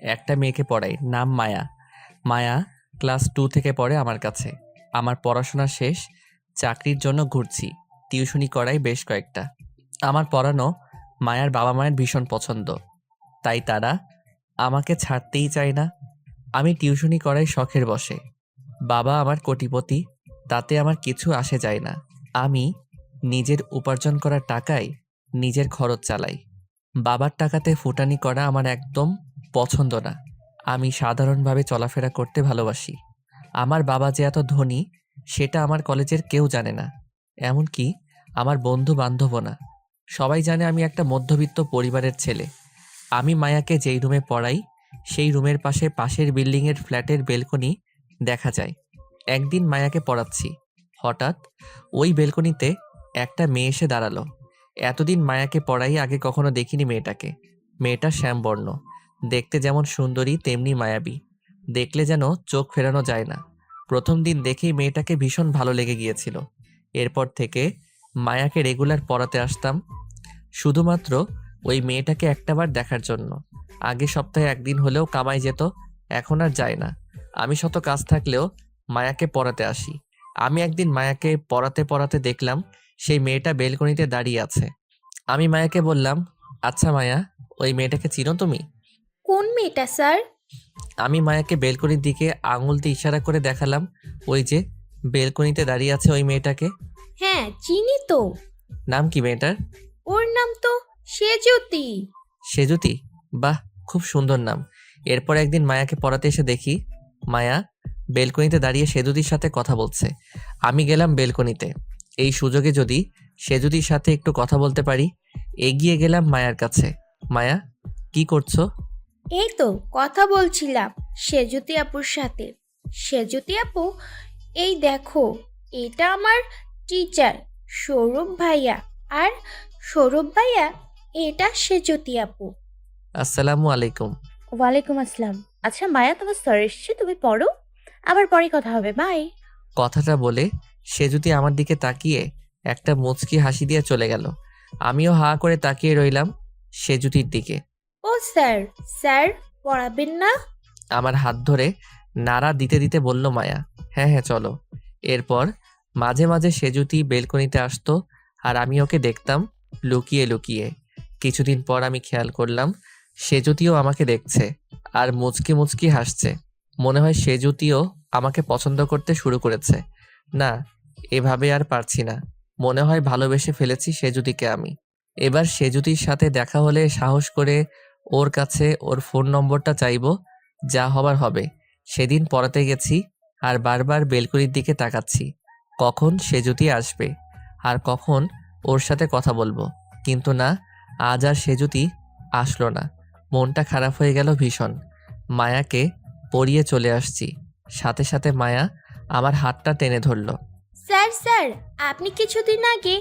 একটা মেয়েকে পড়াই, নাম মায়া। মায়া ক্লাস 2 থেকে পড়ে আমার কাছে। আমার পড়াশোনা শেষ, চাকরির জন্য ঘুরছি। টিউশনি করাই বেশ কয়েকটা। আমার পড়ানো মায়ার বাবা মায়ের ভীষণ পছন্দ, তাই তারা আমাকে ছাড়তেই চায় না। আমি টিউশনি করাই শখের বশে। বাবা আমার কোটিপতি, তাতে আমার কিছু আসে যায় না। আমি নিজের উপার্জন করা টাকায় নিজের খরচ চালাই। বাবার টাকাতে ফুটানি করা আমার একদম পছন্দ না। আমি সাধারণভাবে চলাফেরা করতে ভালোবাসি। আমার বাবা যে এত ধনী সেটা আমার কলেজের কেউ জানে না, এমনকি আমার বন্ধু বান্ধবও না। সবাই জানে আমি একটা মধ্যবিত্ত পরিবারের ছেলে। আমি মায়াকে যেই রুমে পড়াই সেই রুমের পাশে পাশের বিল্ডিংয়ের ফ্ল্যাটের বেলকনি দেখা যায়। একদিন মায়াকে পড়াচ্ছি, হঠাৎ ওই বেলকনিতে একটা মেয়ে এসে দাঁড়ালো। এতদিন মায়াকে পড়াই, আগে কখনো দেখিনি মেয়েটাকে। মেয়েটা শ্যামবর্ণ, দেখতে যেমন সুন্দরী তেমনি মায়াবী, দেখলে যেন চোখ ফেরানো যায় না। প্রথম দিন দেখেই মেয়েটাকে ভীষণ ভালো লেগে গিয়েছিল। এরপর থেকে মায়াকে রেগুলার পড়াতে আসতাম, শুধুমাত্র ওই মেয়েটাকে একটাবার দেখার জন্য। আগে সপ্তাহে একদিন হলেও কামাই যেত, এখন আর যায় না। আমি শত কাজ থাকলেও মায়াকে পড়াতে আসি। আমি একদিন মায়াকে পড়াতে পড়াতে দেখলাম সেই মেয়েটা বেলকনিতে দাঁড়িয়ে আছে। আমি মায়াকে বললাম, আচ্ছা মায়া, ওই মেয়েটাকে চিনো তুমি? কোন মেয়েটা স্যার? আমি মায়াকে বেলকনির দিকে আঙুল দিয়ে ইশারা করে দেখালাম, ওই যে বেলকনিতে দাঁড়িয়ে আছে ওই মেয়েটাকে। হ্যাঁ, চিনি তো। নাম কি মেয়েটার? ওর নাম তো সেজুতি। সেজুতি? বাহ, খুব সুন্দর নাম। এরপর একদিন মায়াকে পড়াতে এসে দেখি মায়া বেলকনিতে দাঁড়িয়ে সেজুতির সাথে কথা বলছে। আমি গেলাম বেলকনিতে। এই সুযোগে যদি সেজুতির সাথে একটু কথা বলতে পারি। এগিয়ে গেলাম মায়ার কাছে। মায়া, কি করছো? এই তো কথা বলছিলাম সেজুতি আপুর সাথে। সেজুতি আপু, এই দেখো, এটা আমার টিচার সৌরভ ভাইয়া। আর সৌরভ ভাইয়া, এটা সেজুতি আপু। আসসালামু আলাইকুম। ওয়ালাইকুম আসসালাম। আচ্ছা মায়া, তোমার স্যার এসছে, তুমি পড়ো, আবার পরে কথা হবে, বাই। কথাটা বলে সেজুতি আমার দিকে তাকিয়ে একটা মুচকি হাসি দিয়ে চলে গেল। আমিও হা করে তাকিয়ে রইলাম সেজুতির দিকে। ও স্যার, স্যার পড়াবেন না? আমার হাত ধরে নাড়া দিতে দিতে বলল মায়া, হ্যাঁ হ্যাঁ চলো। এরপর মাঝে মাঝে সেজুতি বেলকনিতে আসতো, আর আমি ওকে দেখতাম লুকিয়ে লুকিয়ে। কিছুদিন পর আমি খেয়াল করলাম সেজুতিও আমাকে দেখছে আর মুচকি মুচকি হাসছে। মনে হয় সেজুতিও আমাকে পছন্দ করতে শুরু করেছে। না, এভাবে আর পারছি না। মনে হয় ভালোবেসে ফেলেছি সেজুতিকে আমি। এবার সেজুতির সাথে দেখা হলে সাহস করে ওর কাছে ওর ফোন নম্বরটা চাইবো। যা হবার হবে। সেদিন পড়াতে গেছি আর বারবার বেলকনির দিকে তাকাচ্ছি, কখন সেজুতি আসবে আর কখন ওর সাথে কথা বলবো। কিন্তু না, আজ আর সেজুতি আসলো না। মনটা খারাপ হয়ে গেল ভীষণ। মায়াকে পড়িয়ে চলে আসছি, সাথে সাথে মায়া আমার হাতটা টেনে ধরলো। স্যার, স্যার, আপনি কিছুদিন আগে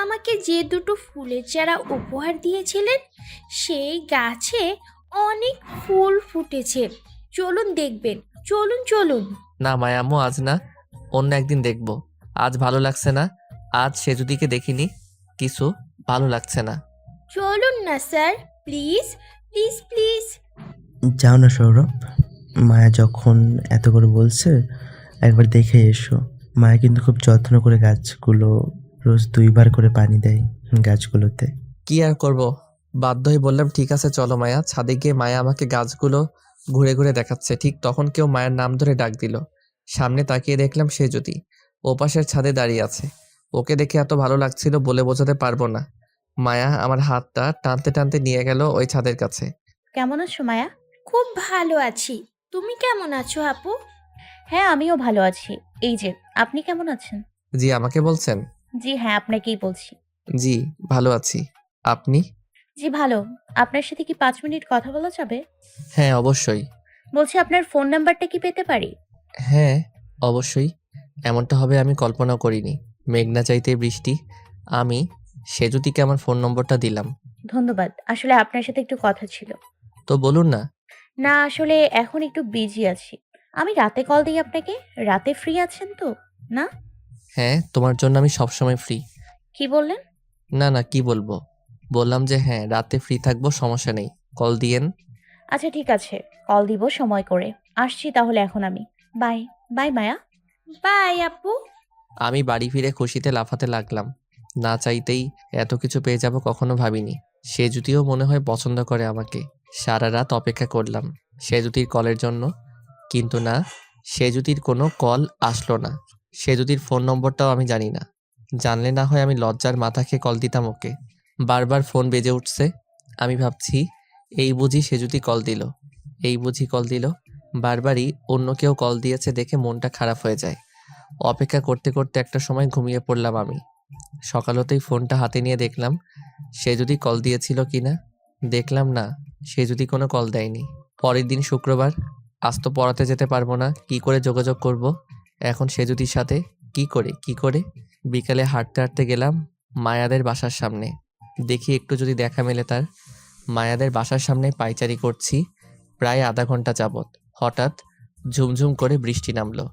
আমাকে যে দুটো ফুলের চারা উপহার দিয়েছিলেন, সেই গাছে অনেক ফুল ফুটেছে। চলুন দেখবেন, চলুন চলুন। না মায়ামু, আজ না, অন্য একদিন দেখবো। আজ ভালো লাগছে না। আজ সেজুতিকে দেখিনি, কিছু ভালো লাগছে না। চলুন না স্যার, প্লিজ প্লিজ প্লিজ। যাও না সৌরভ, মায়া যখন এত করে বলছে একবার দেখে এসো। মায়া কিন্তু খুব যত্ন করে গাছগুলো রোজ 2বার করে পানি দেয় গাছগুলোতে। কি আর করব, বাধ্য হয়ে বললাম ঠিক আছে চলো মায়া। ছাদে গিয়ে মায়া আমাকে গাছগুলো ঘুরে ঘুরে দেখাচ্ছে। ঠিক তখন কেউ মায়ের নাম ধরে ডাক দিল। সামনে তাকিয়ে দেখলাম সেজুতি ওপাশের ছাদে দাঁড়িয়ে আছে। ওকে দেখে এত ভালো লাগছিল বলে বোঝাতে পারবো না। মায়া আমার হাতটা টানতে টানতে নিয়ে গেল ওই ছাদের কাছে। কেমন আছো মায়া? খুব ভালো আছি। তুমি কেমন আছো আপু? হ্যাঁ, আমিও ভালো আছি। এই যে, আপনি কেমন আছেন? জি, আমাকে বলছেন? জি হ্যাঁ, আপনাকেই বলছি। জি, ভালো আছি। আপনি? জি ভালো। আপনার সাথে কি 5 মিনিট কথা বলা যাবে? হ্যাঁ অবশ্যই। বলছি, আপনার ফোন নাম্বারটা কি পেতে পারি? হ্যাঁ অবশ্যই। এমনটা হবে আমি কল্পনাও করিনি। মেঘনা চাইতে বৃষ্টি। আমি সেজুতিকে আমার ফোন নম্বরটা দিলাম। ধন্যবাদ। আসলে আপনার সাথে একটু কথা ছিল। তো বলুন না। না, আসলে এখন একটু বিজি আছি। আমি রাতে কল দিই আপনাকে। রাতে ফ্রি আছেন তো? না? হ্যাঁ, তোমার জন্য আমি সবসময় ফ্রি। কি বললেন? না না, কি বলবো, বললাম যে হ্যাঁ রাতে ফ্রি থাকবো, সমস্যা নেই, কল দিয়েন। আচ্ছা ঠিক আছে, কল দিব সময় করে। আসছি তাহলে এখন আমি। বাই। By Maya. বাই আপু। আমি বাড়ি ফিরে খুশিতে লাফাতে লাগলাম। না চাইতেই এত কিছু পেয়ে যাব কখনো ভাবিনি। সে জুতিও মনে হয় পছন্দ করে আমাকে। সারা রাত অপেক্ষা করলাম সে জুতির কলের জন্য, কিন্তু না, সে জুতির কোনো কল আসলো না। সে জুতির ফোন নম্বরটাও আমি জানি না। জানলে না হয় আমি লজ্জার মাথা খেয়ে কল দিতাম ওকে। বারবার ফোন বেজে উঠছে। আমি ভাবছি এই বুঝি সে জুতি কল দিল, এই বুঝি কল দিল। বারবারই অন্য কেউ কল দিয়েছে দেখে মনটা খারাপ হয়ে যায়। অপেক্ষা করতে করতে একটা সময় ঘুমিয়ে পড়লাম আমি। সকাল হতেই ফোনটা হাতে নিয়ে দেখলাম সে যদি কল দিয়েছিল কিনা। দেখলাম না, সে যদি কোনো কল দেয়নি। পরের দিন শুক্রবার, আজ তো পড়াতে যেতে পারবো না, কি করে যোগাযোগ করব এখন সেজুতির সাথে? কি করে বিকালে হাঁটতে হাঁটতে গেলাম মায়াদের বাসার সামনে। দেখি একটু যদি দেখা মেলে তার। মায়াদের বাসার সামনে পায়চারি করছি প্রায় আধা ঘন্টা যাবৎ। হঠাৎ ঝুমঝুম করে বৃষ্টি নামলো।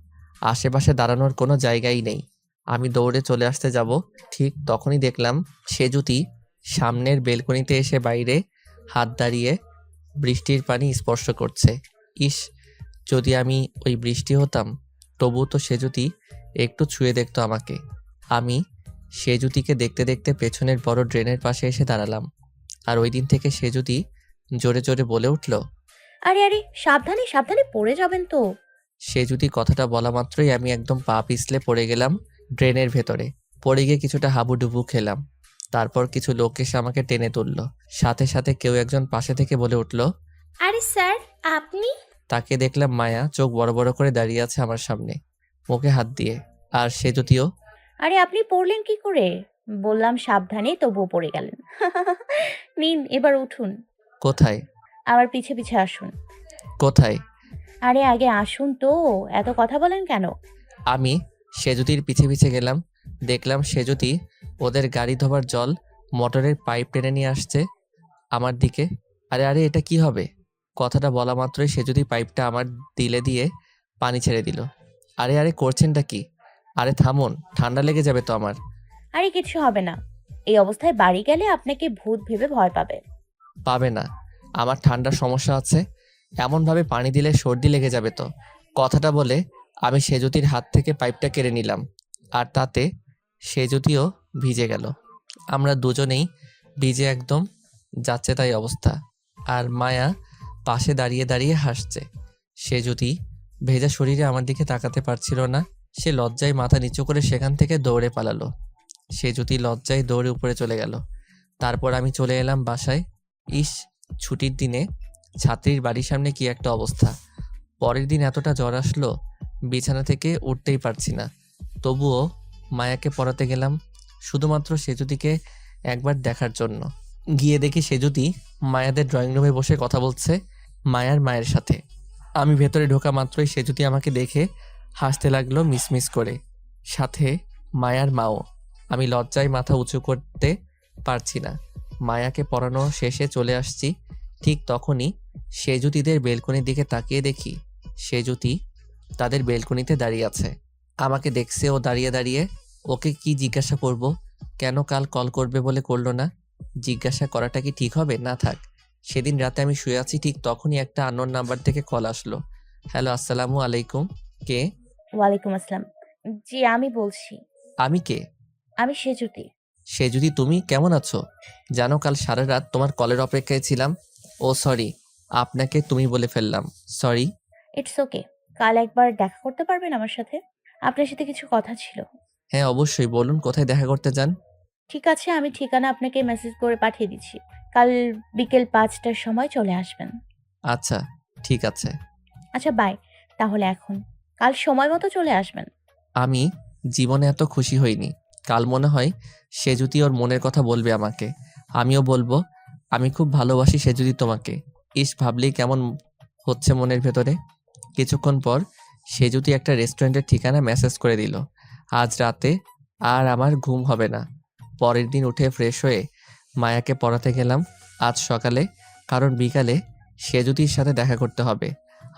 আশেপাশে দাঁড়ানোর কোনো জায়গাই নেই। আমি দৌড়ে চলে আসতে যাব, ঠিক তখনই দেখলাম সেজুতি সামনের বেলকনিতে এসে বাইরে হাত দাঁড়িয়ে বৃষ্টির পানি স্পর্শ করছে। ইস, যদি আমি ওই বৃষ্টি হতাম, তবুও তো সেজুতি একটু ছুঁয়ে দেখতো আমাকে। আমি সেজুতিকে দেখতে দেখতে পেছনের বড় ড্রেনের পাশে এসে দাঁড়ালাম। আর ওই দিন থেকে সেজুতি জোরে জোরে বলে উঠল। আরে আরে, সাবধানে সাবধানে পড়ে যাবেন তো। সেজুতি কথাটা বলা মাত্রই আমি একদম পা পিছলে পড়ে গেলাম ড্রেনের ভেতরে। পড়ে গিয়ে কিছুটা হাবুডুবু খেলাম। তারপর কিছু লোক এসে আমাকে টেনে তুললো। সাথে সাথে কেউ একজন পাশে থেকে বলে উঠল। আরে স্যার, আপনি? তাকে দেখলাম মায়া চোখ বড় বড় করে দাঁড়িয়ে আছে আমার সামনে, মুখে হাত দিয়ে। আর সে যদিও। আরে আপনি পড়লেন কি করে? বললাম সাবধানে, তবুও পড়ে গেলেন। নিন এবার উঠুন। কোথায়? আমার পিছে পিছে আসুন। কোথায়? আরে আগে আসুন তো, এত কথা বলেন কেন? আমি সেজুতির পিছে পিছে গেলাম। দেখলাম সেজুতি ওদের গাড়ি ধোবার জল মোটরের পাইপ টেনে নিয়ে আসছে আমার দিকে। আরে আরে, এটা কি হবে? কথাটা বলা মাত্রই সেজুতি পাইপটা আমার দিলে দিয়ে পানি ছেড়ে দিল। আরে আরে, করছেনটা কি? আরে থামুন, ঠান্ডা লেগে যাবে তো আমার। আরে কিছু হবে না। এই অবস্থায় বাড়ি গেলে আপনাকে ভূত ভেবে ভয় পাবে। পাবে না, আমার ঠান্ডার সমস্যা আছে। এমনভাবে পানি দিলে সর্দি লেগে যাবে তো। কথাটা বলে আমি সেজুতির হাত থেকে পাইপটা কেড়ে নিলাম, আর তাতে সেজুতিও ভিজে গেল। আমরা দুজনেই ভিজে একদম যাচ্ছে তাই অবস্থা। আর মায়া পাশে দাঁড়িয়ে দাঁড়িয়ে হাসছে। সেজুতি ভেজা শরীরে আমার দিকে তাকাতে পারছিল না। সে লজ্জায় মাথা নিচু করে সেখান থেকে দৌড়ে পালালো। সেজুতি লজ্জায় দৌড়ে উপরে চলে গেল। তারপর আমি চলে এলাম বাসায়। ইস, ছুটির দিনে ছাত্রীর বাড়ির সামনে কি একটা অবস্থা। পরের দিন এতটা জ্বর আসলো, বিছানা থেকে উঠতেই পারছি না। তবুও মায়াকে পড়াতে গেলাম শুধুমাত্র সেজুতিকে একবার দেখার জন্য। গিয়ে দেখি সেজুতি মায়াদের ড্রয়িং রুমে বসে কথা বলছে মায়ার মায়ের সাথে। আমি ভেতরে ঢোকা মাত্রই সেজুতি আমাকে দেখে হাসতে লাগলো মিসমিস করে, সাথে মায়ার মাও। আমি লজ্জায় মাথা উঁচু করতে পারছি না। মায়াকে পড়ানো শেষে চলে আসছি। ঠিক তখনই সেজুতিদের বেলকনির দিকে তাকিয়ে দেখি সেজুতি তাদের বেলকনিতে দাঁড়িয়ে আছে। আমাকে দেখছে ও দাঁড়িয়ে দাঁড়িয়ে। ওকে কি জিজ্ঞাসা করব? কেন কাল কল করবে বলে করলো না? জিজ্ঞাসা করাটা কি ঠিক হবে? না থাক। সেদিন রাতে আমি শুয়ে আছি, ঠিক তখনই একটা আননোন নাম্বার থেকে কল আসলো। হ্যালো, আসসালামু আলাইকুম। কে? ওয়ালাইকুম আসসালাম। জি আমি বলছি। আমি কে? আমি সেজুতি। সেজুতি, তুমি কেমন আছো? জানো কাল সারা রাত তোমার কলের অপেক্ষায় ছিলাম। ও সরি, আপনাকে তুমি বলে ফেললাম, সরি। It's okay. কাল একবার দেখা করতে পারবেন আমার সাথে? আপনার সাথে কিছু কথা ছিল। হ্যাঁ অবশ্যই, বলুন কোথায় দেখা করতে চান। ঠিক আছে, আমি ঠিকানা আপনাকে মেসেজ করে পাঠিয়ে দিচ্ছি। কাল বিকেল 5টার সময় চলে আসবেন। আচ্ছা ঠিক আছে। আচ্ছা বাই। তাহলে এখন কাল সময় মতো চলে আসবেন। আমি জীবনে এত খুশি হইনি। কাল মনে হয় সেজুতি ওর মনের কথা বলবে আমাকে, আমিও বলবো আমি খুব ভালোবাসি সেজুতি তোমাকে। ইস, ভাবলেই কেমন হচ্ছে মনের ভেতরে। কিছুক্ষণ পর সেজুতি একটা রেস্টুরেন্টের ঠিকানা মেসেজ করে দিল। আজ রাতে আর আমার ঘুম হবে না। পরের দিন উঠে ফ্রেশ হয়ে মায়াকে পড়াতে গেলাম আজ সকালে, কারণ বিকালে সেজুতির সাথে দেখা করতে হবে।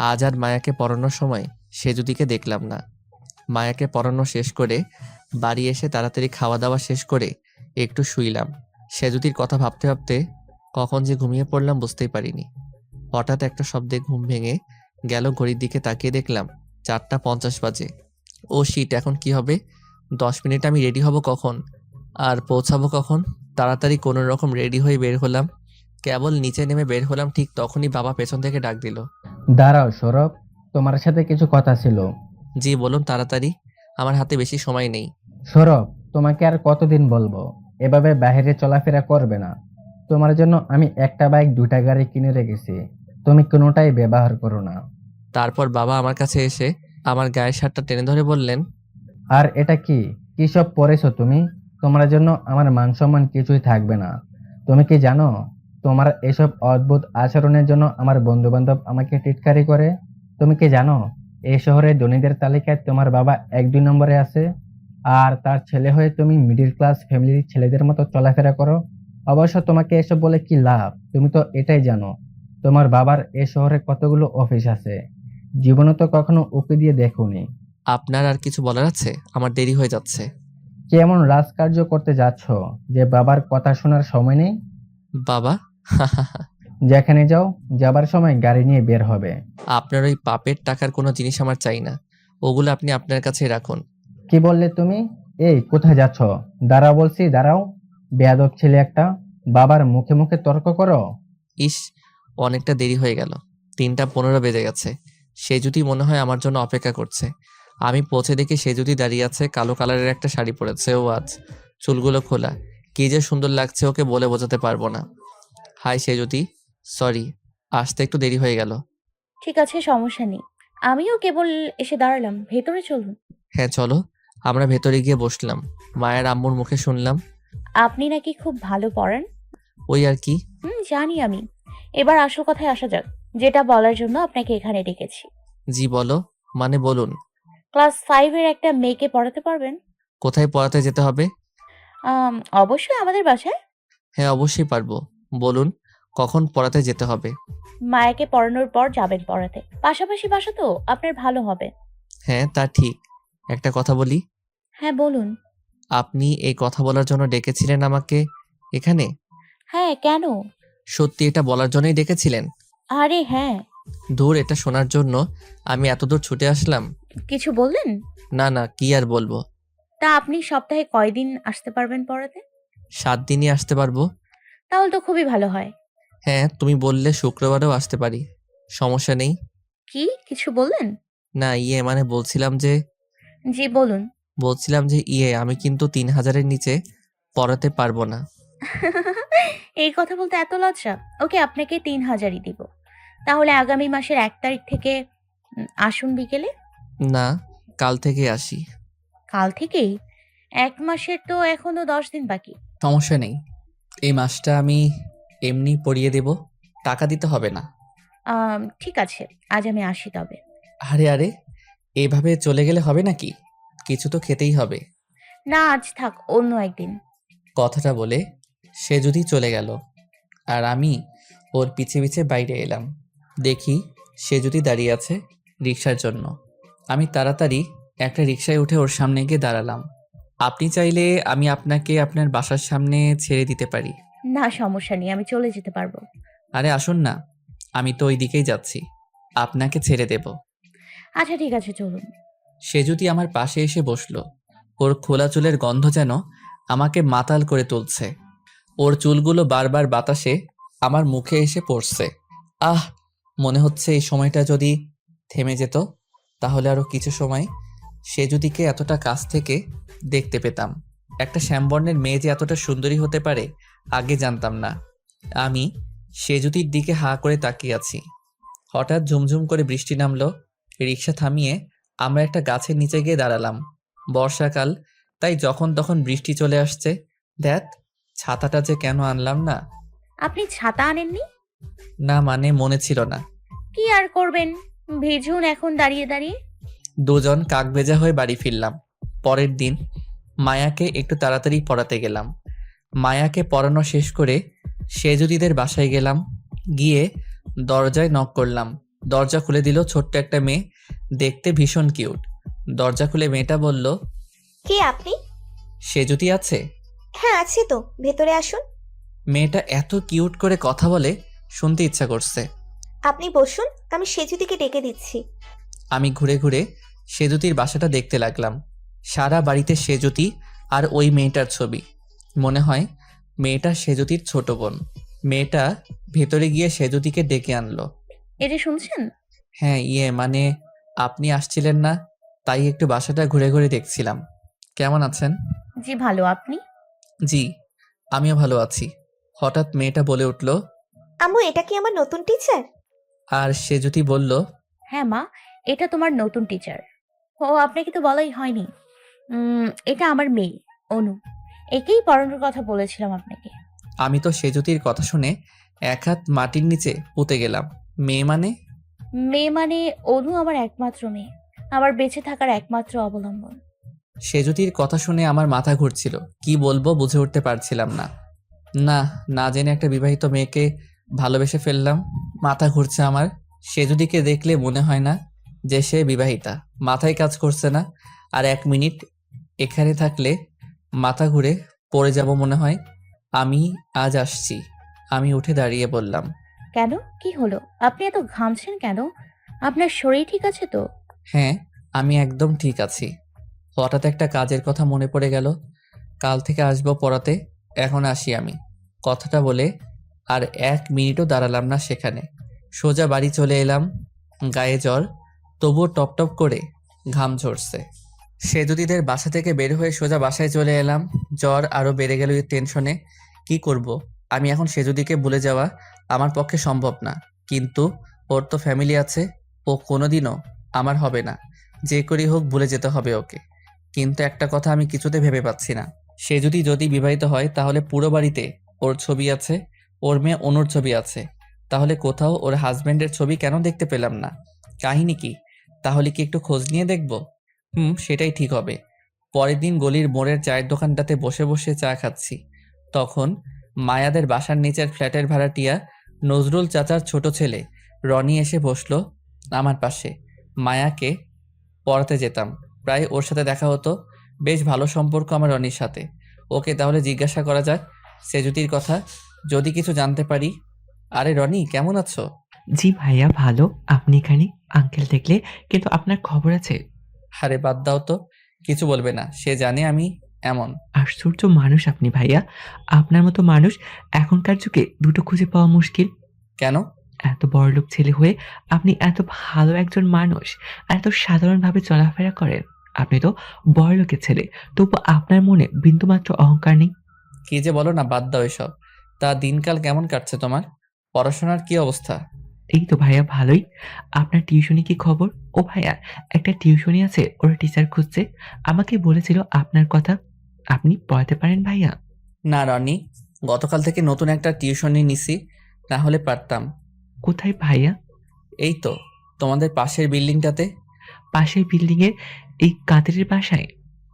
আজ আর মায়াকে পড়ানোর সময় সেজুতিকে দেখলাম না। মায়াকে পড়ানো শেষ করে বাড়ি এসে তাড়াতাড়ি খাওয়া দাওয়া শেষ করে একটু শুইলাম। সেজুতির কথা ভাবতে ভাবতে কখন যে ঘুমিয়ে পড়লাম বুঝতেই পারিনি। হঠাৎ একটা শব্দে ঘুম ভেঙে গেল। ঘড়ির দিকে তাকিয়ে দেখলাম 4:50 বাজে। ও শিট, এখন কি হবে? 10 মিনিট আমি রেডি হব কখন? আর পৌঁছাবো কখন? তাড়াতাড়ি কোনো রকম রেডি হয়ে বের হলাম। কেবল নিচে নেমে বের হলাম, ঠিক তখনই বাবা পেছন থেকে ডাক দিল। দাঁড়াও সৌরভ, তোমার সাথে কিছু কথা ছিল। জি বলুন তাড়াতাড়ি, আমার হাতে বেশি সময় নেই। সৌরভ, তোমাকে আর কতদিন বলবো এভাবে বাইরে চলাফেরা করবে না? তোমার জন্য আমি একটা বাইক, দুটা গাড়ি কিনে রেখেছি, তুমি কোনোটাই ব্যবহার করো না। তারপর বাবা আমার কাছে এসে আমার গায়ের শার্টটা টেনে ধরে বললেন, আর এটা কি কি সব পরেছো তুমি? তোমার জন্য আমার মান সম্মান কিছুই থাকবে না। তুমি কি জানো তোমার এসব অদ্ভুত আচরণের জন্য আমার বন্ধু বান্ধব আমাকে টিটকারি করে? তুমি কি জানো এই শহরে ধনীদের তালিকায় তোমার বাবা 1-2 নম্বরে আছে, আর তার ছেলে হয়ে তুমি মিডিল ক্লাস ফ্যামিলির ছেলেদের মতো চলাফেরা করো? অবশ্য তোমাকে এসব বলে কি লাভ? তুমি তো এটাই জানো তোমার বাবার এ শহরে কতগুলো অফিস আছে, জীবনে তো কখনো উঁকি দিয়ে দেখোনি। আপনার আর কিছু বলার আছে? আমার দেরি হয়ে যাচ্ছে। কেমন রাজকার্য করতে যাচ্ছ যে বাবার কথা শোনার সময় নেই? বাবা যেখানে যাও, যাবার সময় গাড়ি নিয়ে বের হবে। আপনার ওই পাপের টাকার কোনো জিনিস আমার চাই না, ওগুলো আপনি আপনার কাছে রাখুন। কি বললে তুমি? এই কোথায় যাচ্ছ? দাঁড়াও বলছি, দাঁড়াও। বেয়াদব ছেলে একটা, বাবার মুখে মুখে তর্ক করো। ইস, অনেকটা দেরি হয়ে গেল। 3:15 বেজে গেছে। সে যদি মনে হয় আমার জন্য অপেক্ষা করছে। আমি পৌঁছে দেখি সে যদি দাঁড়িয়ে আছে, কালো কালারের একটা শাড়ি পরেছে ও আজ, চুলগুলো খোলা। কি যে সুন্দর লাগছে ওকে বলে বোঝাতে পারবো না। হাই সেজুতি, সরি আসতে একটু দেরি হয়ে গেল। ঠিক আছে, সমস্যা নেই। আমিও কেবল এসে দাঁড়ালাম, ভেতরে চলুন। হ্যাঁ চলো। আমরা ভেতরে গিয়ে বসলাম। মায়ের আম্মুর মুখে শুনলাম, আপনি নাকি খুব ভালো পড়েন। ওই আর কি। জানি আমি। এবার আসল কথায় আসা যাক, যেটা বলার জন্য আপনাকে এখানে ডেকেছি। জি বলো, মানে বলুন। ক্লাস 5-এর একটা মেয়েকে পড়াতে পারবেন? কোথায় পড়াতে যেতে হবে? অবশ্যই আমাদের বাসায়। হ্যাঁ অবশ্যই পারবো, বলুন কখন পড়াতে যেতে হবে। মায়াকে পড়ানোর পর যাবেন পড়াতে। পাশাপাশি বাসা তো, আপনার ভালো হবে। হ্যাঁ তা ঠিক। একটা কথা বলি, হ্যাঁ বলুন। আপনি এই কথা বলার জন্য ডেকেছিলেন আমাকে এখানে? হ্যাঁ, কেন? সত্যি এটা বলার জন্যই ডেকেছিলেন? আরে হ্যাঁ। দূর, এটা শোনার জন্য আমি এত দূর ছুটে আসলাম? কিছু বললেন? না না, কি আর বলবো। তা আপনি সপ্তাহে কয়দিন আসতে পারবেন পড়াতে? 7 দিনই আসতে পারবো। তাহলে তো খুবই ভালো হয়। হ্যাঁ তুমি বললে শুক্রবারেও আসতে পারি, সমস্যা নেই। কি কিছু বললেন? না মানে জি বলুন। বলছিলাম যে আমি কিন্তু 3000-এর নিচে পড়াতে পারবো না। এই কথা বলতে এত লজ্জা? ওকে, আপনাকে 3000ই দিব। তাহলে আগামী মাসের 1 তারিখ থেকে আসুন বিকেলে। না, কাল থেকে আসি। কাল থেকেই? 1 মাসের তো এখনো 10 দিন বাকি। সমস্যা নেই, এই মাসটা আমি এমনি পড়িয়ে দেব, টাকা দিতে হবে না। ঠিক আছে, আজ আমি আসি তবে। আরে আরে, এইভাবে চলে গেলে হবে নাকি? কিছু তো খেতেই হবে। না, আজ থাক, অন্য একদিন। কথাটা বলে সে যদি চলে গেল, আর আমি ওর পিছে পিছে বাইরে এলাম। দেখি সে যদি দাঁড়িয়ে আছে রিক্সার জন্য। আমি তাড়াতাড়ি একটা রিক্সায় উঠে ওর সামনে গিয়ে দাঁড়ালাম। আপনি চাইলে আমি আপনাকে আপনার বাসার সামনে ছেড়ে দিতে পারি। না, সমস্যা নেই, আমি চলে যেতে পারবো। আরে আসুন না, আমি তো ওই দিকেই যাচ্ছি, আপনাকে ছেড়ে দেব। আচ্ছা ঠিক আছে, চলুন। সে যদি আমার পাশে এসে বসলো। ওর খোলা চুলের গন্ধ যেন আমাকে মাতাল করে তুলছে। ওর চুলগুলো বারবার বাতাসে আমার মুখে এসে পড়ছে। আহ, মনে হচ্ছে এই সময়টা যদি থেমে যেত, তাহলে আরো কিছু সময় সেজুদিকে এতটা কাছ থেকে দেখতে পেতাম। একটা শ্যামবর্ণের মেয়ে যে এতটা সুন্দরী হতে পারে আগে জানতাম না। আমি সেজুদির দিকে হাঁ করে তাকিয়ে আছি। হঠাৎ ঝুমঝুম করে বৃষ্টি নামলো। রিক্সা থামিয়ে আমরা একটা গাছের নিচে গিয়ে দাঁড়ালাম। বর্ষাকাল, তাই যখন তখন বৃষ্টি চলে আসছে। দেখ, ছাতাটা যে কেন আনলাম না। আপনি ছাতা আনেননি? না মানে মনে ছিল না। কি আর করবেন, ভিজুন এখন দাঁড়িয়ে দাঁড়িয়ে। দুজন কাকভেজা হয়ে বাড়ি ফিরলাম। পরের দিন মায়াকে একটু তাড়াতাড়ি পড়াতে গেলাম। মায়াকে পড়ানো শেষ করে সেজুদিদের বাসায় গেলাম। গিয়ে দরজায় নক করলাম। দরজা খুলে দিল ছোট্ট একটা মেয়ে, দেখতে ভীষণ কিউট। দরজা খুলে মেয়েটা বলল, কে আপনি? সেজুদি আছে? হ্যাঁ আছি তো, ভেতরে আসুন। মেয়েটা এত কিউট করে কথা বলে শুনতে ইচ্ছা করছে। আপনি বসুন, আমি সেজুদিকে ডেকে দিচ্ছি। আমি ঘুরে ঘুরে সেজুতির বাসাটা দেখতে লাগলাম। সারা বাড়িতে সেজুতি আর ওই মেয়েটার ছবি। মনে হয় মেয়েটা সেজুতির ছোট বোন। মেয়েটা ভেতরে গিয়ে সেজুতিকে ডেকে আনলো। এটা শুনছেন? হ্যাঁ, মানে আপনি আসছিলেন না, তাই একটু বাসাটা ঘুরে ঘুরে দেখছিলাম। কেমন আছেন? জি ভালো, আপনি? জি, আমিও ভালো আছি। হঠাৎ মেয়েটা বলে উঠল। আম্মু, এটা কি আমার নতুন টিচার? আর সেজুতি বলল, হ্যাঁ মা, এটা তোমার নতুন টিচার। ও আপনাকে তো বলাই হয়নি। এটা আমার মেয়ে অনু। একেই পড়ানোর কথা বলেছিলাম আপনাকে। আমি তো সেজুতির কথা শুনে এক হাত মাটির নিচে পুঁতে গেলাম। মেয়ে মানে? মেয়ে মানে অনু আমার একমাত্র মেয়ে, আমার বেঁচে থাকার একমাত্র অবলম্বন। সেজুতির কথা শুনে আমার মাথা ঘুরছিল। কি বলবো বুঝে উঠতে পারছিলাম না। না, না জেনে একটা বিবাহিত মেয়েকে ভালোবেসে ফেললাম। মাথা ঘুরছে আমার। সেজুতিকে দেখলে মনে হয় না যে সে বিবাহিতা। মাথায় কাজ করছে না। আর 1 মিনিট এখানে থাকলে মাথা ঘুরে পড়ে যাব মনে হয়। আমি আজ আসছি। আমি উঠে দাঁড়িয়ে বললাম, কেন, কি হলো? আপনি এত ঘামছেন কেন? আপনার শরীর ঠিক আছে তো? হ্যাঁ, আমি একদম ঠিক আছি। হঠাৎ একটা কাজের কথা মনে পড়ে গেল। কাল থেকে আসবো পড়াতে, এখন আসি আমি। কথাটা বলে আর 1 মিনিটও দাঁড়ালাম না সেখানে। সোজা বাড়ি চলে এলাম। গায়ে জ্বর, তবুও টপ টপ করে ঘাম ঝরছে। সেজুদিদের বাসা থেকে বের হয়ে সোজা বাসায় চলে এলাম। জ্বর আরো বেড়ে গেল এই টেনশনে। কি করব? আমি এখন সেজুদিকে ভুলে যাওয়া আমার পক্ষে সম্ভব না। কিন্তু ওর তো ফ্যামিলি আছে। ও কোনোদিনও আমার হবে না। যে করেই হোক ভুলে যেতে হবে ওকে। কিন্তু একটা কথা আমি কিছুতে ভেবে পাচ্ছি না। সে যদি বিবাহিত হয় তাহলে পুরো বাড়িতে ওর ছবি আছে, ওর মেয়ে অনুর ছবি আছে। তাহলে কোথাও ওর হাজবেন্ডের ছবি কেন দেখতে পেলাম না? কাহিনী কি? তাহলে কি একটু খোঁজ নিয়ে দেখব? সেটাই ঠিক হবে। পরের দিন গলির মোড়ের চায়ের দোকানটাতে বসে বসে চা খাচ্ছি। তখন মায়াদের বাসার নিচের ফ্ল্যাটের ভাড়াটিয়া নজরুল চাচার ছোট ছেলে রনি এসে বসলো আমার পাশে। মায়াকে পড়াতে যেতাম, প্রায় ওর সাথে দেখা হতো। বেশ ভালো সম্পর্ক আমার রনির সাথে। ওকে তাহলে জিজ্ঞাসা করা যাক সেজুতির কথা, যদি কিছু জানতে পারি। আরে রনি, কেমন আছো? জি ভাইয়া ভালো। আপনি এখানে? আঙ্কেল দেখলে কিন্তু আপনার খবর আছে। আরে বাদ দাও তো, কিছু বলবে না। সে জানে আমি এমন। আশ্চর্য মানুষ আপনি ভাইয়া। আপনার মতো মানুষ এখনকার যুগে দুটো খুঁজে পাওয়া মুশকিল। কেন? এত বড়লোক ছেলে হয়ে আপনি এত ভালো একজন মানুষ আর এত সাধারণভাবে চলাফেরা করেন। আপনি তো বড়লোকের ছেলে, তবু আপনার মনে বিন্দুমাত্র অহংকার নেই। কি যে বলো না, বাদ দাও এসব। তা দিনকাল কেমন কাটছে তোমার? পড়াশোনার কি অবস্থা? এই তো ভাইয়া ভালোই। আপনার টিউশনি কি খবর? ও ভাইয়া, একটা টিউশনি আছে, ওরা টিচার খুঁজছে। আমাকে বলেছিল আপনার কথা। আপনি পড়াতে পারেন ভাইয়া? না রনি, গতকাল থেকে নতুন একটা টিউশনি নিছি, না হলে পারতাম। কোথায় ভাইয়া? এই তো তোমাদের পাশের বিল্ডিংটাতে। পাশের বিল্ডিং এর এই কাদেরের বাসায়?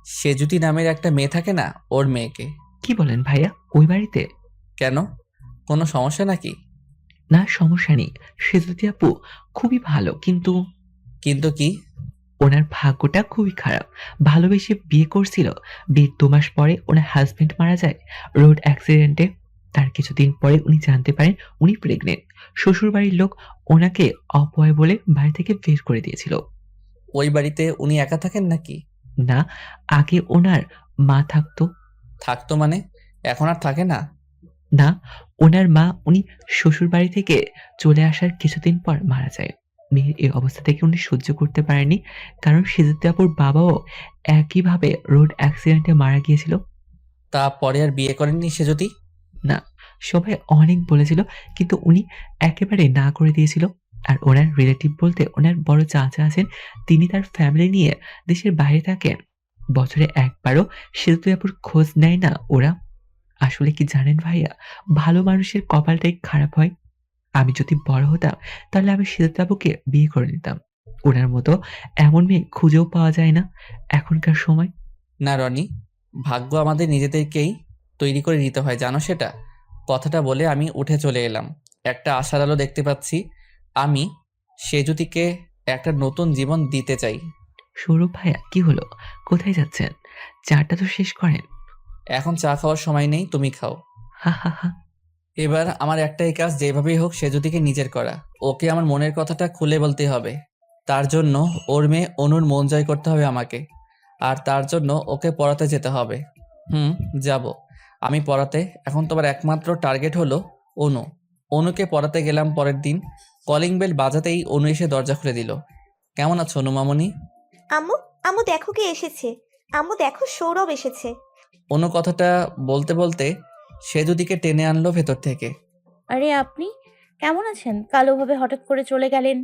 সেজুতি নামের একটা মেয়ে থাকে না, ওর মেয়েকে। কি বলেন ভাইয়া, ওই বাড়িতে? কেন, কোনো সমস্যা নাকি? না সমস্যা নেই, সেজুতি আপু খুবই ভালো, কিন্তু কিন্তু কি? ওনার ভাগ্যটা খুবই খারাপ। ভালোবেসে বিয়ে করছিল, বিয়ের 2 মাস পরে ওনার হাজবেন্ড মারা যায় রোড অ্যাক্সিডেন্টে। তার কিছুদিন পরে উনি জানতে পারেন উনি প্রেগনেন্ট। শ্বশুর বাড়ির লোক ওনাকে অপয় বলে বাড়ি থেকে বের করে দিয়েছিল। ওই বাড়িতে উনি একা থাকেন নাকি? না, আগে ওনার মা থাকতো। থাকতো মানে? এখন আর থাকে না? না, ওনার মা উনি শ্বশুর বাড়ি থেকে চলে আসার কিছুদিন পর মারা যায়। মেয়ের এই অবস্থা থেকে উনি সহ্য করতে পারেননি, কারণ সেজুতি আপুর বাবাও একইভাবে রোড অ্যাক্সিডেন্টে মারা গিয়েছিল। তা পরে আর বিয়ে করেননি সেজুতি? না, সবাই অনেক বলেছিল, কিন্তু উনি একেবারে না করে দিয়েছিল। আর ওনার রিলেটিভ বলতে ওনার বড় চাচা আছেন, তিনি তার ফ্যামিলি নিয়ে দেশের বাইরে থাকেন। বছরে একবারও সেজুতি আপুর খোঁজ নেয় না ওরা। আসলে কি জানেন ভাইয়া, ভালো মানুষের কপালটাই খারাপ হয়। আমি যদি বড় হতাম তাহলে আমি সেজুতি আপুকে বিয়ে করে নিতাম। ওনার মতো এমন মেয়ে খুঁজেও পাওয়া যায় না এখনকার সময়। না রনি, ভাগ্য আমাদের নিজেদেরকেই তৈরি করে নিতে হয়, জানো সেটা? কথাটা বলে আমি উঠে চলে এলাম। একটা আশার আলো দেখতে পাচ্ছি। আমি সেজুতিকে একটা নতুন জীবন দিতে চাই। সৌরভ ভাইয়া, কি হলো? কোথায় যাচ্ছেন? চাটা তো শেষ করেন। এখন চা খাওয়ার সময় নেই, তুমি খাও। হা হা হা। এবার আমার একটাই কাজ, যেভাবেই হোক সেজুতিকে নিজের করা। ওকে আমার মনের কথাটা খুলে বলতে হবে। তার জন্য ওর মেয়ে অনুর মন জয় করতে হবে আমাকে। আর তার জন্য ওকে পড়াতে যেতে হবে। যাব আমি পড়াতে। এখন তোমার একমাত্র টার্গেট হলো অনু। অনুকে পড়াতে গেলাম পরের দিন। কলিং বেল বাজাতেই অনু এসে দরজা খুলে দিল। কেমন আছো অনু মামনি? আম্মু, আম্মু দেখো কে এসেছে। আম্মু দেখো, সৌরভ এসেছে। অনু কথাটা বলতে বলতে সেজুদিকে টেনে আনলো ভেতর থেকে। আরে আপনি কেমন আছেন? কালোভাবে হঠাৎ করে চলে গেলেন,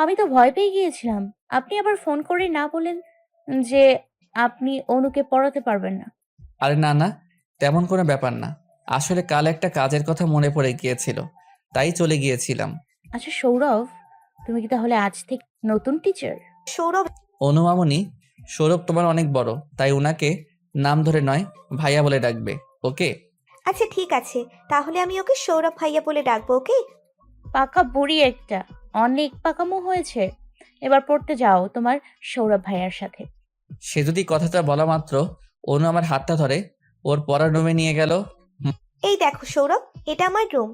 আমি তো ভয় পেয়ে গিয়েছিলাম। আপনি আবার ফোন করে না বলেন যে আপনি অনুকে পড়াতে পারবেন না। আরে না না, তেমন কোনো ব্যাপার না। আসলে কাল একটা কাজের কথা মনে পড়ে গিয়েছিল, তাই চলে গিয়েছিলাম। আচ্ছা সৌরভ, তুমি কি তাহলে আজ থেকে নতুন টিচার? সৌরভ, অনু মামনি, সৌরভ তোমার অনেক বড়, তাই উনাকে নাম ধরে নয়, ভাইয়া বলে ডাকবে। ওকে? আচ্ছা ঠিক আছে, তাহলে আমি ওকে সৌরভ ভাইয়া বলে ডাকবো, ওকে? পাকা বুড়ি একটা, অনেক পাকামো হয়েছে। এবার পড়তে যাও তোমার সৌরভ ভাইয়ার সাথে। সে যদি কথাটা বলা মাত্র অনু আমার হাতটা ধরে ওর পড়ার রুমে নিয়ে গেল। এই দেখো সৌরভ, এটা আমার রুম।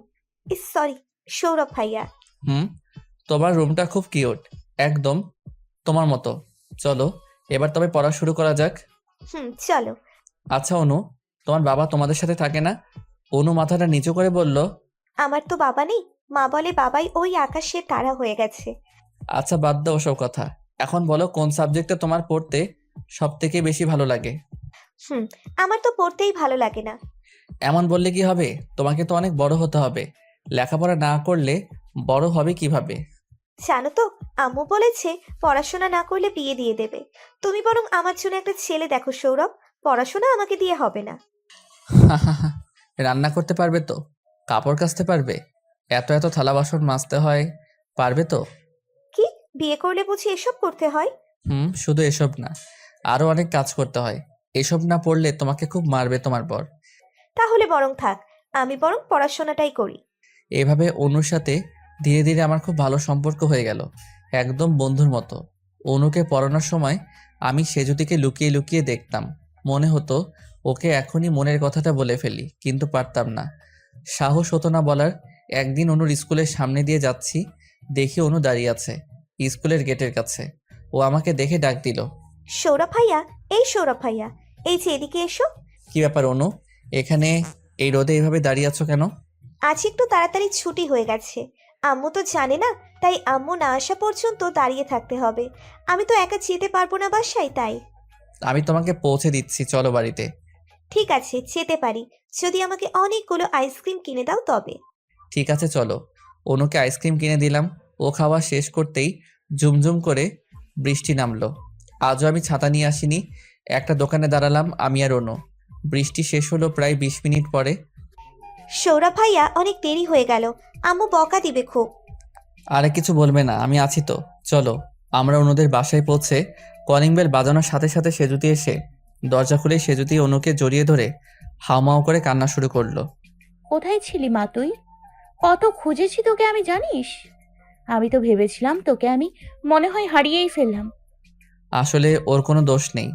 সরি, সৌরভ ভাইয়া। তোমার রুমটা খুব কিউট, একদম তোমার মতো। চলো এবার তবে পড়া শুরু করা যাক। চলো। আচ্ছা অনু, তোমার বাবা তোমাদের সাথে থাকে না? অনু মাথাটা নিচু করে বলল। আমার তো বাবা নেই, মা বলে বাবাই ওই আকাশের তারা হয়ে গেছে। আচ্ছা বাদ দাও ওসব কথা। এখন বলো কোন সাবজেক্টটা তোমার পড়তে সব থেকে বেশি ভালো লাগে? আমার তো পড়তেই ভালো লাগে না। এমন বললে কি হবে? তোমাকে তো অনেক বড় হতে হবে। লেখাপড়া না করলে বড় হবে কিভাবে? জানো তো, আম্মু বলেছে পড়াশোনা না করলে বিয়ে দিয়ে দেবে। তুমি বরং আমার জন্য একটা ছেলে দেখো সৌরভ, পড়াশোনা আমাকে দিয়ে হবে না। রান্না করতে পারবে তো? কাপড় কাচতে পারবে? এত এত থালা বাসন মাজতে হয়, পারবে তো? কি, বিয়ে করলে বুঝি এসব করতে হয়? শুধু এসব না, আরো অনেক কাজ করতে হয়। এসব না পড়লে তোমাকে খুব মারবে তোমার বর। তাহলে বরং থাক, আমি বরং পড়াশোনাটাই করি। এভাবে অনুর সাথে ধীরে ধীরে আমার খুব ভালো সম্পর্ক হয়ে গেল, একদম বন্ধুর মতো। অনুকে পড়ানোর সময় আমি সেজুতিকে লুকিয়ে লুকিয়ে দেখতাম। মনে হতো ওকে এখনই মনের কথাটা বলে ফেলি, কিন্তু পারতাম না, সাহস হতো না বলার। একদিন অনুর স্কুলের সামনে দিয়ে যাচ্ছি, দেখি অনু দাঁড়িয়ে আছে স্কুলের গেটের কাছে। ও আমাকে দেখে ডাক দিল। সৌরভ ভাইয়া, এই সৌরভ ভাইয়া, এই যে এদিকে এসো। কি ব্যাপার অনু, এখানে এই রোদে এভাবে দাঁড়িয়ে আছো কেন? আজ একটু তাড়াতাড়ি ছুটি হয়ে গেছে। আম্মু তো জানে না, তাই আম্মু না আসা পর্যন্ত দাঁড়িয়ে থাকতে হবে। আমি তো একা যেতে পারবো না বাসায়, তাই। আমি তোমাকে পৌঁছে দিচ্ছি, চলো বাড়িতে। ঠিক আছে, যেতে পারি, যদি আমাকে অনেকগুলো আইসক্রিম কিনে দাও তবে। ঠিক আছে চলো। অনুকে আইসক্রিম কিনে দিলাম। ও খাওয়া শেষ করতেই ঝুমঝুম করে বৃষ্টি নামলো। আজও আমি ছাতা নিয়ে আসিনি। একটা দোকানে দাঁড়ালাম আমি আর অনু। বৃষ্টি শেষ হলো প্রায় 20 মিনিট পরে। সৌরভ ভাইয়া, অনেক দেরি হয়ে গেল, আম্মু বকা দিবে খুব। আরে কিছু বলবে না, আমি আছি তো। চলো। আমরা অনুদের বাসায় পৌঁছে কলিং বেল বাজানোর সাথে সাথে সেজুতি এসে দরজা খুলে সেজুতি অনুকে জড়িয়ে ধরে হাউমাউ করে কান্না শুরু করলো। কোথায় ছিলি মা তুই? কত খুঁজেছি তোকে আমি, জানিস? আমি তো ভেবেছিলাম তোকে আমি মনে হয় হারিয়েই ফেললাম। আসলে ওর কোনো দোষ নেই,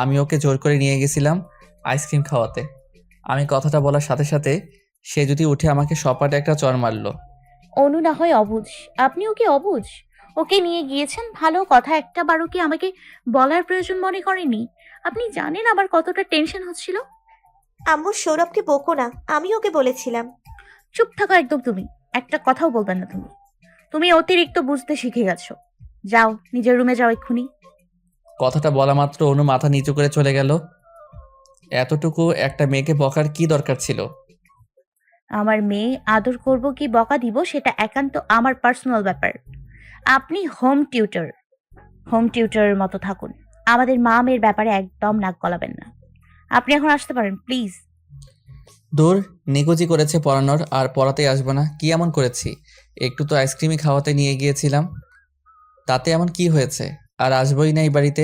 আমি ওকে জোর করে নিয়ে গেছিলাম আইসক্রিম খাওয়াতে। আমি কথাটা বলার সাথে সাথে সে যদি উঠে আমাকে সপাটে একটা চড় মারলো। অনু না হয় অবুঝ, আপনি ওকে অবুঝ। ওকে নিয়ে গিয়েছেন ভালো কথা, একটা বারও কি আমাকে বলার প্রয়োজন মনে করেনি? আপনি জানেন আমার কতটা টেনশন হচ্ছিল। আম্মু, সৌরভকে বকো না, আমি ওকে বলেছিলাম। চুপ থাকো একদম, তুমি একটা কথাও বলবেন না। তুমি তুমি অতিরিক্ত বুঝতে শিখে গেছো। যাও নিজের রুমে যাও এক্ষুনি। কথাটা বলা মাত্র অনু মাথা নিচু করে চলে গেল। এতটুকু একটা মেয়েকে বকার কি দরকার ছিল? আমার মেয়ে আদর করব কি বকা দিব সেটা একান্ত আমার পার্সোনাল ব্যাপার। আপনি হোম টিউটরের মতো থাকুন, আমাদের মা মেয়ের ব্যাপারে একদম নাক গলাবেন না। আপনি এখন আসতে পারেন প্লিজ। দূর, নিকুচি করেছে পড়ানোর, আর পড়াতে আসবো না? কি এমন করেছি? একটু তো আইসক্রিমই খাওয়াতে নিয়ে গিয়েছিলাম, তাতে এমন কি হয়েছে? আর আসবোই না এই বাড়িতে।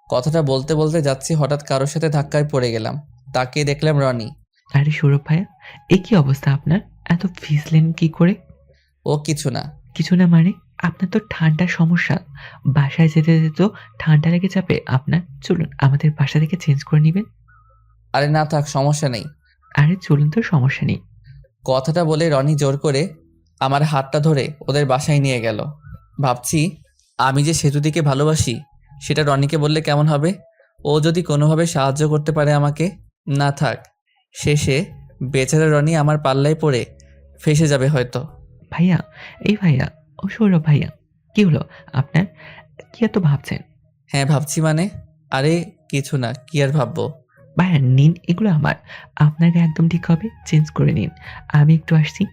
কথাটা বলতে বলতে যাচ্ছি, হঠাৎ কারোর সাথে ধাক্কায় পড়ে গেলাম। তাকিয়ে দেখলাম রনি। আরে সৌরভ ভাইয়া, এ কি অবস্থা আপনার? এত ভিজলেন কি করে? ও কিছু না। কিছু না মানে? আপনার তো ঠান্ডার সমস্যা, বাসায় যেতে যেতে তো ঠান্ডা লেগে যাবে আপনার। চলুন আমাদের বাসা থেকে চেঞ্জ করে নেবেন। আরে না থাক, সমস্যা নেই। আরে চলুন তো, সমস্যা নেই। কথাটা বলে রনি জোর করে আমার হাতটা ধরে ওদের বাসায় নিয়ে গেল। ভাবছি আমি যে সেতুদিকে ভালোবাসি সেটা রনিকে বললে কেমন হবে। ও যদি কোনোভাবে সাহায্য করতে পারে আমাকে। না থাক, শেষে বেচারা রনি আমার পাল্লায় পড়ে ফেঁসে যাবে হয়তো। ভাইয়া, এই ভাইয়া, ও সৌরভ ভাইয়া, কি হলো আপনার? কি এত ভাবছেন? হ্যাঁ ভাবছি মানে, আরে কিছু না, কি আর ভাববো। ভাইয়া নিন, এগুলো আমার। আপনাকে একদম ঠিক হবে, চেঞ্জ করে নিন। আমি একটু আসছি।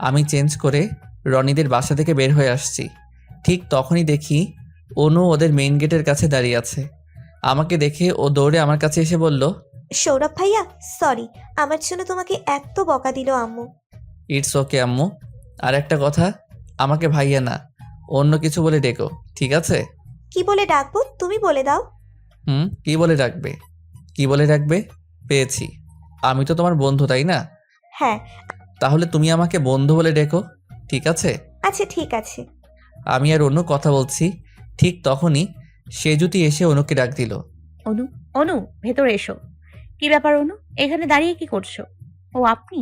আমি চেঞ্জ করে রনিদের বাসা থেকে বের হয়ে আসছি। ঠিক তখনই দেখি অনু ওদের মেইন গেটের কাছে দাঁড়িয়ে আছে। আমাকে দেখে ও দৌড়ে আমার কাছে এসে বলল, সৌরভ ভাইয়া, সরি, আমার জন্য তোমাকে এত বকা দিল আম্মু। ইটস ওকে আম্মু। আর একটা কথা, আমাকে ভাইয়া না অন্য কিছু বলে ডেকো, ঠিক আছে? কি বলে ডাকবো তুমি বলে দাও। কি বলে ডাকবে? কি বলে ডাকবে? পেয়েছি, আমি তো তোমার বন্ধু, তাই না? হ্যাঁ। তাহলে তুমি আমাকে বন্ধু বলে ডেকো, ঠিক আছে? আচ্ছা ঠিক আছে। আমি আর অনু কথা বলছি, ঠিক তখনই সেজুতি এসে অনুকে ডাক দিল। অনু, অনু, ভেতরে এসো। কি ব্যাপার অনু, এখানে দাঁড়িয়ে কি করছো? ও আপনি?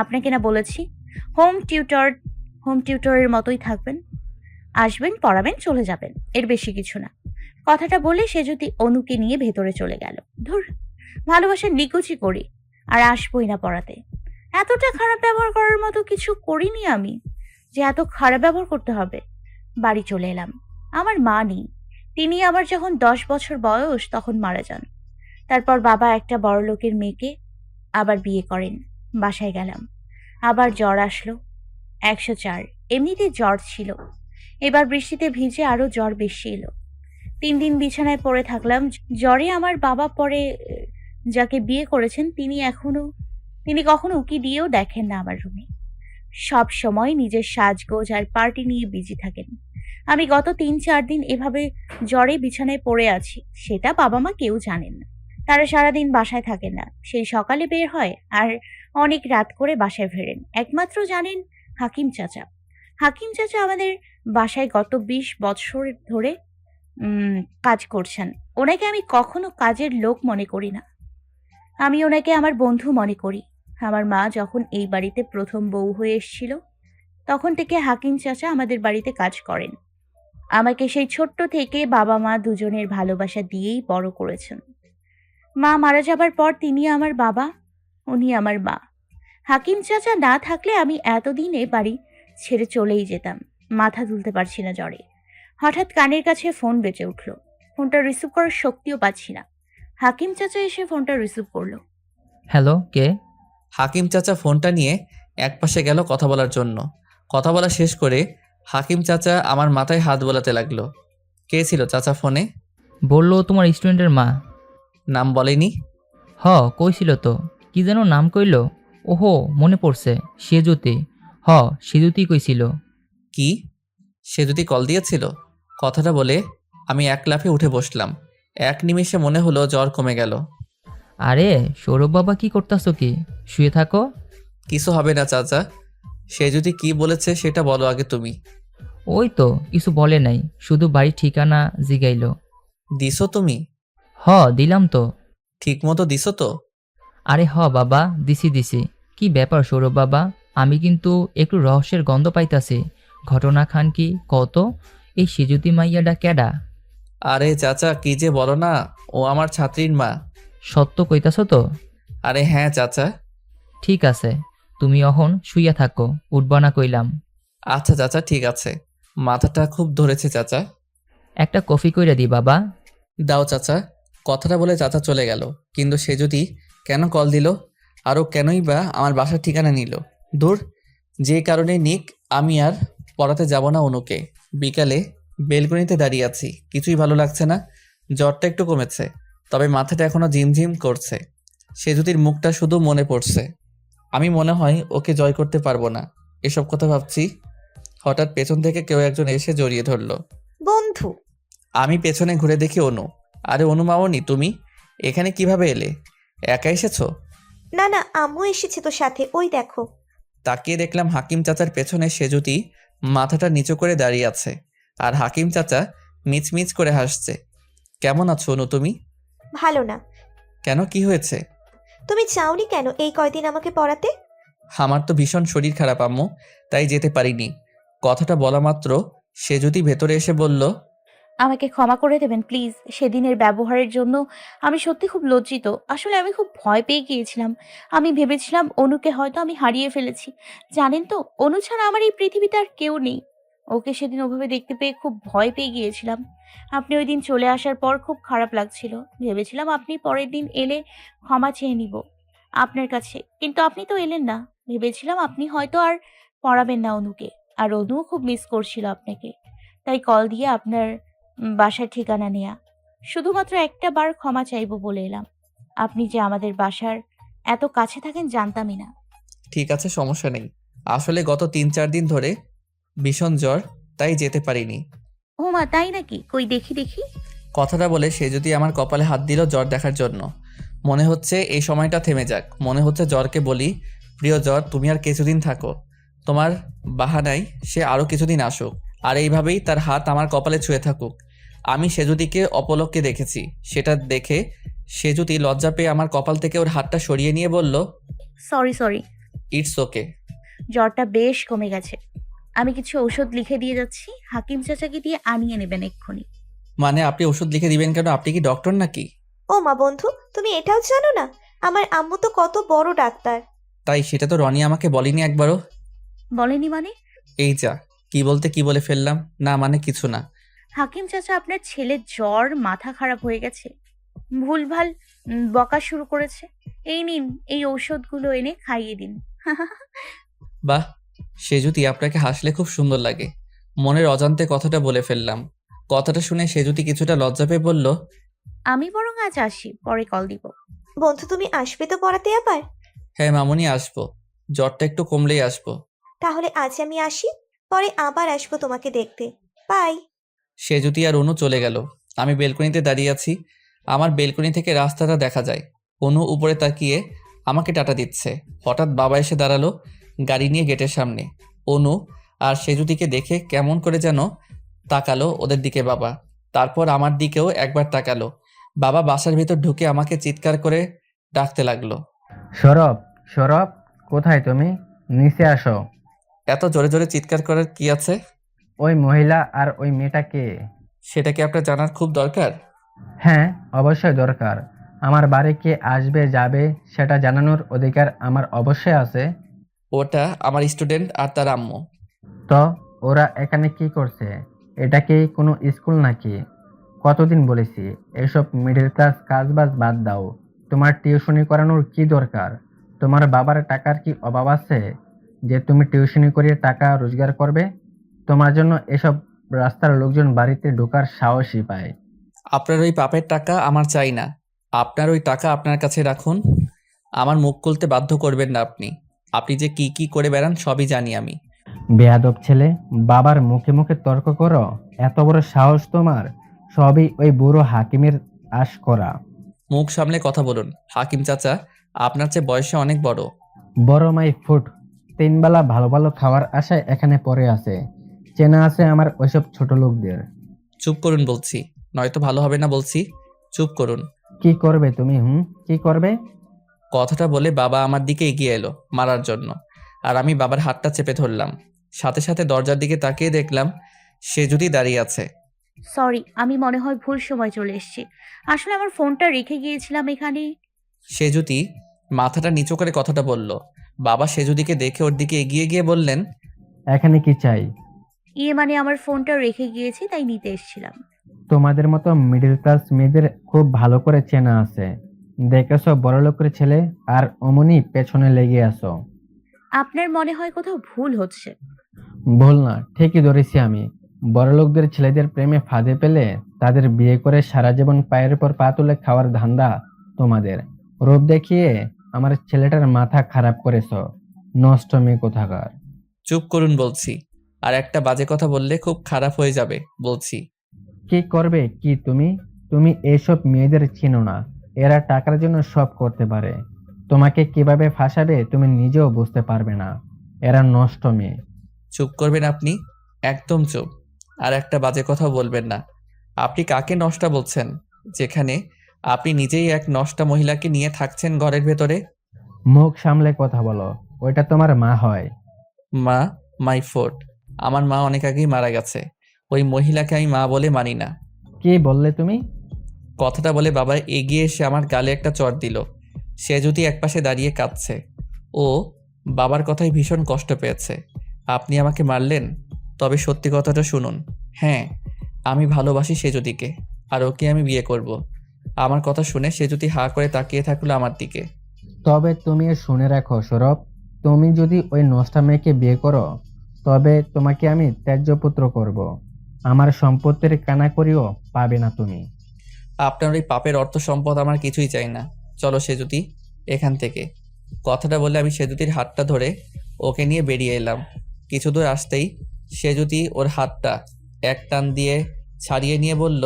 আপনাকে না বলেছি হোম টিউটরের মতোই থাকবেন, আসবেন, পড়াবেন, চলে যাবেন, এর বেশি কিছু না। কথাটা বলে সে যদি অনুকে নিয়ে ভেতরে চলে গেল। ধুর, ভালোবাসার নিকুচি করি আর আসবই না পড়াতে। এতটা খারাপ ব্যবহার করার মতো কিছু করিনি আমি যে এত খারাপ ব্যবহার করতে হবে। বাড়ি চলে এলাম। আমার মা নেই। তিনি আমার যখন 10 বছর বয়স তখন মারা যান। তারপর বাবা একটা বড়লোকের মেয়েকে আবার বিয়ে করেন। বাসায় গেলাম, আবার জ্বর আসলো 104। এমনিতে জ্বর ছিল, এবার বৃষ্টিতে ভিজে আরো জ্বর বেশি এলো। 3 দিন বিছানায় পড়ে থাকলাম জ্বরে। আমার বাবা পরে যাকে বিয়ে করেছেন তিনি কখনো উকি দিয়েও দেখেন না আমার রুমে। সব সময় নিজের সাজগোজ আর পার্টি নিয়ে বিজি থাকেন। আমি গত 3-4 দিন এভাবে জ্বরে বিছানায় পড়ে আছি, সেটা বাবা মা কেউ জানেন না। তারা সারাদিন বাসায় থাকেন না, সেই সকালে বের হয় আর অনেক রাত করে বাসায় ফেরেন। একমাত্র জানেন হাকিম চাচা। হাকিম চাচা আমাদের বাসায় গত 20 বছর ধরে কাজ করছেন। ওনাকে আমি কখনো কাজের লোক মনে করি না, আমি ওনাকে আমার বন্ধু মনে করি। আমার মা যখন এই বাড়িতে প্রথম বউ হয়ে এসেছিল তখন থেকে হাকিম চাচা আমাদের বাড়িতে কাজ করেন। আমাকে সেই ছোট্ট থেকে বাবা মা দুজনের ভালোবাসা দিয়েই বড় করেছেন। মা মারা যাবার পর তিনি আমার বাবা, উনি আমার মা। হাকিম চাচা না থাকলে আমি এতদিনে বাড়ি ছেড়ে চলেই যেতাম। মাথা তুলতে পারছি না জ্বরে। হঠাৎ কানের কাছে ফোন বেজে উঠল। ফোনটা রিসিভ করার শক্তিও পাচ্ছি না। হাকিম চাচা এসে ফোনটা রিসিভ করলো। হ্যালো, কে? হাকিম চাচা ফোনটা নিয়ে একপাশে গেল কথা বলার জন্য। কথা বলা শেষ করে হাকিম চাচা আমার মাথায় হাত বোলাতে লাগলো। কে ছিল চাচা ফোনে? বললো তোমার স্টুডেন্টের মা। নাম বলেনি? কইছিল তো, কি যেন নাম কইল। ওহো, মনে পড়ছে, সেজুতি। সেজুতি কইছিল। কি? সে যদি কল দিয়েছিল? কথাটা বলে আমি এক লাফে উঠে বসলাম। এক নিমেষে মনে হলো জ্বর কমে গেল। আরে সৌরভ বাবা, কি করতাছো কি? শুয়ে থাকো। কিছু হবে না চাচা, সে যদি কি বলেছে সেটা বলো আগে তুমি। ওই তো কিছু বলে নাই, শুধু বাড়ির ঠিকানা জিগাইলো। দিছো তুমি? দিলাম তো। ঠিক মতো দিছো তো? আরে বাবা, দিছি। কি ব্যাপার সৌরভ বাবা, আমি কিন্তু একটু রহস্যের গন্ধ পাইতাছি। ঘটনা খান কি কত? এই সেজুতি মাইয়াডা কেডা? আরে চাচা কি যে বলো না, ও আমার ছাত্রীর মা। সত্য কইতাছ তো? আরে হ্যাঁ চাচা। ঠিক আছে, তুমি অহন শুইয়া থাকো, উঠবা না কইলাম। আচ্ছা চাচা ঠিক আছে, মাথাটা খুব ধরেছে চাচা। একটা কফি কইরা দি বাবা। দাও চাচা। কথাটা বলে চাচা চলে গেল। কিন্তু সে যদি কেন কল দিল, আরও কেনই বা আমার বাসার ঠিকানা নিল? দূর, যে কারণে নিক, আমি আর পড়াতে যাব না অনুকে। বিকালে বেলকনিতে দাঁড়িয়ে আছি, কিছুই ভালো লাগছে না। জ্বরটা একটু কমেছে, তবে মাথাটা এখনো ঝিমঝিম করছে। সেজুতির মুখটা শুধু মনে পড়ছে। আমি মনে হয় ওকে জয় করতে পারবো না। এসব কথা ভাবছি, হঠাৎ পেছন থেকে কেউ একজন এসে জড়িয়ে ধরলো। বন্ধু। আমি পেছনে ঘুরে দেখি অনু। আরে অনু মামনি, তুমি এখানে কিভাবে এলে? একা এসেছো? না না, আম্মু এসেছে তো সাথে, ওই দেখো। তাকিয়ে দেখলাম হাকিম চাচার পেছনে সেজুতি মাথাটা নিচু করে দাঁড়িয়ে আছে, আর হাকিম চাচা মিচমিচ করে হাসছে। কেমন আছো অনু তুমি? ভালো না। কেন, কি হয়েছে? তুমি চাওনি কেন এই কয়দিন আমাকে পড়াতে? আমার তো ভীষণ শরীর খারাপ আম্মু, তাই যেতে পারিনি। কথাটা বলা মাত্র সে যদি ভেতরে এসে বলল, আমাকে ক্ষমা করে দেবেন প্লিজ। সেদিনের ব্যবহারের জন্য আমি সত্যি খুব লজ্জিত। আসলে আমি খুব ভয় পেয়ে গিয়েছিলাম। আমি ভেবেছিলাম অনুকে হয়তো আমি হারিয়ে ফেলেছি। জানেন তো, অনু ছাড়া আমার এই পৃথিবীতে আর কেউ নেই। ওকে সেদিন ওভাবে দেখতে পেয়ে খুব ভয় পেয়ে গিয়েছিলাম। আপনি ওই দিন চলে আসার পর খুব খারাপ লাগছিল। ভেবেছিলাম আপনি পরের দিন এলে ক্ষমা চেয়ে নিব আপনার কাছে, কিন্তু আপনি তো এলেন না। ভেবেছিলাম আপনি হয়তো আর পড়াবেন না অনুকে, আর অনুও খুব মিস করছিল আপনাকে। তাই কল দিয়ে আপনার বাসার ঠিকানা নেয়া। শুধুমাত্র একটা বার ক্ষমা চাইবো বলে এলাম। আপনি যে আমাদের বাসার এত কাছে থাকেন জানতামই না। ঠিক আছে, সমস্যা নেই। আসলে গত 3-4 দিন ধরে ভীষণ জ্বর, তাই যেতে পারিনি। ও মা, তাই নাকি? কই দেখি দেখি। কথাটা বলে সে যদি আমার কপালে হাত দিল জ্বর দেখার জন্য। মনে হচ্ছে এই সময়টা থেমে যাক। মনে হচ্ছে জ্বরকে বলি, প্রিয় জ্বর, তুমি আর কিছুদিন থাকো। তোমার বাহানায় সে আরও কিছুদিন আসুক, আর এইভাবেই তার হাত আমার কপালে ছুঁয়ে থাকুক। আমি সেজুদিকে অপলককে দেখেছি, সেটা দেখে সেজুতি লজ্জা পেয়ে আমার কপাল থেকে ওর হাতটা সরিয়ে নিয়ে বলল, সরি সরি। It's okay. জ্বরটা বেশ কমে গেছে। আমি কিছু ঔষধ লিখে দিয়ে যাচ্ছি, হাকিম চাচাকে দিয়ে আনিয়ে নেবেন এক্ষুনি। মানে আপনি ওষুধ লিখে দিবেন কেন? আপনি কি ডক্টর নাকি? ও মা বন্ধু, তুমি এটাও জানো না? আমার আম্মু তো কত বড় ডাক্তার। তাই সেটা তো রনি আমাকে বলেনি একবারও। বলেনি মানে? এই যা, কি বলতে কি বলে ফেললাম। না মানে কিছু না। হাকিম চাচা, আপনার ছেলের জ্বর, মাথা খারাপ হয়ে গেছে, ভুলভাল বকা শুরু করেছে। এই নিন, এই ঔষধগুলো এনে খাইয়ে দিন। বাহ, সে যদি আপনাকে হাসলে খুব সুন্দর লাগে। মনের অজান্তে কথাটা বলে ফেললাম। কথাটা শুনে সে যদি কিছুটা লজ্জা পেয়ে বলল, আমি বরং আজ আসি, পরে কল দিব। বন্ধু তুমি আসবে তো পড়াতে আবার? হ্যাঁ মামুনি, আসবো। জ্বরটা একটু কমলেই আসবো। তাহলে আজ আমি আসি, পরে আবার আসবো তোমাকে দেখতে। বাই। সে যদি আর অনু চলে গেল। আমি বেলকনিতে দাঁড়িয়ে আছি। আমার বেলকনি থেকে রাস্তাটা দেখা যায়। অনু উপরে তাকিয়ে আমাকে টাটা দিচ্ছে। হঠাৎ বাবা এসে দাঁড়ালো গাড়ি নিয়ে গেটের সামনে। অনু আর সেজুদিকে দেখে কেমন করে যেন তাকালো ওদের দিকে বাবা। তারপর আমার দিকেও একবার তাকালো। বাবা বাসার ভেতর ঢুকে আমাকে চিৎকার করে ডাকতে লাগলো, সৌরভ, সৌরভ, কোথায় তুমি? নিচে আসো। এত জোরে জোরে চিৎকার করার কি আছে? ওই মহিলা আর ওই মেয়েটা কে? সেটা কি আপনার জানার খুব দরকার? হ্যাঁ, অবশ্যই দরকার। আমার বাড়ি কে আসবে যাবে সেটা জানানোর অধিকার আমার অবশ্যই আছে। ওটা আমার স্টুডেন্ট আর তার আম্মু। তো ওরা এখানে কি করছে? এটা কি কোনো স্কুল নাকি? কতদিন বলেছি এসব মিডল ক্লাস কাজবাজ বাদ দাও। তোমার টিউশনি করানোর কি দরকার? তোমার বাবার টাকার কি অভাব আছে যে তুমি টিউশনি করিয়ে টাকা রোজগার করবে? তোমার জন্য এসব রাস্তার লোকজন বাড়িতে ঢোকার সাহসই পায়। আপনার ওই পাপের টাকা আমার চাই না। আপনার ওই টাকা আপনার কাছে রাখুন। আমার মুখ খুলতে বাধ্য করবেন না আপনি। আপনি যে কি কি করে বেড়ান সবই জানি আমি। বেয়াদব ছেলে, বাবার মুখে মুখে তর্ক করো? এত বড় সাহস তোমার? সবই ওই বুড়ো হাকিমের আশ করা। মুখ সামলে কথা বলুন। হাকিম চাচা আপনার চেয়ে বয়সে অনেক বড়। বড় মাই ফুট, 3 বেলা ভালো ভালো খাওয়ার আশায় এখানে পড়ে আছে। চেনা আছে আমার ওইসব ছোট লোকদের। চুপ করুন বলছি, নয়তো ভালো হবে না বলছি। চুপ করুন। কি করবে তুমি? কি করবে? কথাটা বলে বাবা আমার দিকে এগিয়ে এলো মারার জন্য, আর আমি বাবার হাতটা চেপে ধরলাম। সাথে সাথে দরজার দিকে তাকিয়ে দেখলাম সে যদি দাঁড়িয়ে আছে। সরি, আমি মনে হয় ভুল সময় চলে এসেছি। আসলে আমার ফোনটা রেখে গিয়েছিলাম এখানে। সে যদি মাথাটা নিচু করে কথাটা বলল। বাবা সেজুদিকে দেখে ওর দিকে এগিয়ে গিয়ে বললেন, এখানে কি চাই? মানে আমার ফোনটা রেখে গিয়েছি, তাই নিতে এসেছিলাম। তোমাদের মতো মিডল ক্লাস মেয়েদের খুব ভালো করে চেনা আছে। দেখেছো বড় লোকের ছেলে আর অমনি পেছনে লেগে আসো। আপনার মনে হয় কোথাও ভুল হচ্ছে। ভুল না, ঠিকই ধরেছি আমি। বড় লোকদের ছেলেদের প্রেমে ফাঁদে পেলে তাদের বিয়ে করে সারা জীবন পায়ের উপর পা তুলে খাওয়ার ধান্দা তোমাদের। রূপ দেখিয়ে আমার ছেলেটার মাথা খারাপ করেছো, নষ্ট মেয়ে কোথাকার। চুপ করুন বলছি। আর একটা বাজে কথা বললে খুব খারাপ হয়ে যাবে বলছি। কি করবে কি তুমি? তুমি এইসব মেয়েদের চিনো না। এরা টাকার জন্য সব করতে পারে। তোমাকে কিভাবে ফাঁসাবে তুমি নিজেও বুঝতে পারবে না। এরা নষ্ট মেয়ে। চুপ করবেন আপনি, একদম চুপ। আর একটা বাজে কথা বলবেন না। আপনি কাকে নষ্টা বলছেন, যেখানে আপনি নিজেই এক নষ্টা মহিলাকে নিয়ে থাকছেন ঘরের ভেতরে? মুখ সামলে কথা বলো। ওইটা তোমার মা হয়। মা? My food. আমার মা অনেক আগেই মারা গেছে। ওই মহিলাকে আমি মা বলে মানি না। কি বললে তুমি? কথাটা বলে বাবা এগিয়ে এসে আমার গালে একটা চড় দিল। সে যদি একপাশে দাঁড়িয়ে কাঁদছে। ও বাবার কথায় ভীষণ কষ্ট পেয়েছে। আপনি আমাকে মারলেন? তবে সত্যি কথাটা শুনুন। হ্যাঁ, আমি ভালোবাসি সেজুদিকে, আর ওকে আমি বিয়ে করব। আমার কথা শুনে সেজুদি হাঁ করে তাকিয়ে থাকলো আমার দিকে। তবে তুমি শুনে রাখো সৌরভ, তুমি যদি ওই নষ্টা মেয়েকে বিয়ে করো তবে তোমাকে আমি ত্যায্য পুত্র করব। আমার সম্পত্তির কানাকড়িও পাবে না তুমি। আপনার ওই পাপের অর্থ সম্পদ আমার কিছুই চাই না। চলো সেজুদি, এখান থেকে। কথাটা বলে আমি সেজুদির হাতটা ধরে ওকে নিয়ে বেরিয়ে এলাম। কিছু দূর আসতেই সেজুদি ওর হাতটা এক টান দিয়ে ছাড়িয়ে নিয়ে বলল,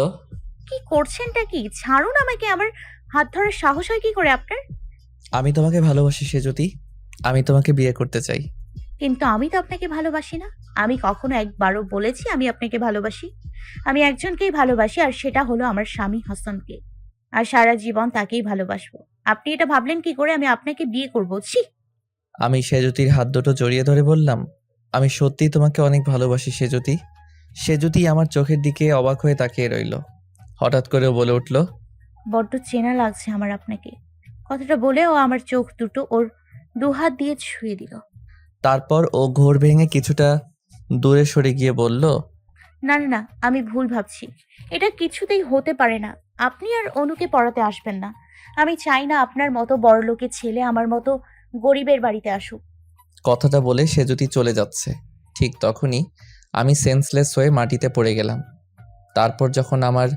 কি করছেনটা কি? ছাড়ুন আমাকে, আমার হাত ধরার সাহস হয় কি করে আপনার? আমি তোমাকে ভালোবাসি সেজুদি। আমি তোমাকে বিয়ে করতে চাই। কিন্তু আমি তো আপনাকে ভালোবাসি না। আমি কখনো একবারও বলেছি আমি আপনাকে ভালোবাসি? আমি একজনকেই ভালোবাসি, আর সেটা হলো আমার স্বামী হাসানকে। আর সারা জীবন তাকেই ভালোবাসবো। আপনি এটা ভাবলেন কি করে আমি আপনাকে বিয়ে করবো? ছি! আমি সেজুতির হাত দুটো জড়িয়ে ধরে বললাম, আমি সত্যিই তোমাকে অনেক ভালোবাসি সেজুতি। সেজুতি আমার চোখের দিকে অবাক হয়ে তাকিয়ে রইল। হঠাৎ করে ও বলে উঠল, বড্ড চেনা লাগছে আমার আপনাকে। কথাটা বলে ও আমার চোখ দুটো ওর দুহাত দিয়ে ছুঁয়ে দিল। তারপর ও ঘোর ভেঙে কিছুটা দূরে সরে গিয়ে বলল, না না না, আমি ভুল ভাবছি। এটা কিছুতেই হতে পারে না। আপনি আর অনুকে পড়াতে আসবেন না। আমি চাই না আপনার মতো বড়লোকের ছেলে আমার মতো গরিবের বাড়িতে আসুক। কথাটা বলে সেজুতি চলে যাচ্ছে। ঠিক তখনই আমি সেন্সলেস হয়ে মাটিতে পড়ে গেলাম। তারপর যখন আমার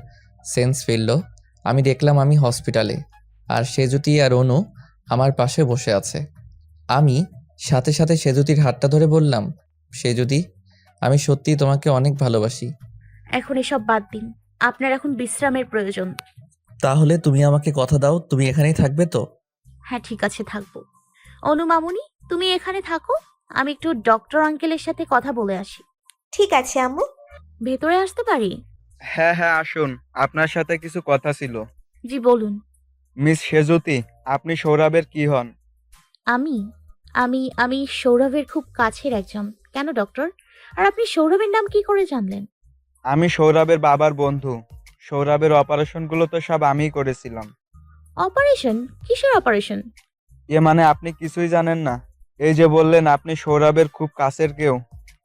সেন্স ফিরল, আমি দেখলাম আমি হসপিটালে, আর সেজুতি আর অনু আমার পাশে বসে আছে। আমি সাথে সাথে সেজুতির হাতটা ধরে বললাম, সেজুতি, আমি সত্যিই তোমাকে অনেক ভালোবাসি। এখন এসব বাদ দিন। আপনার এখন বিশ্রামের প্রয়োজন। তাহলে তুমি আমাকে কথা দাও, তুমি এখানেই থাকবে তো? হ্যাঁ ঠিক আছে, থাকবো। অনু মামুনি, তুমি এখানে থাকো। আমি একটু ডক্টর আঙ্কেলের সাথে কথা বলে আসি। ঠিক আছে আম্মু। ভেতরে আসতে পারি? হ্যাঁ হ্যাঁ আসুন, আপনার সাথে কিছু কথা ছিল। জি বলুন। মিস সেজুতি, আপনি সৌরভের কি হন? আমি আমি আমি সৌরভের খুব কাছের একজন। কেন ডক্টর? আর আপনি সৌরভের নাম কি করে জানলেন? আমি সৌরভের বাবার বন্ধু। সৌরভের অপারেশনগুলো তো সব আমিই করেছিলাম। অপারেশন? কিসের অপারেশন? এ মানে আপনি কিছুই জানেন না? এই যে বললেন আপনি সৌরভের খুব কাছের কেউ।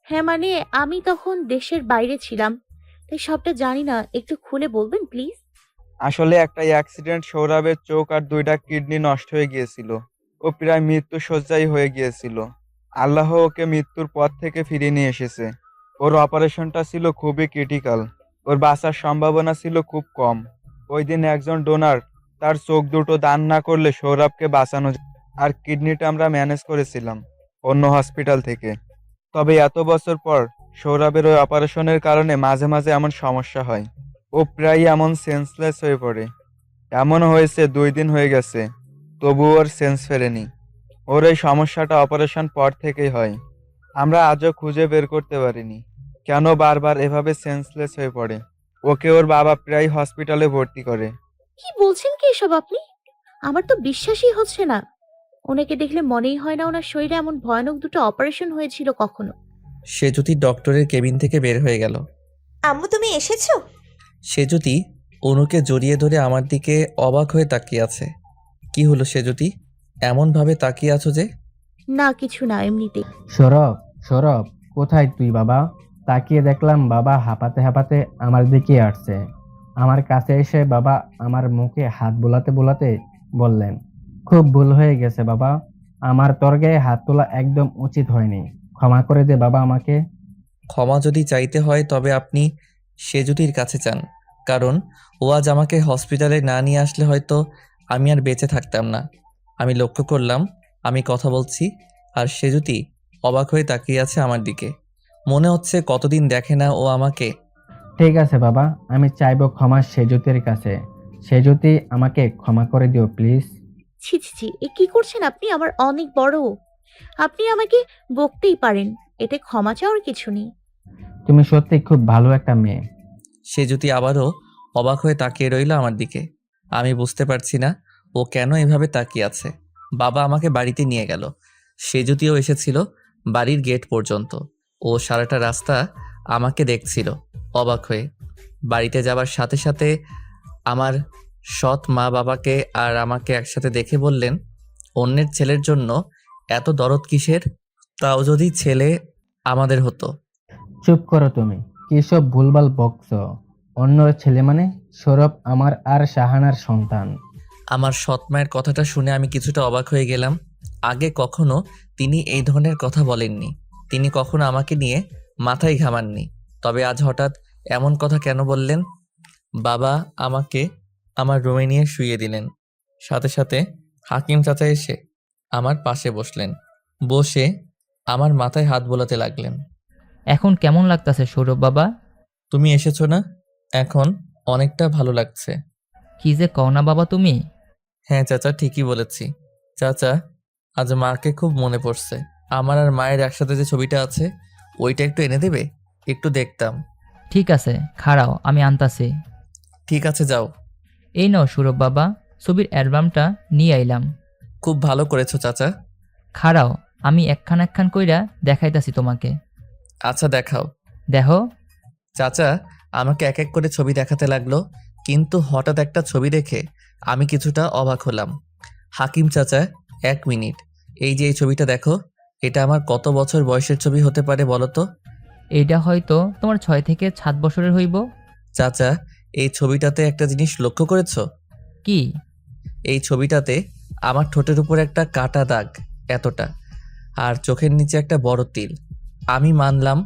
হ্যাঁ মানে আমি তখন দেশের বাইরে ছিলাম, তাই সবটা জানি না। একটু খুলে বলবেন প্লিজ? আসলে একটা অ্যাক্সিডেন্ট, সৌরভের চোখ আর দুইটা কিডনি নষ্ট হয়ে গিয়েছিল। ও প্রায় মৃত্যু শয্যায় হয়ে গিয়েছিল। আল্লাহ ওকে মৃত্যুর পথ থেকে ফিরিয়ে নিয়ে এসেছে। ওর অপারেশনটা ছিল খুবই ক্রিটিক্যাল। ওর বাঁচার সম্ভাবনা ছিল খুব কম। ওই দিন একজন ডোনার তার চোখ দুটো দান না করলে সৌরভকে বাঁচানো আর কিডনিটা আমরা ম্যানেজ করেছিলাম অন্য হসপিটাল থেকে। তবে এত বছর পর সৌরভের ওই অপারেশনের কারণে মাঝে মাঝে এমন সমস্যা হয়। ও প্রায় এমন সেন্সলেস হয়ে পড়ে। এমন হয়েছে 2 দিন হয়ে গেছে, তবুও ওর সেন্স ফেরেনি। ওর এই সমস্যাটা অপারেশন পর থেকেই হয়। আমরা আজও খুঁজে বের করতে পারিনি কেন বারবার এভাবে সেন্সলেস হয়ে পড়ে। ওকে ওর বাবা প্রায় হসপিটালে ভর্তি করে। কি বলছেন কি এসব আপনি? আমার তো বিশ্বাসই হচ্ছে না। ওনাকে দেখলে মনেই হয় না ওনার শরীরে এমন ভয়ানক দুটো অপারেশন হয়েছিল কখনো। সেজুতি ডক্টরের কেবিন থেকে বের হয়ে গেল। আম্মু তুমি এসেছো? সেজুতি অনুকে জড়িয়ে ধরে আমার দিকে অবাক হয়ে তাকিয়ে আছে। কি হলো সেজুতি, এমনভাবে তাকিয়ে আছো যে? না কিছু না, এমনিতেই। সৌরভ, সৌরভ, কোথায় তুই বাবা? তাকিয়ে দেখলাম বাবা হাঁপাতে হাঁপাতে আমার দিকে আসছে। আমার কাছে এসে বাবা আমার মুখে হাত বোলাতে বোলাতে বললেন, খুব ভুল হয়ে গেছে বাবা। আমার তোর গায়ে হাত তোলা একদম উচিত হয়নি। ক্ষমা করে দে বাবা আমাকে। ক্ষমা যদি চাইতে হয় তবে আপনি সেজুতির কাছে চান, কারণ ও আজ আমাকে হসপিটালে না নিয়ে আসলে হয়তো আমি আর বেঁচে থাকতাম না। আমি লক্ষ্য করলাম আমি কথা বলছি, আর সেজুতি অবাক হয়ে তাকিয়ে আছে আমার দিকে। মনে হচ্ছে কতদিন দেখে না ও আমাকে। ঠিক আছে বাবা, আমি চাইবো ক্ষমা সেজুতির কাছে। সেজুতি, আমাকে ক্ষমা করে দিও প্লিজ। ছি ছি ছি, এ কি করছেন আপনি? আমার অনেক বড়। আপনি আমাকে বকতেই পারেন, এতে ক্ষমা চাওয়ার কিছু নেই। তুমি সত্যি খুব ভালো একটা মেয়ে। সেজুতি আবারও অবাক হয়ে তাকিয়ে রইল আমার দিকে। আমি বুঝতে পারছি না ও কেন এভাবে তাকিয়ে আছে। বাবা আমাকে বাড়িতে নিয়ে গেল। সে যদিও এসেছিল বাড়ির গেট পর্যন্ত। ও সারাটা রাস্তা আমাকে দেখছিল অবাক হয়ে। বাড়িতে যাবার সাথে সাথে আমার সৎ মা বাবাকে আর আমাকে একসাথে দেখে বললেন, অন্যের ছেলের জন্য এত দরদ কিসের? তাও যদি ছেলে আমাদের হতো। চুপ করো তুমি, কি সব ভুলভাল বকছ? অন্য ছেলে মানে? সৌরভ আমার আর শাহানার সন্তান। আমার সৎ মায়ের কথাটা শুনে আমি কিছুটা অবাক হয়ে গেলাম। আগে কখনো তিনি এই ধরনের কথা বলেননি। তিনি কখনো আমাকে নিয়ে মাথায় ঘামাননি। তবে আজ হঠাৎ এমন কথা কেন বললেন? বাবা আমাকে আমার রুমে নিয়ে শুইয়ে দিলেন। সাথে সাথে হাকিম চাচা এসে আমার পাশে বসলেন। বসে আমার মাথায় হাত বোলাতে লাগলেন। এখন কেমন লাগতাছে সৌরভ বাবা? তুমি এসেছো না? এখন অনেকটা ভালো লাগছে। কি যে কও না বাবা তুমি। হ্যাঁ চাচা, ঠিকই বলেছি। চাচা, আজ মাকে খুব মনে পড়ছে। আমার আর মায়ের একসাথে যে ছবিটা আছে ওইটা একটু এনে দেবে? একটু দেখতাম। ঠিক আছে, খাড়াও, আমি আনতাছি। ঠিক আছে, যাও। এই নাও সৌরভ বাবা, ছবির অ্যালবামটা নিয়ে আইলাম। খুব ভালো করেছো চাচা। খাড়াও, আমি একখান একখান কইরা দেখাইতাছি তোমাকে। আচ্ছা, দেখাও। দেখো। চাচা আমাকে এক এক করে ছবি দেখাতে লাগলো, কিন্তু হঠাৎ একটা ছবি দেখে আমি কিছুটা অবাক হলাম। হাকিম চাচা, 1 মিনিট। এই যে এই ছবিটা দেখো, এটা আমার কত বছর বয়সের ছবি হতে পারে বলো তো? এইটা হয়তো তোমার 6 থেকে 7 বছরের হইব। চাচা, এই ছবিটাতে একটা জিনিস লক্ষ্য করেছো? কি? এই ছবিটাতে আমার ঠোঁটের উপর একটা কাটা দাগ এতটা, আর চোখের নিচে একটা বড় তিল। আমি মানলাম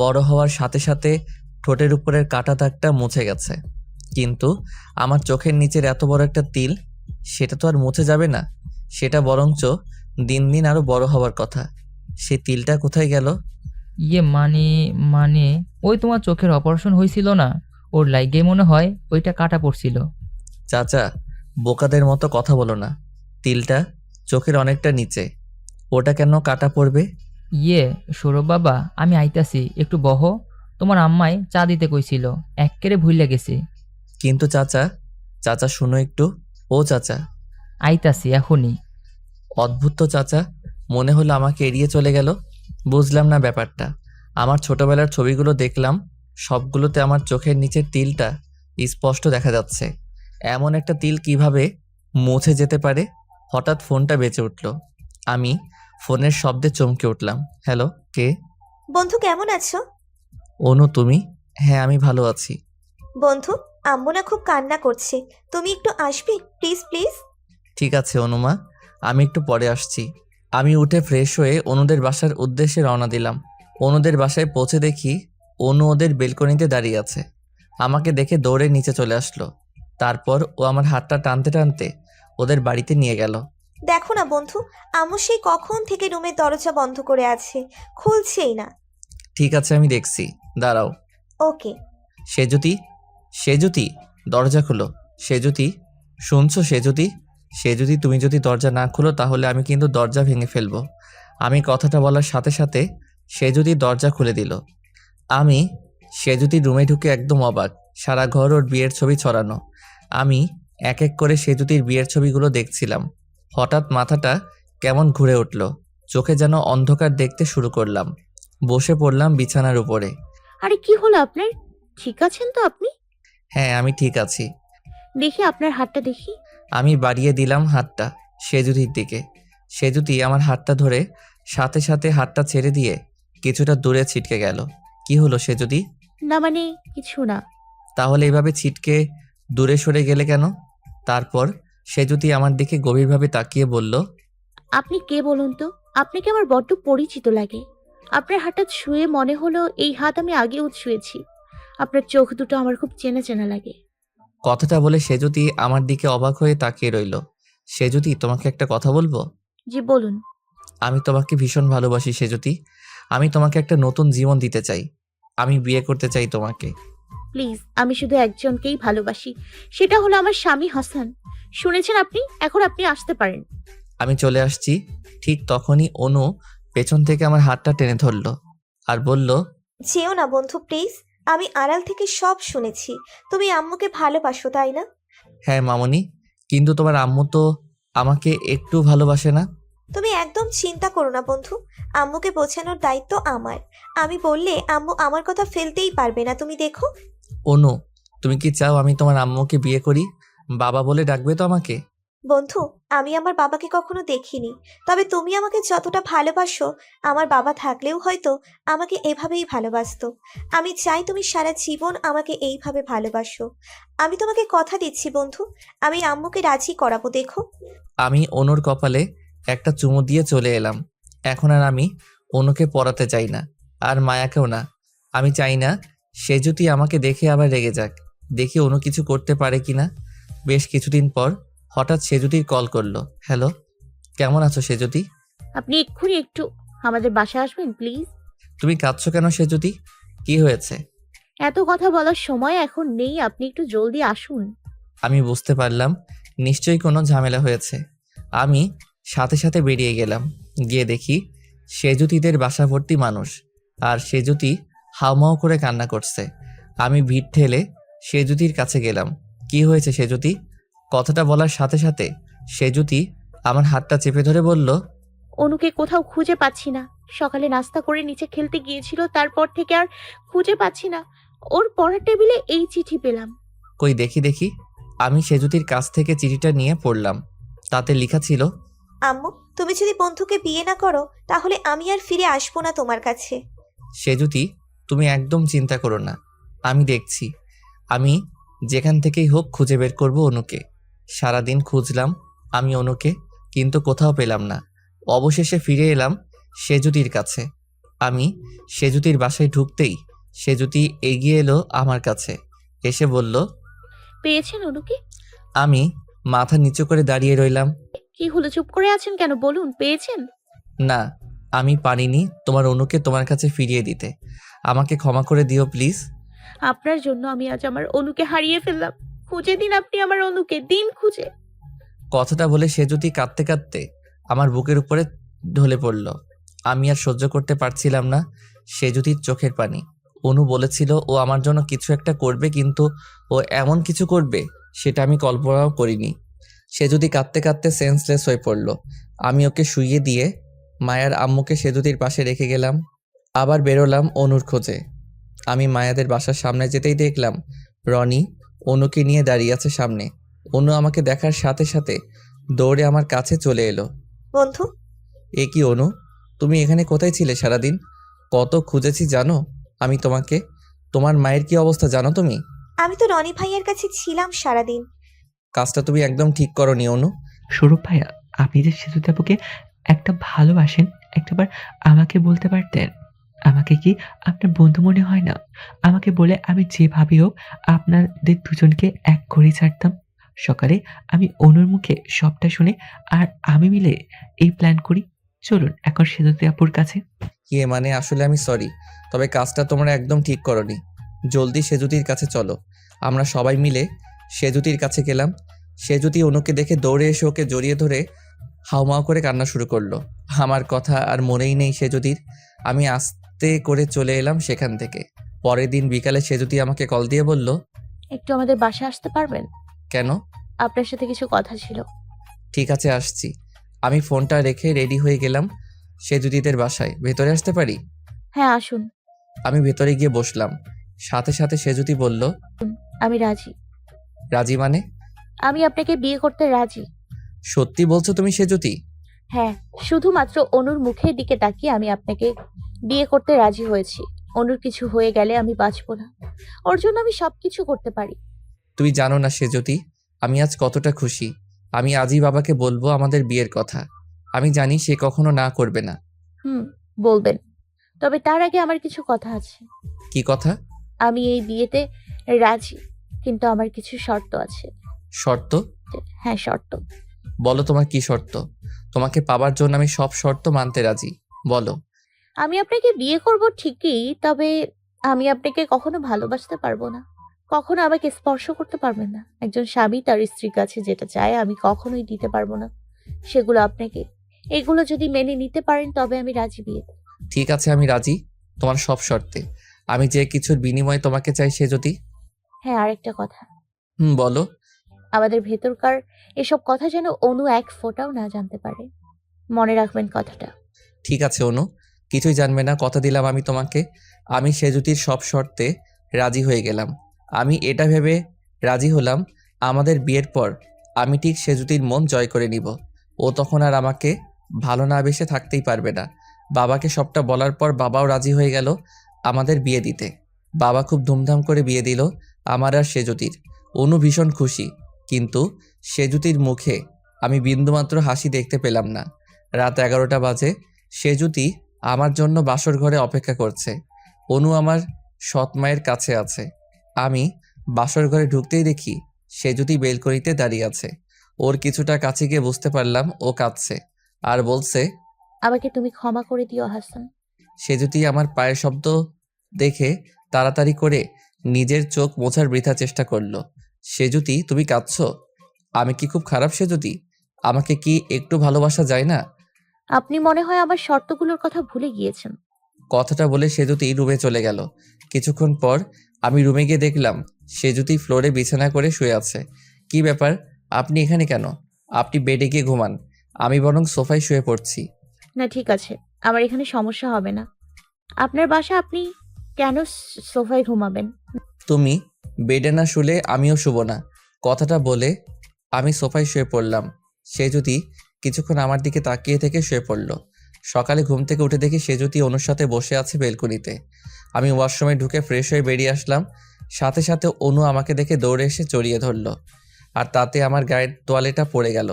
বড় হওয়ার সাথে সাথে ঠোঁটের উপরের কাটা দাগটা মুছে গেছে, কিন্তু আমার চোখের নিচের এত বড় একটা তিল, সেটা তো আর মুছে যাবে না। সেটা বরঞ্চ দিন দিন আরো বড় হওয়ার কথা। সে তিলটা কোথায় গেল? ইয়ে মানে মানে ওই তোমার চোখের অপারেশন হয়েছিল না, ওর লাইগে মনে হয় ওইটা কাটা পড়ছিল। চাচা, বোকাদের মতো কথা বলো না। তিলটা চোখের অনেকটা নিচে, ওটা কেন কাটা পড়বে? ইয়ে সৌরভ বাবা, আমি আইতাছি, একটু বহো। তোমার আম্মাই চা দিতে কইছিল, এক্কেরে ভুইলা গেছি। কিন্তু চাচা, চাচা শুনো একটু। ও চাচা। আইতাছি এখনই। অদ্ভুত তো চাচা, মনে হলো আমাকে এড়িয়ে চলে গেল। বুঝলাম না ব্যাপারটা। আমার ছোটবেলার ছবিগুলো দেখলাম, সবগুলোতে আমার চোখের নিচের তিলটা স্পষ্ট দেখা যাচ্ছে। এমন একটা তিল কিভাবে মুছে যেতে পারে? হঠাৎ ফোনটা বেজে উঠল। আমি ফোনের শব্দে চমকে উঠলাম। হ্যালো, কে? বন্ধু কেমন আছো? অনু, তুমি? হ্যাঁ, আমি ভালো আছি। বন্ধু, আম্মু না খুব কান্না করছে, তুমি একটু আসবে প্লিজ প্লিজ। ঠিক আছে অনুমা, আমি একটু পরে আসছি। আমি উঠে ফ্রেশ হয়ে অনুদের বাসার উদ্দেশ্যে রওনা দিলাম। অনুদের বাসায় পৌঁছে দেখি অনু ওদের বেলকনিতে দাঁড়িয়ে আছে। আমাকে দেখে দৌড়ে নিচে চলে আসলো। তারপর ও আমার হাতটা টানতে টানতে ওদের বাড়িতে নিয়ে গেল। দেখো না বন্ধু, আম্মু সেই কখন থেকে রুমের দরজা বন্ধ করে আছে, খুলছেই না। ঠিক আছে, আমি দেখছি, দাঁড়াও। ওকে। সেজুতি, সেজুতি, দরজা খুলো। সেজুতি, শুনছো? সেজুতি, সেজুতি, তুমি যদি দরজা না খুলো তাহলে আমি কিন্তু দরজা ভেঙে ফেলবো। আমি কথাটা বলার সাথে সাথে সেজুতি দরজা খুলে দিল। আমি সেজুতির রুমে ঢুকে একদম অবাক। সারা ঘর ওর বিয়ের ছবি ছড়ানো। আমি এক এক করে সেজুতির বিয়ের ছবিগুলো দেখছিলাম। হঠাৎ মাথাটা কেমন ঘুরে উঠল, চোখে যেন অন্ধকার দেখতে শুরু করলাম। বসে পড়লাম বিছানার উপরে। আরে কি হলো আপনার? ঠিক আছেন তো আপনি? হ্যাঁ, আমি ঠিক আছি। দেখি আপনার হাতটা দেখি। আমি বাড়িয়ে দিলাম হাতটা সেজুতির দিকে। সেজুতি আমার হাতটা ধরে সাথে সাথে হাতটা ছেড়ে দিয়ে কিছুটা দূরে ছিটকে গেল। কি হলো সেজুতি? না মানে কিছু না। তাহলে এভাবে ছিটকে দূরে সরে গেলে কেন? তারপর সেজুতি আমার দিকে গভীরভাবে তাকিয়ে বলল, আপনি কে বলুন তো? আপনাকে আমার বড্ড পরিচিত লাগে। আপনার হাতটা ছুঁয়ে মনে হলো এই হাত আমি আগেও ছুঁয়েছি। আপনার চোখ দুটো আমার খুব চেনা চেনা লাগে। কথাটা বলে সেজুতি আমার দিকে অবাক হয়ে তাকিয়ে রইল। সেজুতি, তোমাকে একটা কথা বলবো? জি বলুন। আমি তোমাকে ভীষণ ভালোবাসি সেজুতি। আমি তোমাকে একটা নতুন জীবন দিতে চাই। আমি বিয়ে করতে চাই তোমাকে। প্লিজ, আমি শুধু একজনকেই ভালোবাসি, সেটা হলো আমার স্বামী হাসান। শুনেছেন আপনি? এখন আপনি আসতে পারেন। আমি চলে আসছি। ঠিক তখনই অনু পেছন থেকে আমার হাতটা টেনে ধরলো আর বলল, যেও না বন্ধু প্লিজ, আমি আড়াল থেকে সব শুনেছি। তুমি আম্মুকে ভালোবাসো তাই না? হ্যাঁ মামনি, কিন্তু তোমার আম্মু তো আমাকে একটু ভালোবাসে না। তুমি একদম চিন্তা করো না বন্ধু, আম্মুকে বোঝানোর দায়িত্ব আমার। আমি বললে আম্মু আমার কথা ফেলতেই পারবে না, তুমি দেখো। অনু, তুমি কি চাও আমি তোমার আম্মুকে বিয়ে করি? বাবা বলে ডাকবে তো আমাকে? বন্ধু, আমি আমার বাবাকে কখনো দেখিনি, তবে তুমি আমাকে যতটা ভালোবাসো আমার বাবা থাকলেও হয়তো আমাকে এভাবেই ভালোবাসতো। আমি চাই তুমি সারা জীবন আমাকে এইভাবে ভালোবাসো। আমি তোমাকে কথা দিচ্ছি বন্ধু, আমি আম্মুকে রাজি করাবো, দেখো। আমি অনুর কপালে একটা চুমু দিয়ে চলে এলাম। এখন আর আমি অনুকে পড়াতে চাই না, আর মায়াকেও না। আমি চাই না সে যদি আমাকে দেখে আবার রেগে যাক। দেখি অনু কিছু করতে পারে কিনা। বেশ কিছুদিন পর হঠাৎ সেজুতির কল করলো। হ্যালো, কেমন আছো সেজুতি? আপনি এক্ষুনি একটু আমাদের বাসায় আসবেন প্লিজ? তুমি কাঁদছো কেন সেজুতি? কি হয়েছে? এত কথা বলার সময় এখন নেই, আপনি একটু জলদি আসুন। আমি বুঝতে পারলাম নিশ্চয়ই কোনো ঝামেলা হয়েছে। আমি সাথে সাথে বেরিয়ে গেলাম। গিয়ে দেখি সেজুতিদের বাসা ভর্তি মানুষ, আর সেজুতি হাউমাউ করে কান্না করছে। আমি ভিড় ঠেলে সেজুতির কাছে গেলাম। কি হয়েছে সেজুতি? কথাটা বলার সাথে সাথে সেজুতি আমার হাতটা চেপে ধরে বলল, অনুকে কোথাও খুঁজে পাচ্ছি না। সকালে নাস্তা করে নিচে খেলতে গিয়েছিল, তারপর থেকে আর খুঁজে পাচ্ছি না। ওর পড়ার টেবিলে এই চিঠি পেলাম। কই দেখি দেখি। আমি সেজুতির কাছ থেকে চিঠিটা নিয়ে পড়লাম। তাতে লেখা ছিল, আম্মু, তুমি যদি বন্ধুকে বিয়ে না করো তাহলে আমি আর ফিরে আসবো না তোমার কাছে। সেজুতি তুমি একদম চিন্তা করো না, আমি দেখছি। আমি যেখান থেকেই হোক খুঁজে বের করব অনুকে। সারাদিন খুঁজলাম আমি অনুকে, কিন্তু কোথাও পেলাম না। অবশেষে ফিরে এলাম সেজুতির কাছে। আমি সেজুতির বাসায় ঢুকতেই সেজুতি এগিয়ে এলো আমার কাছে। এসে বলল, পেয়েছেন অনুকে? আমি মাথা নিচু করে দাঁড়িয়ে রইলাম। কি হলো, চুপ করে আছেন কেন? বলুন, পেয়েছেন? না, আমি পারিনি তোমার অনুকে তোমার কাছে ফিরিয়ে দিতে। আমাকে ক্ষমা করে দিও প্লিজ। আপনার জন্য আমি আজ আমার অনুকে হারিয়ে ফেললাম। খুঁজে দিন আপনি আমার অনুকে, দিন খুঁজে। কথাটা বলে সেজুতি কাঁদতে কাঁদতে আমার বুকের উপরে ঢলে পড়ল। আমি আর সহ্য করতে পারছিলাম না সেজুতির চোখের পানি। অনু বলেছিল ও আমার জন্য কিছু একটা করবে, কিন্তু ও এমন কিছু করবে সেটা আমি কল্পনাও করিনি। সেজুতি কাঁদতে কাঁদতে সেন্সলেস হয়ে পড়ল। আমি ওকে শুইয়ে দিয়ে মায়ার আম্মুকে সেজুতির পাশে রেখে গেলাম। আবার বেরোলাম অনুর খোঁজে। আমি মায়াদের বাসার সামনে যেতেই দেখলাম রনি অনুকে নিয়ে দাঁড়িয়ে আছে সামনে। অনু আমাকে দেখার সাথে সাথে দৌড়ে আমার কাছে চলে এলো। বন্ধু, এ কি অনু, তুমি এখানে কোথায় ছিলে সারাদিন? কত খুঁজেছি জানো আমি তোমাকে। তোমার মায়ের কি অবস্থা জানো তুমি? আমি তো রনি ভাইয়ের কাছে ছিলাম সারাদিন। কাজটা তুমি একদম ঠিক করোনি অনু। সৌরভ ভাইয়া, আপনি যে সেজুতি আপুকে একটা ভালোবাসেন, একটাবার আমাকে বলতে পারতেন। আমাকে কি আপনার বন্ধু মনে হয় না? আমাকে বলে আমি যেভাবে হোক আপনাদের দুজনকে এক করে ছাড়তাম। সকালে আমি অনুর মুখে সবটা শুনে আর আমি মিলে এই প্ল্যান করি। চলুন এখন সেজুতি আপুর কাছে। কি মানে আসলে আমি সরি, তবে কাজটা তোমরা একদম ঠিক করোনি। জলদি সেজুতির কাছে চলো। আমরা সবাই মিলে সেজুতির কাছে গেলাম। সেজুতি অনুকে দেখে দৌড়ে এসে ওকে জড়িয়ে ধরে হাউমাউ করে কান্না শুরু করলো। আমার কথা আর মনেই নেই সেজুতির। আমি আস্তে করে চলে এলাম সেখান থেকে। পরের দিন বিকালে সেজুতি আমাকে কল দিয়ে বলল, একটু আমাদের বাসায় আসতে পারবেন? কেন? আপনার সাথে কিছু কথা ছিল। ঠিক আছে আসছি। আমি ফোনটা রেখে রেডি হয়ে গেলাম সেজুতিদের বাসায়। ভেতরে আসতে পারি? হ্যাঁ আসুন। আমি ভেতরে গিয়ে বসলাম। সাথে সাথে সেজুতি বলল, আমি রাজি। রাজি মানে? আমি আপনাকে বিয়ে করতে রাজি। সত্যি বলছো তুমি সেজুতি? হ্যাঁ, শুধুমাত্র অনুর মুখের দিকে তাকিয়ে আমি আপনাকে বিয়ে করতে রাজি হয়েছি। অনুর কিছু হয়ে গেলে আমি বাঁচবো না। ওর জন্য আমি সবকিছু করতে পারি। তুই জানো না সেজুতি আমি আজ কতটা খুশি। আমি আজই বাবাকে বলবো আমাদের বিয়ের কথা। আমি জানি সে কখনো না করবে না। বলবেন, তবে তার আগে আমার কিছু কথা আছে। কি কথা? আমি এই বিয়েতে রাজি, কিন্তু আমার কিছু শর্ত আছে। শর্ত? হ্যাঁ, শর্ত। বলো তোমার কি শর্ত। তোমাকে পাবার জন্য আমি সব শর্ত মানতে রাজি, বলো। আমি আপনাকে বিয়ে করব ঠিকই, তবে আমি আপনাকে কখনো ভালোবাসতে পারবো না। কখনো আমাকে স্পর্শ করতে পারবেন না। একজন স্বামী তার স্ত্রীর কাছে যেটা চায় আমি কখনোই দিতে পারবো না সেগুলো আপনাকে। এগুলো যদি মেনে নিতে পারেন তবে আমি রাজি বিয়েতে। ঠিক আছে আমি রাজি তোমার সব শর্তে। আমি যে কিছুর বিনিময়ে তোমাকে চাই সেজুতি। হ্যাঁ, আরেকটা কথা। বলো। আমাদের ভেতরকার এসব কথা যেন অনু এক ফোঁটাও না জানতে পারে। মনে রাখবেন কথাটা। ঠিক আছে অনু, কিছুই জানবে না, কথা দিলাম আমি তোমাকে। আমি সেজুতির সব শর্তে রাজি হয়ে গেলাম। আমি এটা ভেবে রাজি হলাম আমাদের বিয়ের পর আমি ঠিক সেজুতির মন জয় করে নিব। ও তখন আর আমাকে ভালো না বেসে থাকতেই পারবে না। বাবাকে সবটা বলার পর বাবাও রাজি হয়ে গেল আমাদের বিয়ে দিতে। বাবা খুব ধুমধাম করে বিয়ে দিল আমার আর সেজুতির। অনু ভীষণ খুশি, কিন্তু সেজুতির মুখে আমি বিন্দুমাত্র হাসি দেখতে পেলাম না। রাত 11টা বাজে। সেজুতি আমার জন্য বাসর ঘরে অপেক্ষা করছে। অনু আমার সৎ মায়ের কাছে আছে। আমি বাসর ঘরে ঢুকতেই দেখি সেজুতি বেলকনিতে দাঁড়িয়ে আছে। ওর কিছুটা কাছে গিয়ে বুঝতে পারলাম ও কাঁদছে আর বলছে। আমাকে তুমি ক্ষমা করে দিও হাসান। সেজুতি আমার পায়ের শব্দ দেখে তাড়াতাড়ি করে নিজের চোখ মোছার বৃথা চেষ্টা করলো। সেজুতি, তুমি কাঁদছো? আমি কি খুব খারাপ সেজুতি? আমাকে কি একটু ভালোবাসা যায় না? আপনি মনে হয় আমার শর্তগুলোর কথা ভুলে গিয়েছেন। কথাটা বলে সেজুতি রুমে চলে গেল। কিছুক্ষণ পর আমি রুমে গিয়ে দেখলাম সেজুতি ফ্লোরে বিছানা করে শুয়ে আছে। কি ব্যাপার, আপনি এখানে কেন? আপনি বেডে গিয়ে ঘুমান, আমি বরং সোফায় শুয়ে পড়ছি। না ঠিক আছে, আমার এখানে সমস্যা হবে না। আপনার বাসা, আপনি কেন সোফায় ঘুমাবেন? তুমি বেডে না শুলে আমিও শুব না। কথাটা বলে আমি সোফায় শুয়ে পড়লাম। সেজুতি কিছুক্ষণ আমার দিকে তাকিয়ে থেকে শুয়ে পড়ল। সকালে ঘুম থেকে উঠে দেখি সেজুতি অনুর সাথে বসে আছে বেলকনিতে। আমি ওয়াশরুমে ঢুকে ফ্রেশ হয়ে বেরিয়ে আসলাম। সাথে সাথে অনু আমাকে দেখে দৌড়ে এসে জড়িয়ে ধরলো, আর তাতে আমার গায়ের তোয়ালেটা পড়ে গেল।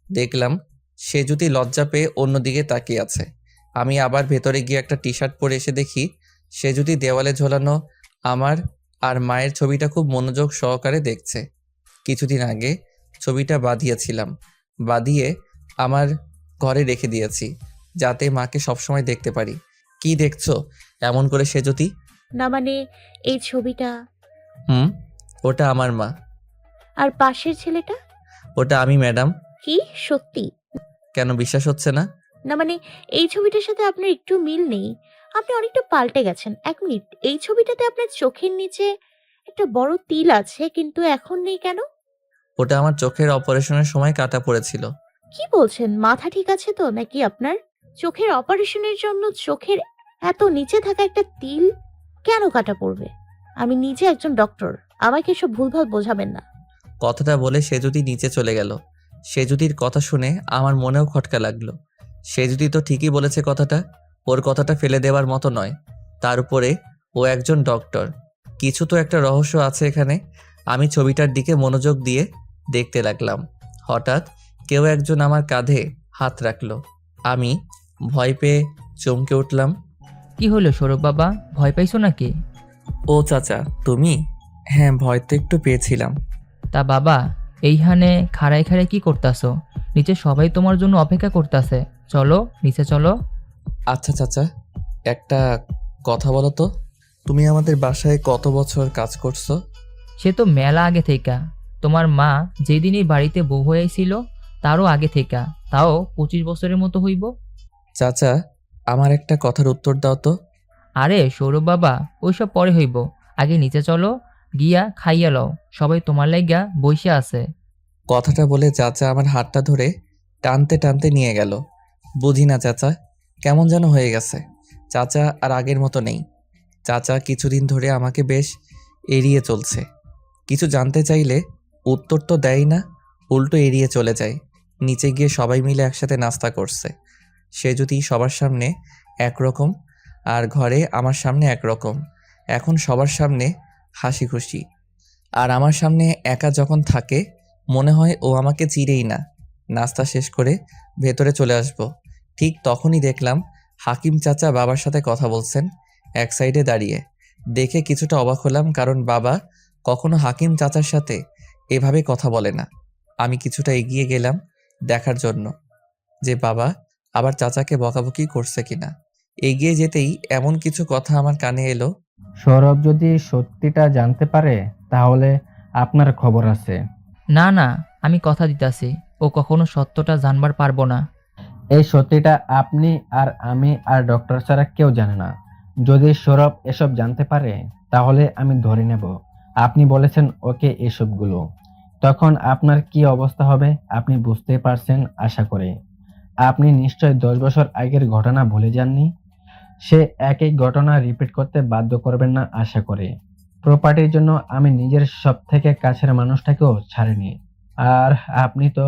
দেখলাম সেজুতি লজ্জা পেয়ে অন্যদিকে তাকিয়ে আছে। আমি আবার ভেতরে গিয়ে একটা টি শার্ট পরে এসে দেখি সেজুতি দেওয়ালে ঝোলানো আমার আর মায়ের ছবিটা খুব মনোযোগ সহকারে দেখছে। কিছুদিন আগে ছবিটা বাঁধিয়ে আমার ঘরে রেখে দিয়েছি, যাতে মাকে সবসময় দেখতে পারি। কি দেখছো এমন করে সেজুতি? না মানে, এই ছবিটা। ওটা আমার মা। আর পাশের ছেলেটা? ওটা আমি ম্যাডাম। কি সত্যি? কেন বিশ্বাস হচ্ছে না? না মানে, এই ছবিটার সাথে আপনার একটু মিল নেই। আপনি অনেকটা পাল্টে গেছেন। এক মিনিট, এই ছবিটাতে আপনার চোখের নিচে একটা বড় তিল আছে, কিন্তু এখন নেই কেন? ওটা আমার চোখের অপারেশনের সময় কাটা পড়েছিল। কি বলছেন? মাথা ঠিক আছে তো নাকি আপনার? চোখের অপারেশনের জন্য চোখের এত নিচে থাকা একটা তিল কেন কাটা পড়বে? আমি নিজে একজন ডক্টর, আমাকে এসব ভুলভাল বোঝাবেন না। কথাটা বলে সেজুতি নিচে চলে গেল। সেজুতির কথা শুনে আমার মনেও খটকা লাগলো। সেজুতি তো ঠিকই বলেছে কথাটা, ওর কথাটা ফেলে দেওয়ার মতো নয়। তার উপরে ও একজন ডক্টর, কিছু তো একটা রহস্য আছে এখানে। আমি ছবিটার দিকে মনোযোগ দিয়ে দেখতে লাগলাম। হঠাৎ কেউ একজন আমার কাঁধে হাত রাখলো। আমি ভয় পেয়ে চমকে উঠলাম। কি হলো সৌরভ বাবা, ভয় পাইছো নাকি? ও চাচা, তুমি? হ্যাঁ, ভয় তো একটু পেয়েছিলাম। তা বাবা, এইখানে খাড়াই খাড়াই কি করতাছো? নিচে সবাই তোমার জন্য অপেক্ষা করতেছে, চলো নিচে চলো। আচ্ছা চাচা, একটা কথা বলো তো, তুমি আমাদের বাসায় কত বছর কাজ করছো? সে তো মেলা আগে থেকা। তোমার মা যেদিনই বাড়িতে বউ হয়েছিল তারও আগে থেকা, তাও 25 বছরের মতো হইব। চাচা, আমার একটা কথার উত্তর দাও তো। আরে সৌরভ বাবা, ওইসব পরে হইব, আগে নিচে চলো, গিয়া খাইয়া লও, সবাই তোমার লাইগা বইসা আছে। কথাটা বলে চাচা আমার হাতটা ধরে টানতে টানতে নিয়ে গেল। বুঝি না চাচা, কেমন যেন হয়ে গেছে। চাচা আর আগের মতো নেই। চাচা কিছুদিন ধরে আমাকে বেশ এড়িয়ে চলছে। কিছু জানতে চাইলে উত্তর তো দেয় না, উল্টো এড়িয়ে চলে যায়। নিচে গিয়ে সবাই মিলে একসাথে নাস্তা করছে। সে যদি সবার সামনে একরকম আর ঘরে আমার সামনে একরকম। এখন সবার সামনে হাসি খুশি, আর আমার সামনে একা যখন থাকে মনে হয় ও আমাকে চিরেই না। নাস্তা শেষ করে ভেতরে চলে আসব, ঠিক তখনই দেখলাম হাকিম চাচা বাবার সাথে কথা বলছেন এক সাইডে দাঁড়িয়ে। দেখে কিছুটা অবাক হলাম, কারণ বাবা কখনো হাকিম চাচার সাথে এভাবে কথা বলে না। আমি কিছুটা এগিয়ে গেলাম দেখার জন্য যে বাবা আবার চাচাকে বকাবকি করছে কিনা। এগিয়ে যেতেই এমন কিছু কথা আমার কানে এলো। সৌরভ যদি সত্যিটা জানতে পারে তাহলে আপনার খবর আছে। না না, আমি কথা দিতাছি, ও কখনো সত্যটা জানবার পারবো না। এই সত্যিটা আপনি আর আমি আর ডক্টর ছাড়া কেউ জানে না। যদি সৌরভ এসব জানতে পারে তাহলে আমি ধরে নেব আপনি বলেছেন ওকে এসবগুলো। তখন আপনার কি অবস্থা হবে আপনি বুঝতে পারছেন আশা করি। আপনি নিশ্চয় 10 বছর আগের ঘটনা ভুলে যাননি। সে একই ঘটনা রিপিট করতে বাধ্য করবেন না আশা করি। প্রপার্টির জন্য আমি নিজের সব থেকে কাছের মানুষটাকেও ছাড়িনি। আর আপনি তো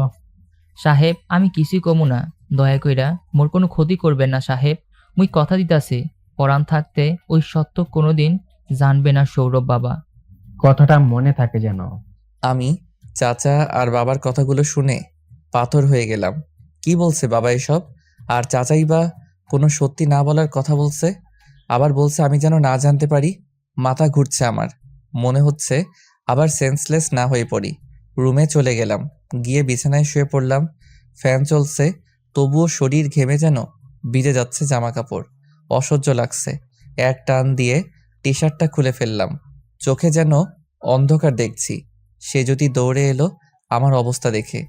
সাহেব আমি কিছুই কমু না, দয়া কইরা মোর কোনো ক্ষতি করবেন না সাহেব। মুই কথা দিতাছি, পরাণ থাকতে ওই সত্য কোনোদিন জানবে না সৌরভ বাবা। কথাটা মনে থাকে যেন। আমি চাচা আর বাবার কথাগুলো শুনে পাথর হয়ে গেলাম। কি বলছে বাবা এসব? আর চাচাই বা কোনো সত্যি না বলার কথা বলছে, আবার বলছে আমি যেন না জানতে পারি। মাথা ঘুরছে আমার, মনে হচ্ছে আবার সেন্সলেস না হয়ে পড়ি। রুমে চলে গেলাম, গিয়ে বিছানায় শুয়ে পড়লাম। ফ্যান চলছে, তবুও শরীর ঘেমে যেন ভিজে যাচ্ছে জামা কাপড়। অসহ্য লাগছে। এক টান দিয়ে টি শার্টটা খুলে ফেললাম। চোখে যেন অন্ধকার দেখছি। সে যদি দৌড়ে এলো আমার অবস্থা দেখে।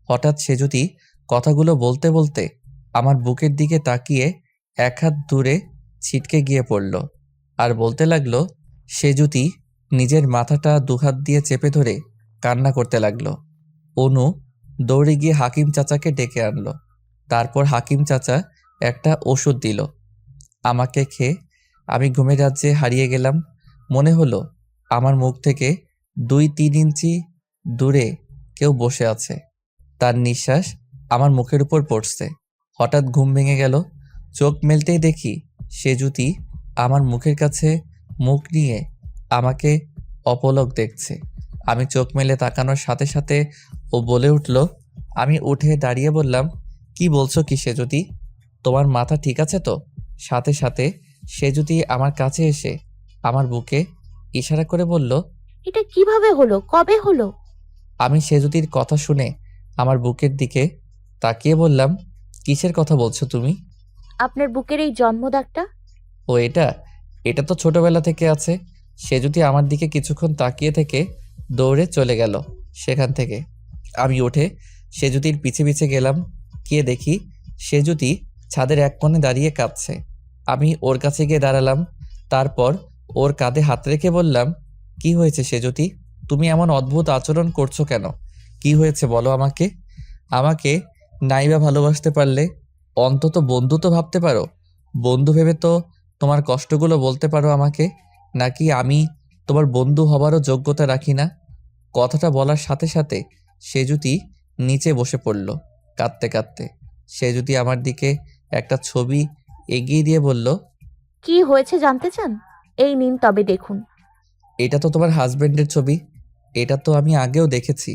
হঠাৎ সে যদি কথাগুলো বলতে বলতে আমার বুকের দিকে তাকিয়ে এক হাত দূরে ছিটকে গিয়ে পড়ল আর বলতে লাগলো, সে যদি নিজের মাথাটা দুহাত দিয়ে চেপে ধরে কান্না করতে লাগলো। অনু দৌড়ে গিয়ে হাকিম চাচাকে ডেকে আনলো। তারপর হাকিম চাচা একটা ওষুধ দিল আমাকে খেয়ে। আমি ঘুমের রাজ্যে হারিয়ে গেলাম। মনে হলো আমার মুখ থেকে 2-3 ইঞ্চি দূরে কেউ বসে আছে। তার নিঃশ্বাস আমার মুখের উপর পড়ছে। হঠাৎ ঘুম ভেঙে গেল। চোখ মেলতেই দেখি সে জুতি আমার মুখের কাছে মুখ নিয়ে আমাকে অপলক দেখছে। আমি চোখ মেলে তাকানোর সাথে সাথে ও বলে উঠল। আমি উঠে দাঁড়িয়ে বললাম, কি বলছো কি সে যদি? তোমার মাথা ঠিক আছে তো? সাথে সাথে সে যদি আমার কাছে এসে আমার বুকে ইশারা করে বলল। এটা কিভাবে হলো? কবে হলো? আমি সেজুতির কথা শুনে আমার বুকের দিকে তাকিয়ে বললাম, কিসের কথা বলছো তুমি? আপনার বুকের এই জন্মদাগটা? ও এটা এটা তো ছোটবেলা থেকে আছে। সেজুতি আমার দিকে কিছুক্ষণ তাকিয়ে থেকে দৌড়ে চলে গেল সেখান থেকে। আমি উঠে সেজুতির পিছে পিছে গেলাম। গিয়ে দেখি সেজুতি ছাদের এক কোণে দাঁড়িয়ে কাঁদছে। আমি ওর কাছে গিয়ে দাঁড়ালাম। তারপর ওর কাঁধে হাত রেখে বললাম, কি হয়েছে সেজুতি? তুমি এমন অদ্ভুত আচরণ করছো কেন? কি হয়েছে বলো আমাকে। আমাকে নাইবা ভালোবাসতে পারলে অন্তত বন্ধু তো ভাবতে পারো। বন্ধু ভেবে তো তোমার কষ্টগুলো বলতে পারো আমাকে। নাকি আমি তোমার বন্ধু হবারও যোগ্যতা রাখি না? কথাটা বলার সাথে সাথে সেজুতি নিচে বসে পড়ল কাঁদতে কাঁদতে। সেজুতি আমার দিকে একটা ছবি এগিয়ে দিয়ে বলল, কি হয়েছে জানতে চান? এই নিন তবে দেখুন। এটা তো তোমার হাজবেন্ডের ছবি। এটা তো আমি আগেও দেখেছি।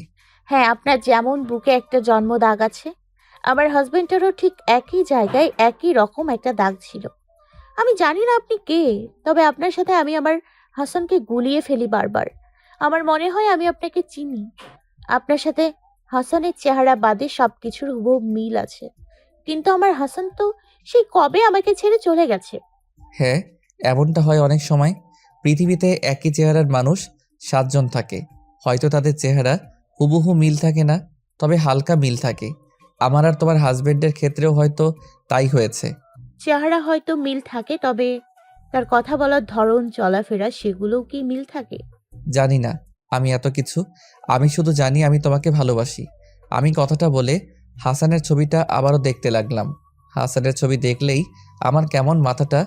হ্যাঁ, আপনার যেমন বুকে একটা জন্ম দাগ আছে, আমার হাজবেন্ডেরও ঠিক একই জায়গায় একই রকম একটা দাগ ছিল। আমি জানি না আপনি কে, তবে আপনার সাথে আমি আমার হাসানকে গুলিয়ে ফেলি বারবার। আমার মনে হয় আমি আপনাকে চিনি। আপনার সাথে হাসানের চেহারা বাদে সবকিছুর হুবহু মিল আছে, কিন্তু আমার হাসান তো সেই কবে আমাকে ছেড়ে চলে গেছে। হ্যাঁ, এমনটা হয় অনেক সময়। পৃথিবীতে একই চেহারার মানুষ 7 জন থাকে। হয়তো তাদের চেহারা হুবহু মিল থাকে না, তবে হালকা মিল থাকে। আমার আর তোমার হাজবেন্ডের ক্ষেত্রেও হয়তো তাই হয়েছে। চেহারা হয়তো মিল থাকে, তবে তার কথা বলার ধরন, চলাফেরা, সেগুলোও কি মিল থাকে? জানি না আমি এত কিছু। আমি শুধু জানি আমি তোমাকে ভালোবাসি। আমি কথাটা বলে হাসানের ছবিটা আবারও দেখতে লাগলাম। হাসানের ছবি দেখলেই আমার কেমন মাথাটা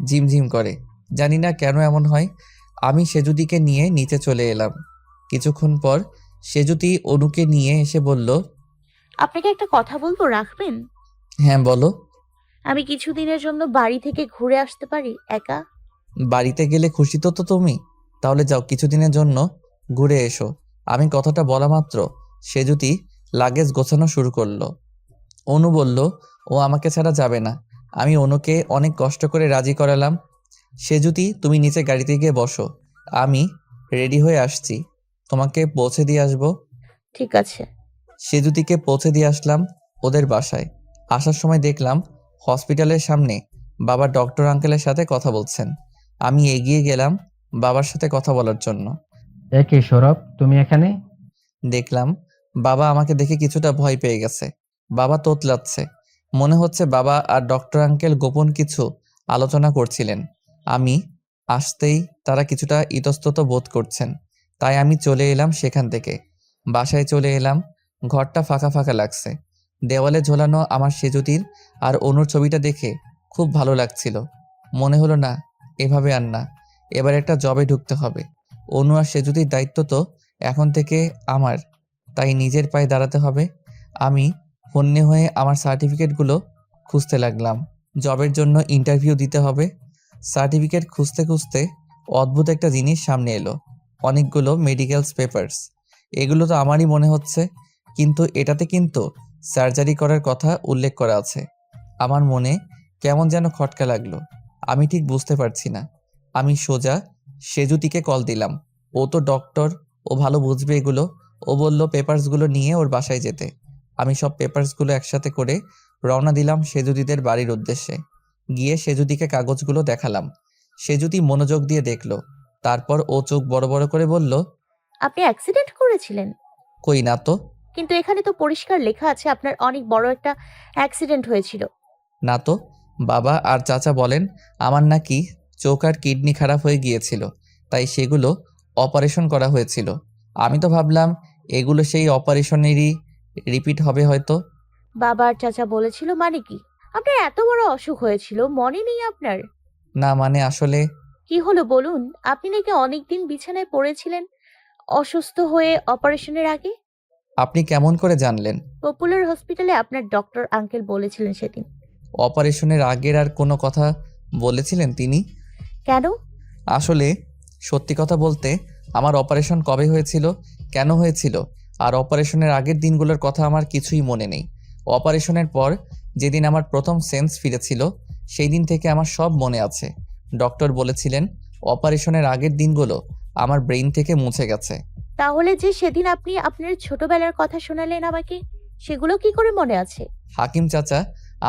ঝিমঝিম করে। জানি না কেন এমন হয়। আমি সেজুদিকে নিয়ে নিচে চলে এলাম। কিছুক্ষণ পর সেজুতি অনুকে নিয়ে এসে বলল, আপনাকে একটা কথা বলবো, রাখবেন? হ্যাঁ বলো। আমি কিছুদিনের জন্য বাড়ি থেকে ঘুরে আসতে পারি একা? বাড়িতে গেলে খুশি তো তুমি? তাহলে যাও, কিছুদিনের জন্য ঘুরে এসো। আমি কথাটা বলা মাত্র সেজুতি লাগেজ গোছানো শুরু করলো। অনু বলল, ও আমাকে ছাড়া যাবে না। আমি অনুকে অনেক কষ্ট করে রাজি করালাম। সেজুতি তুমি নিচে গাড়িতে গিয়ে বসো, আমি রেডি হয়ে আসছি। তোমাকে পৌঁছে দিয়ে আসবো। ঠিক আছে। সেজুতিকে পৌঁছে দিয়ে আসলাম ওদের বাসায়। আসার সময় দেখলাম হসপিটালের সামনে বাবা ডক্টর আঙ্কেলের সাথে কথা বলছেন। আমি এগিয়ে গেলাম বাবার সাথে কথা বলার জন্য। এ কি সৌরভ, তুমি এখানে? দেখলাম বাবা আমাকে দেখে কিছুটা ভয় পেয়ে গেছে। বাবা তোতলাচ্ছে। মনে হচ্ছে বাবা আর ডক্টর আঙ্কেল গোপন কিছু আলোচনা করছিলেন। আমি আসতেই তারা কিছুটা ইতস্তত বোধ করছেন। তাই আমি চলে এলাম সেখান থেকে। বাসায় চলে এলাম। ঘরটা ফাঁকা ফাঁকা লাগছে। দেওয়ালে ঝোলানো আমার সেজুতির আর অনুর ছবিটা দেখে খুব ভালো লাগছিল। মনে হলো না, এভাবে আর না, এবার একটা জবে ঢুকতে হবে। অনু আর সেজুতির দায়িত্ব তো এখন থেকে আমার, তাই নিজের পায়ে দাঁড়াতে হবে। আমি হন্যে হয়ে আমার সার্টিফিকেটগুলো খুঁজতে লাগলাম। জবের জন্য ইন্টারভিউ দিতে হবে। সার্টিফিকেট খুঁজতে খুঁজতে অদ্ভুত একটা জিনিস সামনে এলো, অনেকগুলো মেডিকেলস পেপার্স। এগুলো তো আমারই মনে হচ্ছে, কিন্তু এটাতে কিন্তু সার্জারি করার কথা উল্লেখ করা আছে। আমার মনে কেমন যেন খটকা লাগলো, আমি ঠিক বুঝতে পারছি না। আমি সোজা সেজুতিকে কল দিলাম। ও তো ডক্টর, ও ভালো বুঝবে এগুলো। ও বলল পেপারসগুলো নিয়ে ওর বাসায় যেতে। আমি সব পেপারসগুলো একসাথে করে রওনা দিলাম সেজুতিদের বাড়ির উদ্দেশ্যে। গিয়ে সেজুতিকে কাগজগুলো দেখালাম। সেজুতি মনোযোগ দিয়ে দেখলো, তারপর ও চোখ বড় বড় করে বলল, আপনি অ্যাক্সিডেন্ট করেছিলেন? কই না তো। কিন্তু এখানে তো পরিষ্কার লেখা আছে আপনার অনেক বড় একটা অ্যাক্সিডেন্ট হয়েছিল। না তো, বাবা আর চাচা বলেন আমার নাকি চোখ আর কিডনি খারাপ হয়ে গিয়েছিল, তাই সেগুলো অপারেশন করা হয়েছিল। আমি তো ভাবলাম এগুলো সেই অপারেশনেরই রিপিট হবে হয়তো। বাবা আর চাচা বলেছিল মানে কি? আপনার এত বড় অসুখ হয়েছিল, মনে নেই আপনার? না মানে আসলে কি হলো বলুন। আপনি নাকি অনেকদিন বিছানায় পড়েছিলেন অসুস্থ হয়ে অপারেশনের আগে। আপনি কেমন করে জানলেন? পপুলার হসপিটালে আপনার ডক্টর আঙ্কেল বলেছিলেন সেদিন। অপারেশনের আগের আর কোনো কথা বলেছিলেন তিনি? কেন? আসলে সত্যি কথা বলতে আমার অপারেশন কবে হয়েছিল, কেন হয়েছিল, আর অপারেশনের আগের দিনগুলোর কথা আমার কিছুই মনে নেই। অপারেশনের পর যেদিন আমার প্রথম সেন্স ফিরেছিল, সেই দিন থেকে আমার সব মনে আছে। ডক্টর বলেছিলেন অপারেশনের আগের দিনগুলো আমার ব্রেইন থেকে মুছে গেছে। তাহলে যে সেদিন আপনি আপনার ছোটবেলার কথা শোনালেন আমাকে, সেগুলো কি করে মনে আছে? হাকিম চাচা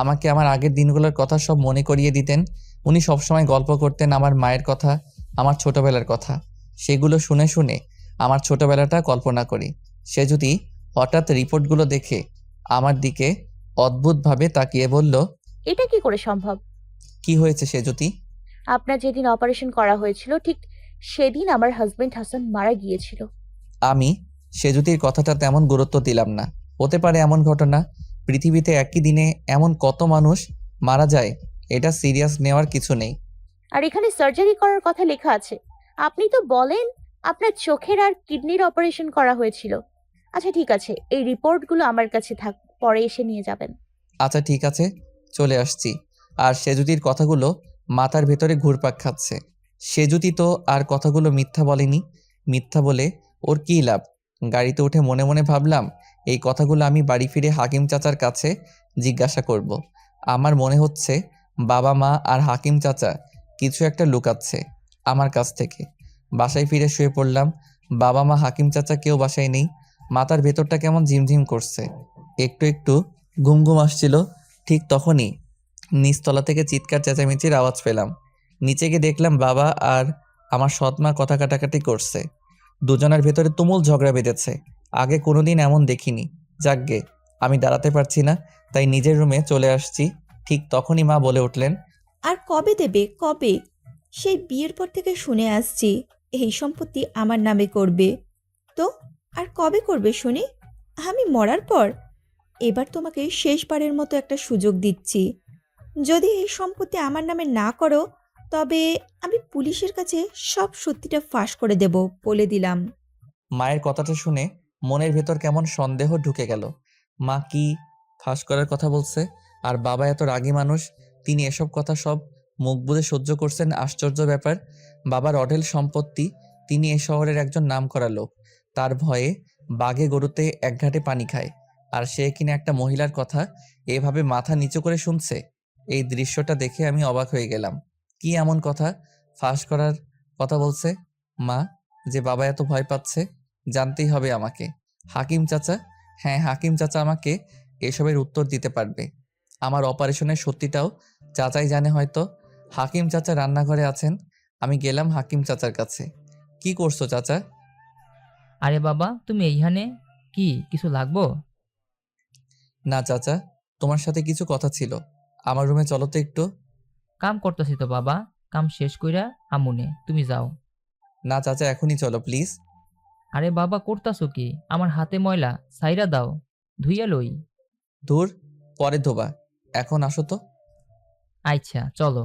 আমাকে আমার আগের দিনগুলোর কথা সব মনে করিয়ে দিতেন। উনি সবসময় গল্প করতেন আমার মায়ের কথা, আমার ছোটবেলার কথা। সেগুলো শুনে শুনে আমার ছোটবেলাটা কল্পনা করি। সে যদি হঠাৎ রিপোর্টগুলো দেখে আমার দিকে অদ্ভুতভাবে তাকিয়ে বলল, এটা কি করে সম্ভব? কি হয়েছে সে যদি? আপনার যেদিন অপারেশন করা হয়েছিল ঠিক সেদিন আমার হাজবেন্ড হাসান মারা গিয়েছিল। আমি সেজুতির কথাটা তেমন গুরুত্ব দিলাম না। হতে পারে এমন ঘটনা, পৃথিবীতে একই দিনে এমন কত মানুষ মারা যায়, এটা সিরিয়াস নেওয়ার কিছু নেই। আর এখানে সার্জারি করার কথা লেখা আছে। আপনি তো বলেন আপনার চোখের আর কিডনির অপারেশন করা হয়েছিল। আচ্ছা ঠিক আছে, এই রিপোর্টগুলো আমার কাছে থাক, পরে এসে নিয়ে যাবেন। আচ্ছা ঠিক আছে, চলে আসছি। আর সেজুতির কথাগুলো মাথার ভেতরে ঘুরপাক খাচ্ছে। সেজুতি তো আর কথাগুলো মিথ্যা বলেনি। মিথ্যা বলে ওর কী লাভ? গাড়িতে উঠে মনে মনে ভাবলাম এই কথাগুলো আমি বাড়ি ফিরে হাকিম চাচার কাছে জিজ্ঞাসা করব। আমার মনে হচ্ছে বাবা মা আর হাকিম চাচা কিছু একটা লুকাচ্ছে আমার কাছ থেকে। বাসায় ফিরে শুয়ে পড়লাম। বাবা মা হাকিম চাচা কেউ বাসায় নেই। মাথার ভেতরটা কেমন ঝিমঝিম করছে, একটু একটু ঘুম ঘুম আসছিল। ঠিক তখনই নিচতলা থেকে চিৎকার চেঁচামেচির আওয়াজ পেলাম। নিচে গিয়ে দেখলাম বাবা আর আমার সৎমা কথা কাটাকাটি করছে। দুজনের ভেতরে তুমুল ঝগড়া বেঁধেছে। আগে কোনোদিন এমন দেখিনি। যাকগে, আমি দাঁড়াতে পারছি না, তাই নিজের রুমে চলে আসছি। ঠিক তখনই মা বলে উঠলেন, আর কবে দেবে, কবে? সেই বিয়ের পর থেকে শুনে আসছি এই সম্পত্তি আমার নামে করবে। তো আর কবে করবে শুনি? আমি মরার পর? এবার তোমাকে শেষবারের মতো একটা সুযোগ দিচ্ছি। যদি এই সম্পত্তি আমার নামে না করো, তবে আমি পুলিশের কাছে সব সত্যিটা ফাঁস করে দেব, বলে দিলাম। মায়ের কথাটা শুনে মনের ভেতর কেমন সন্দেহ ঢুকে গেল। মা কি ফাঁস করার কথা বলছে? আর বাবা এত রাগী মানুষ, তিনি এসব কথা সব মুখ বুজে সহ্য করছেন। আশ্চর্য ব্যাপার, বাবার অঢেল সম্পত্তি, তিনি এ শহরের একজন নামকরা লোক। তার ভয়ে বাঘে গরুতে এক ঘাটে পানি খায়, আর সে কিনা একটা মহিলার কথা এভাবে মাথা নিচু করে শুনছে। এই দৃশ্যটা দেখে আমি অবাক হয়ে গেলাম। কি এমন কথা ফাঁস করার কথা বলছে মা, যে বাবা এত ভয় পাচ্ছে? জানতেই হবে আমাকে। হাকিম চাচা, হ্যাঁ হাকিম চাচা আমাকে এসবের উত্তর দিতে পারবে। আমার অপারেশনের সত্যিটাও চাচাই জানে হয়তো। হাকিম চাচা রান্নাঘরে আছেন। আমি গেলাম হাকিম চাচার কাছে। কি করছো চাচা? আরে বাবা, তুমি এইখানে? কি কিছু লাগবো? না চাচা, তোমার সাথে কিছু কথা ছিল। আমার রুমে চলো তো একটু। কাম করতেছি তো বাবা, কাম শেষ কইরা আমুনে, তুমি যাও। না চাচা, এখনই চলো প্লিজ। আরে বাবা, করতাছো কি? আমার হাতে ময়লা, সাইরা দাও, ধুইয়া লই। দূর, পরে ধোবা, এখন আসো তো। আচ্ছা চলো।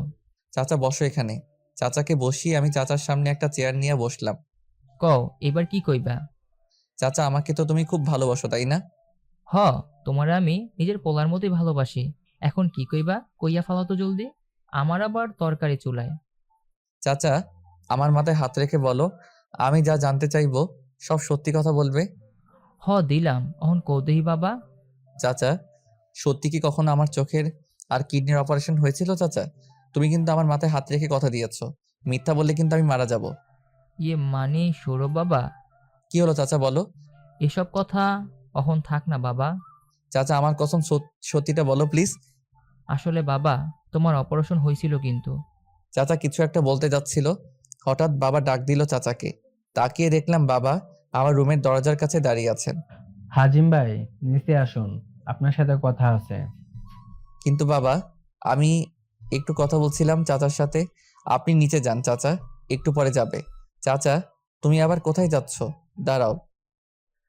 চাচা বসো এখানে। চাচাকে বসিয়ে আমি চাচার সামনে একটা চেয়ার নিয়ে বসলাম। কও এবার কি কইবা? চাচা, আমাকে তো তুমি খুব ভালোবাসো, তাই না? হ, তোমার আমি নিজের পোলার মতোই ভালোবাসি। এখন কি কইবা কইয়া ফালাও তো জলদি। আমার আবার তরকারি চুলায়। চাচা, আমার মাথায় হাত রেখে বলো, আমি যা জানতে চাইবো সব সত্যি কথা বলবে। হ দিলাম, অহন কৌদেহি বাবা। চাচা, সত্যি কি কখনো আমার চোখের আর কিডনির অপারেশন হয়েছিল চাচা? তুমি কিন্তু আমার মাথায় হাত রেখে কথা দিয়েছো, মিথ্যা বললে কিন্তু আমি মারা যাব। ইয়ে মানে সৌরভ বাবা, কি হলো চাচা, বলো। এসব কথা অহন থাক না বাবা। চাচা, আমার কসম, সত্যিটা বলো প্লিজ। আসলে বাবা, তোমার অপারেশন হয়েছিল কিন্তু। চাচা কিছু একটা বলতে যাচ্ছিল, হঠাৎ বাবা ডাক দিল চাচাকে। তাকিয়ে দেখলাম বাবা আমার রুমের দরজার কাছে দাঁড়িয়ে আছেন। হাজিম ভাই, নিচে আসুন, আপনার সাথে কথা আছে। কিন্তু বাবা, আমি একটু কথা বলছিলাম চাচার সাথে। আপনি নিচে যান চাচা, একটু পরে যাবে। চাচা, তুমি আবার কোথায় যাচ্ছ? দাঁড়াও।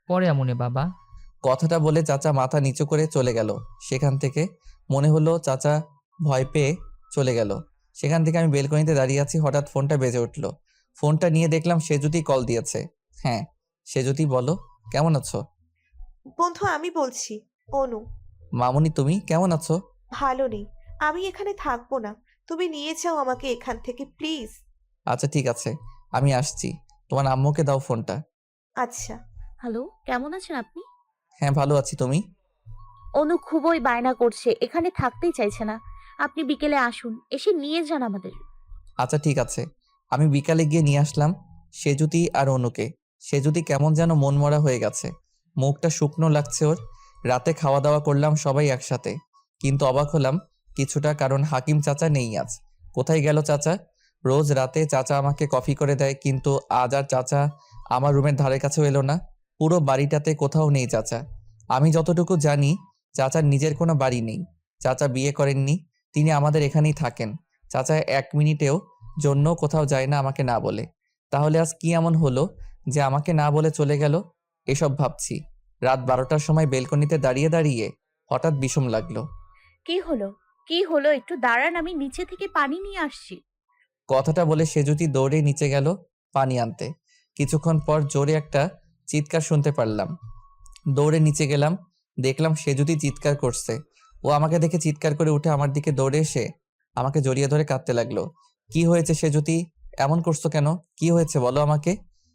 পরে আমনে বাবা। কথাটা বলে চাচা মাথা নিচু করে চলে গেল সেখান থেকে। মনে হলো চাচা ভয় পেয়ে চলে গেল। সেখান থেকে আমি বেলকনিতে দাঁড়িয়ে আছি, হঠাৎ ফোনটা বেজে উঠলো। ফোনটা নিয়ে দেখলাম সেজুতি কল দিয়েছে। হ্যাঁ, সেজুতি, বলো, কেমন আছো? বন্ধু, আমি বলছি। অনু। মামুনি, তুমি কেমন আছো? ভালো নেই। আমি এখানে থাকবো না। তুমি নিয়ে যাও আমাকে এখান থেকে, প্লিজ। আচ্ছা ঠিক আছে, আমি আসছি। তোমার আম্মুকে দাও ফোনটা। আচ্ছা। হ্যালো, কেমন আছেন আপনি? হ্যাঁ, ভালো আছি, তুমি? অনু খুবই বায়না করছে, এখানে থাকতেই চাইছে না। আপনি বিকেলে আসুন, এসে নিয়ে যান আমাদের। আচ্ছা ঠিক আছে, আমি বিকালে গিয়ে নিয়ে আসলাম সেজুতি আর অনুকে। সেজুতি কেমন যেন মনমরা হয়ে গেছে, মুখটা শুকনো লাগছে ওর। রাতে খাওয়া দাওয়া করলাম সবাই একসাথে, কিন্তু অবাক হলাম কিছুটা, কারণ হাকিম চাচা নেই আজ। কোথায় গেল চাচা? রোজ রাতে চাচা আমাকে কফি করে দেয়, কিন্তু আজ আর চাচা আমার রুমের ধারে কাছেও এলো না। পুরো বাড়িটাতে কোথাও নেই চাচা। আমি যতটুকু জানি চাচার নিজের কোনো বাড়ি নেই। চাচা বিয়ে করেননি, তিনি আমাদের এখানেই থাকেন। চাচা 1 মিনিটেও জন্য কোথাও যায় না আমাকে না বলে। তাহলে আজ কি এমন হলো যে আমাকে না বলে চলে গেল? এসব ভাবছি রাত 12টার সময় বেলকনিতে দাঁড়িয়ে দাঁড়িয়ে হঠাৎ বিষম লাগলো। কি হলো? কি হলো? একটু দাঁড়ান, আমি নিচে থেকে পানি নিয়ে আসছি। কথাটা বলে সেজুতি দৌড়ে নিচে গেল পানি আনতে। কিছুক্ষণ পর জোরে একটা চিৎকার শুনতে পারলাম। দৌড়ে নিচে গেলাম, দেখলাম সেজুতি চিৎকার করছে। ও আমাকে দেখে চিৎকার করে উঠে আমার দিকে দৌড়ে এসে আমাকে জড়িয়ে ধরে কাঁদতে লাগলো। কি হয়েছে সেজুতি, এমন করছো কেন? কি হয়েছে বলো আমাকে।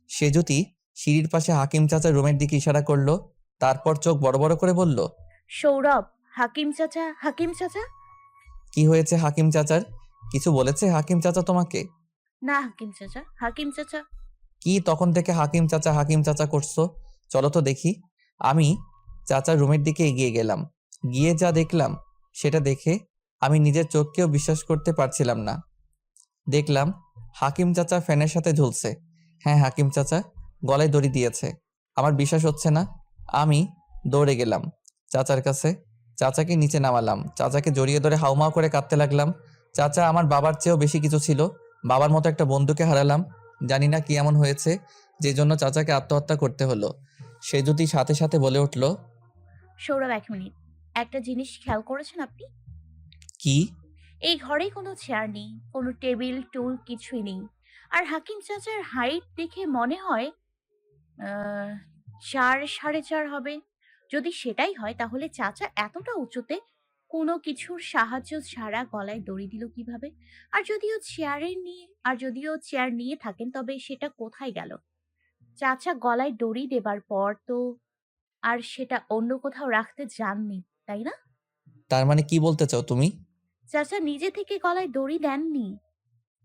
সেজুতি সিঁড়ির পাশে হাকিম চাচার রুমের দিকে ইশারা করলো, তারপর চোখ বড় বড় করে বলল, সৌরভ, হাকিম চাচা, হাকিম চাচা। কি হয়েছে হাকিম চাচার? কিছু বলেছে হাকিম চাচা তোমাকে? না হাকিম চাচা, হাকিম চাচা। কি তখন থেকে হাকিম চাচা করছো? চলো তো দেখি। আমি চাচার রুমের দিকে এগিয়ে গেলাম। গিয়ে যা দেখলাম সেটা দেখে আমি নিজের চোখকেও বিশ্বাস করতে পারছিলাম না। দেখলাম হাকিম চাচা ফ্যানের সাথে ঝুলছে। হ্যাঁ, হাকিম চাচা গলায় দড়ি দিয়েছে। আমার বিশ্বাস হচ্ছে না। আমি দৌড়ে গেলাম চাচার কাছে, চাচাকে নিচে নামালাম, চাচাকে জড়িয়ে ধরে হাউমাউ করে কাঁদতে লাগলাম। চাচা আমার বাবার চেয়েও বেশি কিছু ছিল। বাবার মতো একটা বন্ধুকে হারালাম। জানি না কি এমন হয়েছে যে জন্য চাচাকে আত্মহত্যা করতে হলো। সে যদি সাথে সাথে বলে উঠল, সৌরভ, 1 মিনিট। একটা জিনিস খেয়াল করেছেন আপনি? কি? এই ঘরে কোনো চেয়ার নেই, কোনো টেবিল টুল কিছুই নেই। আর হাকিম চাচার হাইট দেখে মনে হয় 4, 4.5 হবে। যদি সেটাই হয় তাহলে চাচা এতটা উঁচুতে কোনো কিছুর সাহায্য ছাড়া গলায় দড়ি দিল কিভাবে? আর যদিও চেয়ার নিয়ে থাকেন, তবে সেটা কোথায় গেল? চাচা গলায় দড়ি দেবার পর তো আর সেটা অন্য কোথাও রাখতে যাননি, তাই না? তার মানে কি বলতে চাও তুমি? চাচা নিজে থেকে গলায় দড়ি দেননি।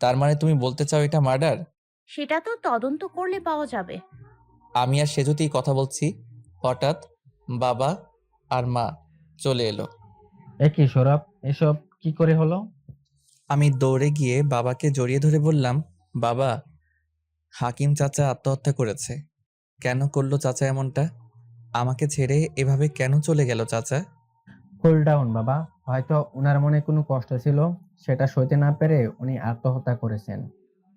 তার মানে তুমি বলতে চাও এটা মার্ডার? সেটা তো তদন্ত করলে পাওয়া যাবে। আমি আর সেজুতেই কথা বলছি, হঠাৎ বাবা আর মা চলে এলো। এ কি সৌরভ, এসব কি করে হলো? আমি দৌড়ে গিয়ে বাবাকে জড়িয়ে ধরে বললাম, বাবা, হাকিম চাচা আত্মহত্যা করেছে। কেন করলো চাচা এমনটা? আমাকে ছেড়ে এভাবে কেন চলে গেল চাচা? কুল ডাউন বাবা, হয়তো ওনার মনে কোনো কষ্ট ছিল, সেটা সইতে না পেরে উনি আত্মহত্যা করেছেন।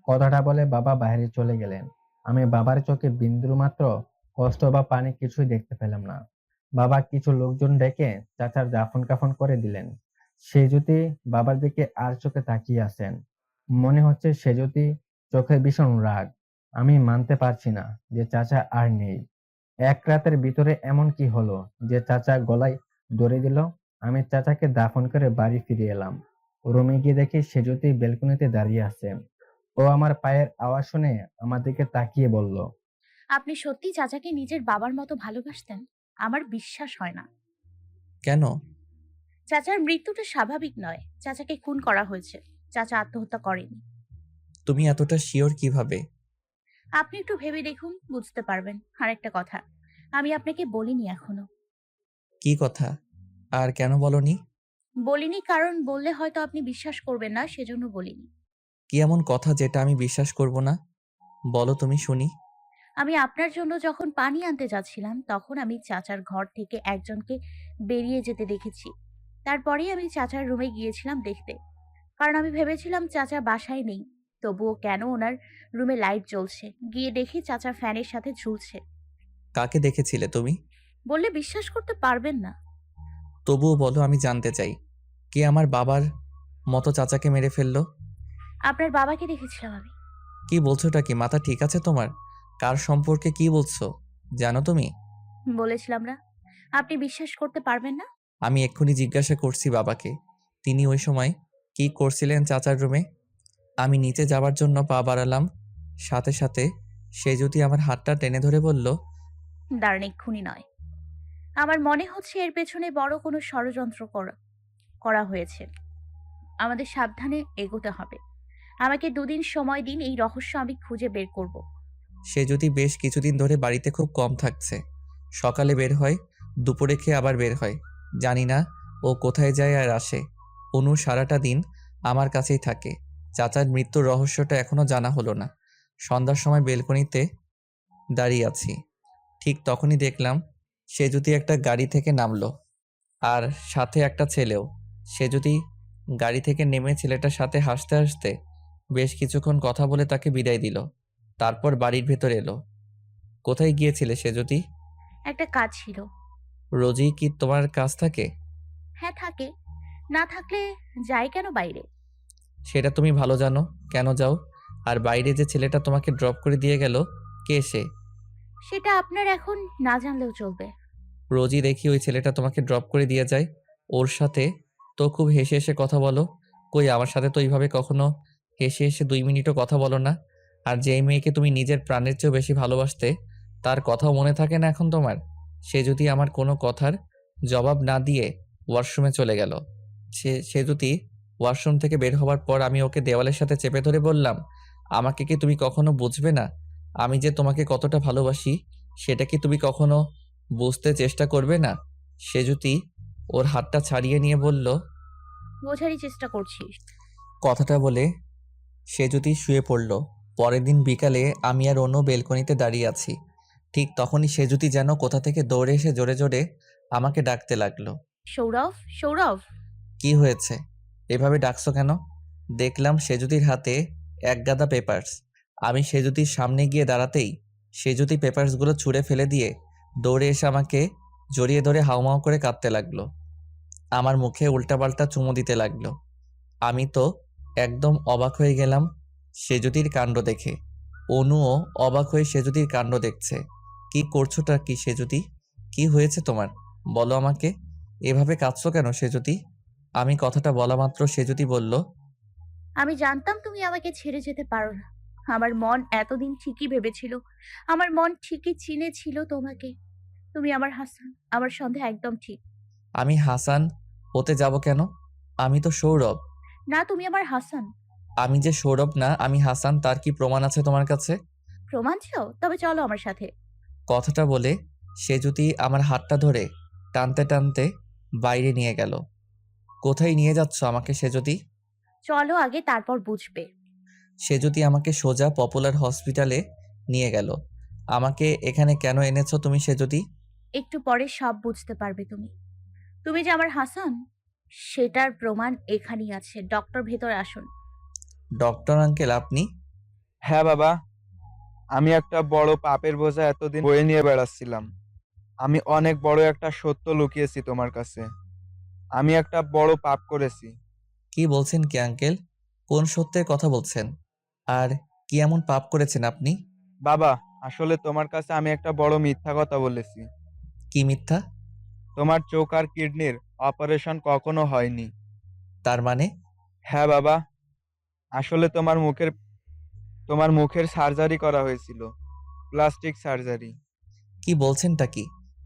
কথাটা বলে বাবা বাইরে চলে গেলেন। আমি বাবার চোখে বিন্দু মাত্র কষ্ট বা পানি কিছুই দেখতে পেলাম না। বাবা কিছু লোকজন ডেকে চাচার দাফন কাফন করে দিলেন। সেজুতি বাবার দিকে আর চোখে তাকিয়ে আছেন। মনে হচ্ছে সেজুতি চোখে ভীষণ রাগ। আমি মানতে পারছি না যে চাচা আর নেই। এক রাতের ভিতরে এমন কি হলো যে চাচা গলায় দড়ি দিল? আমি চাচাকে দাফন করে বাড়ি ফিরে এলাম। রুমে গিয়ে দেখি সেজুতি বেলকনিতে দাঁড়িয়ে আছে। ও আমার পায়ের আওয়াজ শুনে আমার দিকে তাকিয়ে বলল, আপনি সত্যি চাচাকে নিজের বাবার মতো ভালোবাসতেন? আমার বিশ্বাস হয় না। কেন? চাচার মৃত্যুটা স্বাভাবিক নয়। চাচাকে খুন করা হয়েছে। চাচা আত্মহত্যা করেনি। তুমি এতটা শিওর কিভাবে? আপনি একটু ভেবে দেখুন, বুঝতে পারবেন। আর একটা কথা, আমি আপনাকে বলিনি এখনো। কি কথা? আর কেন বলনি? বলিনি কারণ বললে হয়তো আপনি বিশ্বাস করবেন না, সেজন্য বলিনি। কি এমন কথা যেটা আমি বিশ্বাস করব না? বলো তুমি শুনি। আমি আপনার জন্য যখন পানি আনতে যাচ্ছিলাম তখন আমি চাচার ঘর থেকে একজনকে বেরিয়ে যেতে দেখেছি। তারপরেই আমি চাচার রুমে গিয়েছিলাম দেখতে, কারণ আমি ভেবেছিলাম চাচা বাসায় নেই। তবুও কেন ওনার রুমে লাইট জ্বলছে। গিয়ে দেখি চাচা ফ্যানের সাথে ঝুলছে। কাকে দেখেছিলে তুমি? বললে বিশ্বাস করতে পারবেন না। তবুও বলো, আমি জানতে চাই। কে আমার বাবার মতো চাচাকে মেরে ফেললো? আপনার বাবাকে দেখেছিলাম আমি। কি বলছোটা কি? মাথা ঠিক আছে তোমার? কার সম্পর্কে কি বলছো জানো তুমি? বলেছিলাম না, আপনি বিশ্বাস করতে পারবেন না। আমি এক্ষুনি জিজ্ঞাসা করছি বাবাকে, তিনি ওই সময় কি করছিলেন চাচার রুমে? আমি নিচে যাবার জন্য পা বাড়ালাম, সাথে সাথে সে যদি আমার হাতটা টেনে ধরে বলল, দাঁড়ান, এক্ষুনি নয়। আমার মনে হচ্ছে এর পেছনে বড় কোনো ষড়যন্ত্র করা হয়েছে। আমাদের সাবধানে এগোতে হবে। আমাকে 2 দিন সময় দিন, এই রহস্য আমি খুঁজে বের করব। সে যদি বেশ কিছুদিন ধরে বাড়িতে খুব কম থাকছে। সকালে বের হয়, দুপুরে খেয়ে আবার বের হয়। জানি না ও কোথায় যায় আর আসে। অনু সারাটা দিন আমার কাছেই থাকে। চাচার মৃত্যুর রহস্যটা এখনো জানা হলো না। সন্ধ্যার সময় বেলকনিতে দাঁড়িয়ে আছি, ঠিক তখনই দেখলাম সে যদি একটা গাড়ি থেকে নামলো, আর সাথে একটা ছেলেও। সে যদি গাড়ি থেকে নেমে ছেলেটার সাথে হাসতে হাসতে বেশ কিছুক্ষণ কথা বলে তাকে বিদায় দিল। তারপর বাড়ির ভেতর এলো। কোথায় গিয়েছিলে সে যদি? একটা কাজ ছিল। রোজই কি তোমার কাজ থাকে? হ্যাঁ থাকে। না থাকলে যাই কেন বাইরে? সেটা তুমি ভালো জানো। কেন যাও? আর বাইরে যে ছেলেটা তোমাকে ড্রপ করে দিয়ে গেল, কে সে? সেটা আপনার এখন না জানলেও চলবে। রোজই দেখি ওই ছেলেটা তোমাকে ড্রপ করে দিয়ে যায়। ওর সাথে তো খুব হেসে হেসে কথা বলো। কই, আমার সাথে তো এইভাবে কখনো হেসে হেসে 2 মিনিটও কথা বলো না। আর যেই মেয়েকে তুমি নিজের প্রাণের চেয়েও বেশি ভালোবাসতে, তার কথাও মনে থাকে না এখন তোমার? সে যদি আমার কোনো কথার জবাব না দিয়ে ওয়াশরুমে চলে গেল। সে যদি ওয়াশরুম থেকে বের হওয়ার পর আমি ওকে দেওয়ালের সাথে চেপে ধরে বললাম, আমাকে কি তুমি কখনো বুঝবে না? আমি যে তোমাকে কতটা ভালোবাসি সেটা কি তুমি কখনো বুঝতে চেষ্টা করবে না? সে যদি ওর হাতটা ছাড়িয়ে নিয়ে বলল, বোঝারই চেষ্টা করছি। কথাটা বলে সে যদি শুয়ে পড়ল। পরের দিন বিকালে আমি আর অনু বেলকনিতে দাঁড়িয়ে আছি। ঠিক তখনই সে যদি যেন কোথা থেকে দৌড়ে এসে জোরে জোরে আমাকে ডাকতে লাগলো। সৌরভ, সৌরভ। কি হয়েছে? এভাবে ডাকছো কেন? দেখলাম সেজুতির হাতে এক গাদা পেপারস। আমি সেজুতির সামনে গিয়ে দাঁড়াতেই সেজুতি পেপারসগুলো ছুঁড়ে ফেলে দিয়ে দৌড়ে এসে আমাকে জড়িয়ে ধরে হাউমাউ করে কাঁদতে লাগলো। আমার মুখে উল্টাপাল্টা চুমু দিতে লাগলো। আমি তো একদম অবাক হয়ে গেলাম সেজুতির কাণ্ড দেখে। অনুও অবাক হয়ে সেজুতির কাণ্ড দেখছে। কি করছোটা কি সেজুতি? কি হয়েছে তোমার? বলো আমাকে। এভাবে কাঁদছো কেন সেজুতি? আমি কথাটা বলা মাত্র সেজুতি বলল, আমি জানতাম তুমি আমাকে ছেড়ে যেতে পারো না। আমার মন এতদিন ঠিকই ভেবেছিল, আমার মন ঠিকই চিনেছিল তোমাকে। তুমি আমার হাসান, আমার সন্দেহ একদম ঠিক। আমি হাসান হতে যাব কেন? আমি তো সৌরভ। না, তুমি আমার হাসান। আমি যে সৌরভ না, আমি হাসান, তার কি প্রমাণ আছে তোমার কাছে? প্রমাণ চাও? তবে চলো আমার সাথে। কথাটা বলে সে যদি আমার হাতটা ধরে টানতে টানতে বাইরে নিয়ে গেল। কোথায় নিয়ে যাচ্ছ আমাকে সে যদি? চলো আগে, তারপর বুঝবে। সে যদি আমাকে সোজা পপুলার হসপিটালে নিয়ে গেল। আমাকে এখানে কেন এনেছো তুমি সে যদি? একটু পরে সব বুঝতে পারবে তুমি। তুমি যে আমার হাসান, সেটার প্রমাণ এখানেই আছে। ডক্টর, ভেতরে আসুন। ডক্টর আঙ্কেল আপনি? হ্যাঁ বাবা, আমি একটা বড় পাপের বোঝা এতদিন বয়ে নিয়ে বেড়াচ্ছিলাম। আমি অনেক বড় একটা সত্য লুকিয়েছি তোমার কাছে। আমি একটা বড় পাপ করেছি। কি বলছেন কি আঙ্কেল? কোন সত্যের কথা বলছেন? আর কি এমন পাপ করেছেন আপনি? বাবা, আসলে তোমার কাছে আমি একটা বড় মিথ্যা কথা বলেছি। কি মিথ্যা? তোমার চোখ আর কিডনির অপারেশন কখনো হয়নি। তার মানে? হ্যাঁ বাবা, আসলে তোমার মুখের সার্জারি করা হয়েছিল, প্লাস্টিক সার্জারি। কি বলছেনটা কি?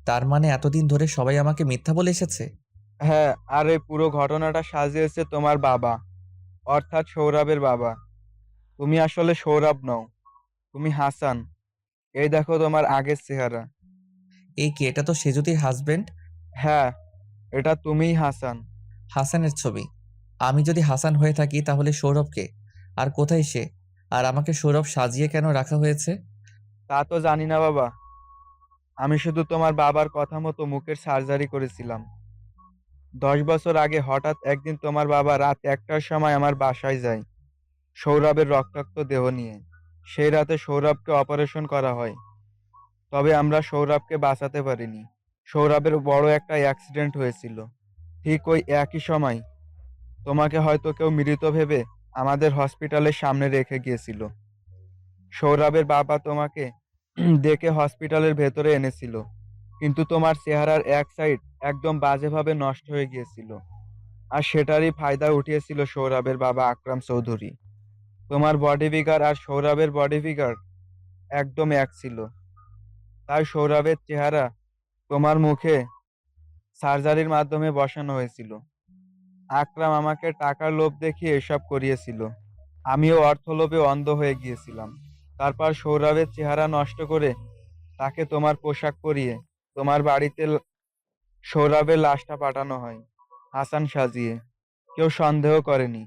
তার মানে এতদিন ধরে সবাই আমাকে মিথ্যা বলে এসেছে? হ্যাঁ, আর এই পুরো ঘটনাটা সাজিয়েছে তোমার বাবা, অর্থাৎ সৌরভের বাবা। তুমি আসলে সৌরভ নও, তুমি হাসান। এই দেখো তোমার আগের চেহারা। এই কি, এটা তো সেজুতির হাজবেন্ড। হ্যাঁ, এটা তুমিই হাসান। হাসানের ছবি। আমি যদি হাসান হয়ে থাকি তাহলে সৌরভকে? আর কোথায় সে? আর আমাকে সৌরভ সাজিয়ে কেন রাখা হয়েছে? তা তো জানি না বাবা, আমি শুধু তোমার বাবার কথা মতো মুখের সার্জারি করেছিলাম। 10 বছর আগে হঠাৎ একদিন তোমার বাবা রাত 1টার সময় আমার বাসায় যায়, সৌরভের রক্তাক্ত দেহ নিয়ে। সেই রাতে সৌরভকে অপারেশন করা হয়, তবে আমরা সৌরভকে বাঁচাতে পারিনি। সৌরভের বড় একটা অ্যাক্সিডেন্ট হয়েছিল। ঠিক ওই একই সময় তোমাকে হয়তো কেউ মৃত ভেবে আমাদের হসপিটালের সামনে রেখে গিয়েছিল। সৌরভের বাবা তোমাকে দেখে হসপিটালের ভেতরে এনেছিল, কিন্তু তোমার চেহারার এক সাইড একদম বাজেভাবে নষ্ট হয়ে গিয়েছিল। আর সেটারই ফায়দা উঠিয়েছিল সৌরভের বাবা আকরাম চৌধুরী। তোমার বডি ফিগার আর সৌরভের বডি ফিগার একদম এক ছিল, তাই সৌরভের চেহারা তোমার মুখে সার্জারির মাধ্যমে বসানো হয়েছিল। আকরাম আমাকে টাকার লোভ দেখিয়ে এসব করিয়েছিল। আমিও অর্থ লোভে অন্ধ হয়ে গিয়েছিলাম। তারপর সৌরভের চেহারা নষ্ট করে তাকে তোমার পোশাক পরিয়ে তোমার বাড়িতে সৌরভের লাশটা পাঠানো হয়, হাসান সাজিয়ে। কেউ সন্দেহ করেনি,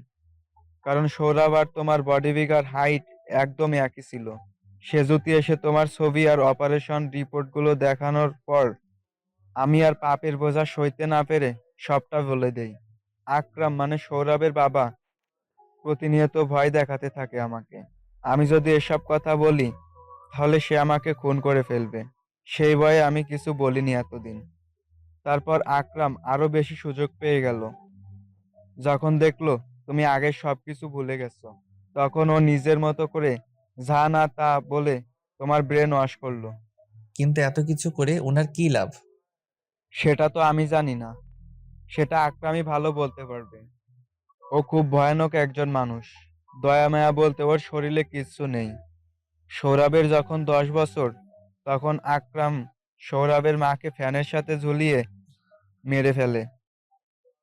কারণ সৌরভ আর তোমার বডি ফিগার হাইট একদম একই ছিল। সেজুতি এসে তোমার ছবি আর অপারেশন রিপোর্টগুলো দেখানোর পর আমি আর পাপের বোঝা সইতে না পেরে সবটা বলে দেই। আকরাম মানে সৌরভের বাবা প্রতিনিয়ত ভয় দেখাতে থাকে আমাকে। আমি যদি এসব কথা বলি তাহলে সে আমাকে খুন করে ফেলবে। সেই ভয়ে আমি কিছু বলিনি এতদিন। তারপর আকরাম আরো বেশি সুযোগ পেয়ে গেল। যখন দেখলো তুমি আগের সবকিছু ভুলে গেছো, তখন ও নিজের মতো করে যা না তা বলে তোমার ব্রেন ওয়াশ করলো। কিন্তু এত কিছু করে ওনার কি লাভ? সেটা তো আমি জানি না, সেটা আকরামই ভালো বলতে পারবে। ও খুব ভয়ানক একজন মানুষ। দয়া মায়া বলতে ওর শরীরে কিচ্ছু নেই। সৌরভের যখন 10 বছর, তখন আকরাম সৌরভের মাকে ফ্যানের সাথে ঝুলিয়ে মেরে ফেলে।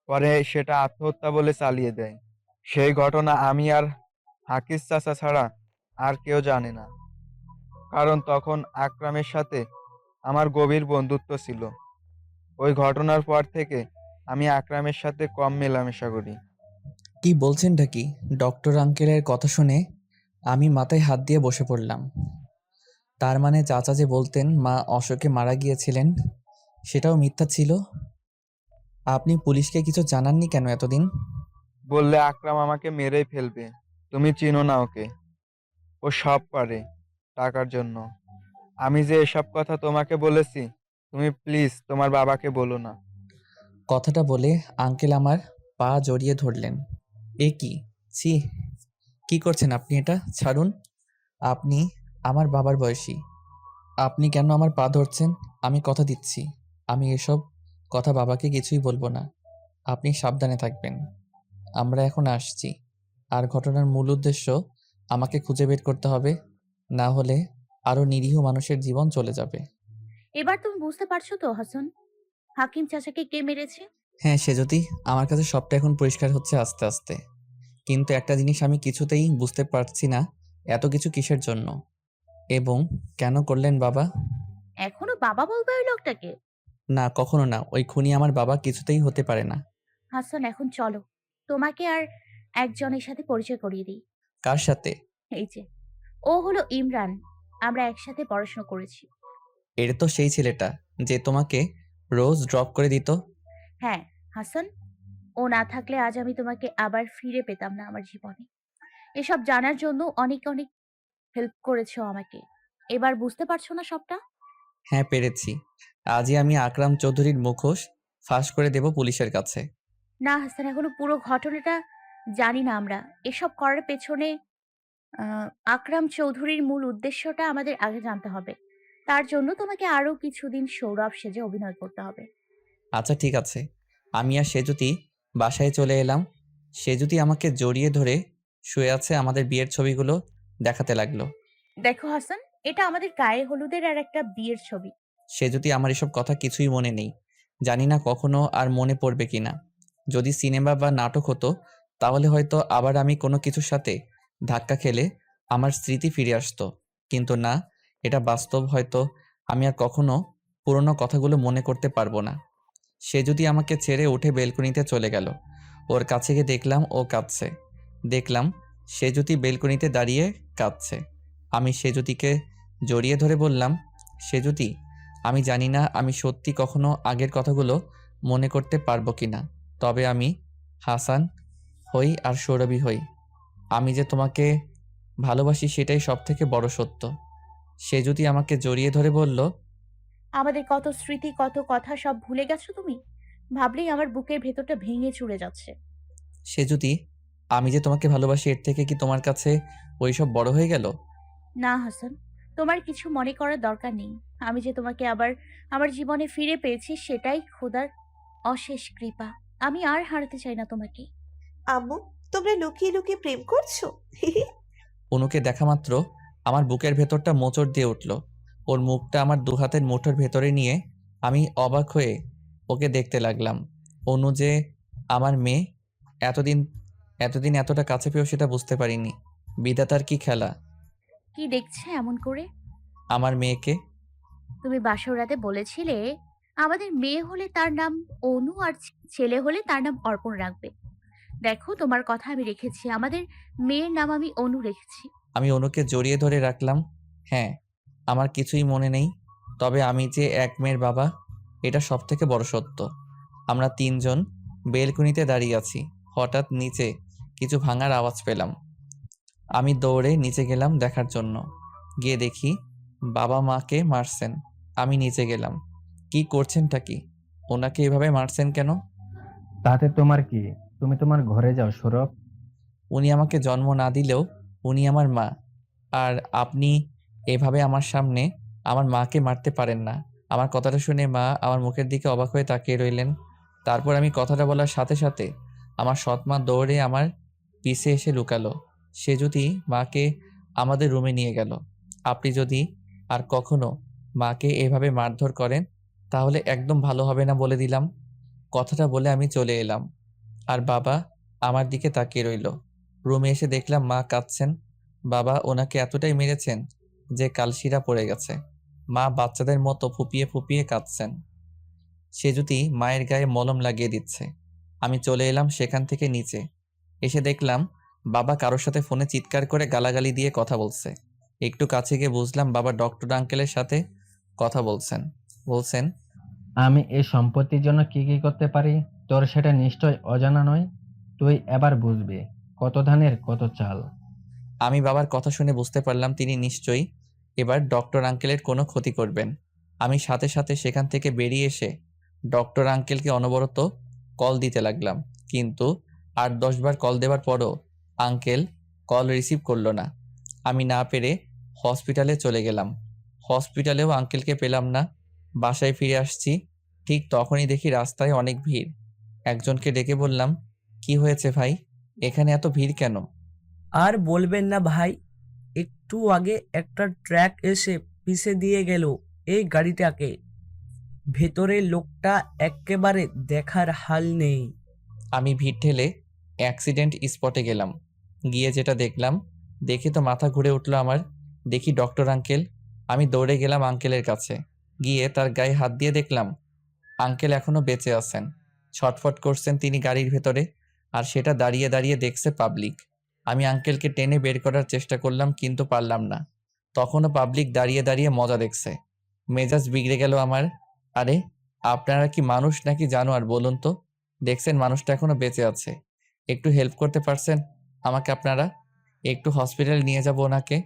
পরে সেটা আত্মহত্যা বলে চালিয়ে দেয়। সেই ঘটনা আমি আর হাকিস চাচা ছাড়া আর কেউ জানে না, কারণ তখন আকরামের সাথে আমার গভীর বন্ধুত্ব ছিল। ওই ঘটনার পর থেকে আমি আকরামের সাথে কম মেলামেশা করি। কি বলছেনটা কি? ডক্টর আঙ্কেলের কথা শুনে আমি মাথায় হাত দিয়ে বসে পড়লাম। তার মানে চাচা যে বলতেন মা অশোকে মারা গিয়েছিলেন, সেটাও মিথ্যা ছিল? আপনি পুলিশকে কিছু জানাননি কেন এতদিন? বললে আকরাম আমাকে মেরেই ফেলবে। তুমি চিনো না ওকে, ও সব পারে টাকার জন্য। আমি যে এসব কথা তোমাকে বলেছি, তুমি প্লিজ তোমার বাবাকে বলো না। কথাটা বলে আঙ্কেল আমার পা জড়িয়ে ধরলেন। এ কি? ছি! কি করছেন আপনি? এটা ছাড়ুন। আপনি আমার বাবার বয়সী। আপনি কেন আমার পা ধরছেন? আমি কথা দিচ্ছি, আমি এসব কথা বাবাকে কিছুই বলবো না। আপনি সাবধানে থাকবেন। আমরা এখন আসছি। আর ঘটনার মূল উদ্দেশ্য আমাকে খুঁজে বের করতে হবে, না হলে আরো নিরীহ মানুষের জীবন চলে যাবে। এবার তুমি বুঝতে পারছো তো হাসান, হাকিম চাচাকে কে মেরেছে? হ্যাঁ সেজতি, আমার কাছে সবটা এখন পরিষ্কার হচ্ছে আস্তে আস্তে। কিন্তু একটা জিনিস আমি কিছুতেই বুঝতে পারছি না, এত কিছু কিসের জন্য এবং কেন করলেন বাবা? এখনো বাবা বলবে ওই লোকটাকে? না, কখনো না। ওই খুনি আমার বাবা কিছুতেই হতে পারে না। হাসান এখন চলো, তোমাকে আর একজনের সাথে পরিচয় করিয়ে দিই। কার সাথে? এই যে, ও হলো ইমরান, আমরা একসাথে পড়াশোনা করেছি। এটা তো সেই ছেলেটা যে তোমাকে রোজ ড্রপ করে দিত। হ্যাঁ হাসান, ও না থাকলে আজ আমি তোমাকে আবার ফিরে পেতাম না আমার জীবনে। এসব জানার জন্য অনেক অনেক হেল্প করেছো আমাকে। এবার বুঝতে পারছো না সবটা? হ্যাঁ পেরেছি। আজই আমি আকরাম চৌধুরীর মুখোশ ফাঁস করে দেব পুলিশের কাছে। না হাসান, এখনো পুরো ঘটনাটা জানি না আমরা। এসব করার পেছনে আকরাম চৌধুরীর মূল উদ্দেশ্যটা আমাদের আগে জানতে হবে। তার জন্য তোমাকে আরো কিছুদিন সৌরভ সেজে অভিনয় করতে হবে। আচ্ছা ঠিক আছে। আমি আর সেজুতি বাসায় চলে এলাম। সেজুতি আমাকে জড়িয়ে ধরে শুয়ে আছে, আমাদের বিয়ের ছবিগুলো দেখাতে লাগলো। দেখো হাসান, এটা আমাদের গায়ে হলুদের আর একটা বিয়ের ছবি। সেজুতি আমার এসব কথা কিছুই মনে নেই। জানি না কখনো আর মনে পড়বে কিনা। যদি সিনেমা বা নাটক হতো তাহলে হয়তো আবার আমি কোনো কিছুর সাথে ধাক্কা খেলে আমার স্মৃতি ফিরে আসতো, কিন্তু না, এটা বাস্তব। হয়তো আমি আর কখনো পুরনো কথাগুলো মনে করতে পারবো না। সে যদি আমাকে ছেড়ে উঠে বেলকনিতে চলে গেল। ওর কাছে গিয়ে দেখলাম ও কাঁদছে। দেখলাম সে যদি বেলকনিতে দাঁড়িয়ে কাঁদছে। আমি সেজুতিকে জড়িয়ে ধরে বললাম, সেজুতি, আমি জানি না আমি সত্যি কখনো আগের কথাগুলো মনে করতে পারবো কিনা, তবে আমি হাসান হই আর সৌরভী হই। আমি যে তোমাকে ভালোবাসি সেটাই সব থেকে বড় সত্য। সেজুতি আমাকে জড়িয়ে ধরে বলল, আমাদের কত স্মৃতি, কত কথা সব ভুলে গেছো তুমি? ভাবলেই আমার বুকের ভেতরটা ভেঙে চুরে যাচ্ছে। সেজুতি, আমি যে তোমাকে ভালোবাসি এর থেকে কি তোমার কাছে ওইসব বড় হয়ে গেল? না হাসান, তোমার কিছু মনে করার দরকার নেই। আমি যে তোমাকে আবার আমার জীবনে ফিরে পেয়েছি সেটাই খোদার অশেষ কৃপা। আমি আর হারাতে চাই না তোমাকে। আম্মু, তোমরা লুকিয়ে লুকিয়ে প্রেম করছো? অনুকে দেখা মাত্র আমার বুকের ভেতরটা মোচড় দিয়ে উঠল। ওর মুখটা আমার দু হাতের মুঠোর ভেতরে নিয়ে আমি অবাক হয়ে ওকে দেখতে লাগলাম। অনু যে আমার মেয়ে, এতদিন এতদিন এতটা কাছে পেয়েও সেটা বুঝতে পারিনি। বিধাতার কি খেলা! কি দেখছে এমন করে? আমার মেয়েকে। তুমি বাসর রাতে বলেছিলে আমাদের মেয়ে হলে তার নাম অনু আর ছেলে হলে তার নাম অর্পণ রাখবে। দেখো, তোমার কথা আমি রেখেছি। আমাদের মেয়ের নাম আমি অনু রেখেছি। আমি অনুকে জড়িয়ে ধরে রাখলাম। হ্যাঁ, আমার কিছুই মনে নেই, তবে আমি যে এক মেয়ের বাবা এটা সব থেকে বড় সত্য। আমরা তিনজন বেলকনিতে দাঁড়িয়ে আছি। হঠাৎ নিচে কিছু ভাঙার আওয়াজ পেলাম। আমি দৌড়ে নিচে গেলাম দেখার জন্য। গিয়ে দেখি বাবা মাকে মারছেন। আমি নিচে গেলাম। কি করছেনটা কি? ওনাকে এভাবে মারছেন কেন? তাতে তোমার কি? তুমি তোমার ঘরে যাও সৌরভ। উনি আমাকে জন্ম না দিলেও উনি আমার মা। আর আপনি এভাবে আমার সামনে আমার মাকে মারতে পারেন না। আমার কথাটা শুনে মা আমার মুখের দিকে অবাক হয়ে তাকিয়ে রইলেন। তারপর আমি কথাটা বলার সাথে সাথে আমার সৎমা দৌড়ে আমার পিছে এসে লুকালো। সে যদি মাকে আমাদের রুমে নিয়ে গেল। আপনি যদি আর কখনো মাকে এভাবে মারধর করেন তাহলে একদম ভালো হবে না বলে দিলাম। কথাটা বলে আমি চলে এলাম। আর বাবা আমার দিকে তাকিয়ে রইল। রুমে এসে দেখলাম মা কাঁদছেন। বাবা ওনাকে এতটাই মেরেছেন যে কালশিরা পড়ে গেছে। মা বাচ্চাদের মতো ফুপিয়ে ফুপিয়ে কাঁদছেন। সে যদি মায়ের গায়ে মলম লাগিয়ে দিচ্ছে। আমি চলে এলাম সেখান থেকে নিচে। এসে দেখলাম বাবা কারোর সাথে ফোনে চিৎকার করে গালাগালি দিয়ে কথা বলছে। একটু কাছে গিয়ে বুঝলাম বাবা ডক্টর আঙ্কেলের সাথে কথা বলছেন, আমি এই সম্পত্তির জন্য কি কি করতে পারি তোর সেটা নিশ্চয় অজানা নয়। তুই এবার বুঝবি কত ধানের কত চাল। আমি বাবার কথা শুনে বুঝতে পারলাম তিনি নিশ্চয়ই এবার ডক্টর আঙ্কেলের কোনো ক্ষতি করবেন। আমি সাথে সাথে সেখান থেকে বেরিয়ে এসে ডক্টর আঙ্কেলকে অনবরত কল দিতে লাগলাম, কিন্তু ৮-১০ বার কল দেওয়ার পরও আঙ্কেল কল রিসিভ করলো না। আমি না পেরে হসপিটালে চলে গেলাম। হসপিটালেও আঙ্কেলকে পেলাম না। বাসায় ফিরে আসছি, ঠিক তখনই দেখি রাস্তায় অনেক ভিড়। একজনকে ডেকে বললাম, কি হয়েছে ভাই, এখানে এত ভিড় কেন? আর বলবেন না ভাই, একটু আগে একটা ট্রাক এসে পিষে দিয়ে গেল এই গাড়িটাকে। ভেতরে লোকটা একেবারে দেখার হাল নেই। আমি ভিড় ঠেলে অ্যাক্সিডেন্ট স্পটে গেলাম। গিয়ে যেটা দেখলাম দেখে তো মাথা ঘুরে উঠলো আমার। দেখি ডক্টর আঙ্কেল। আমি দৌড়ে গেলাম আঙ্কেলের কাছে। গিয়ে তার গায়ে হাত দিয়ে দেখলাম আঙ্কেল এখনো বেঁচে আছেন। ছটফট করছেন তিনি গাড়ির ভেতরে, আর সেটা দাঁড়িয়ে দাঁড়িয়ে দেখছে পাবলিক। আমি আঙ্কেলকে টেনে বের করার চেষ্টা করলাম কিন্তু পারলাম না। তখনও পাবলিক দাঁড়িয়ে দাঁড়িয়ে মজা দেখছে। মেজাজ বিগড়ে গেল আমার। আরে আপনারা কি মানুষ নাকি জানোয়ার বলুন তো? দেখছেন মানুষটা এখনো বেঁচে আছে, একটু হেল্প করতে পারছেন আমাকে আপনারা? একটু হসপিটালে নিয়ে যাব ওনাকে।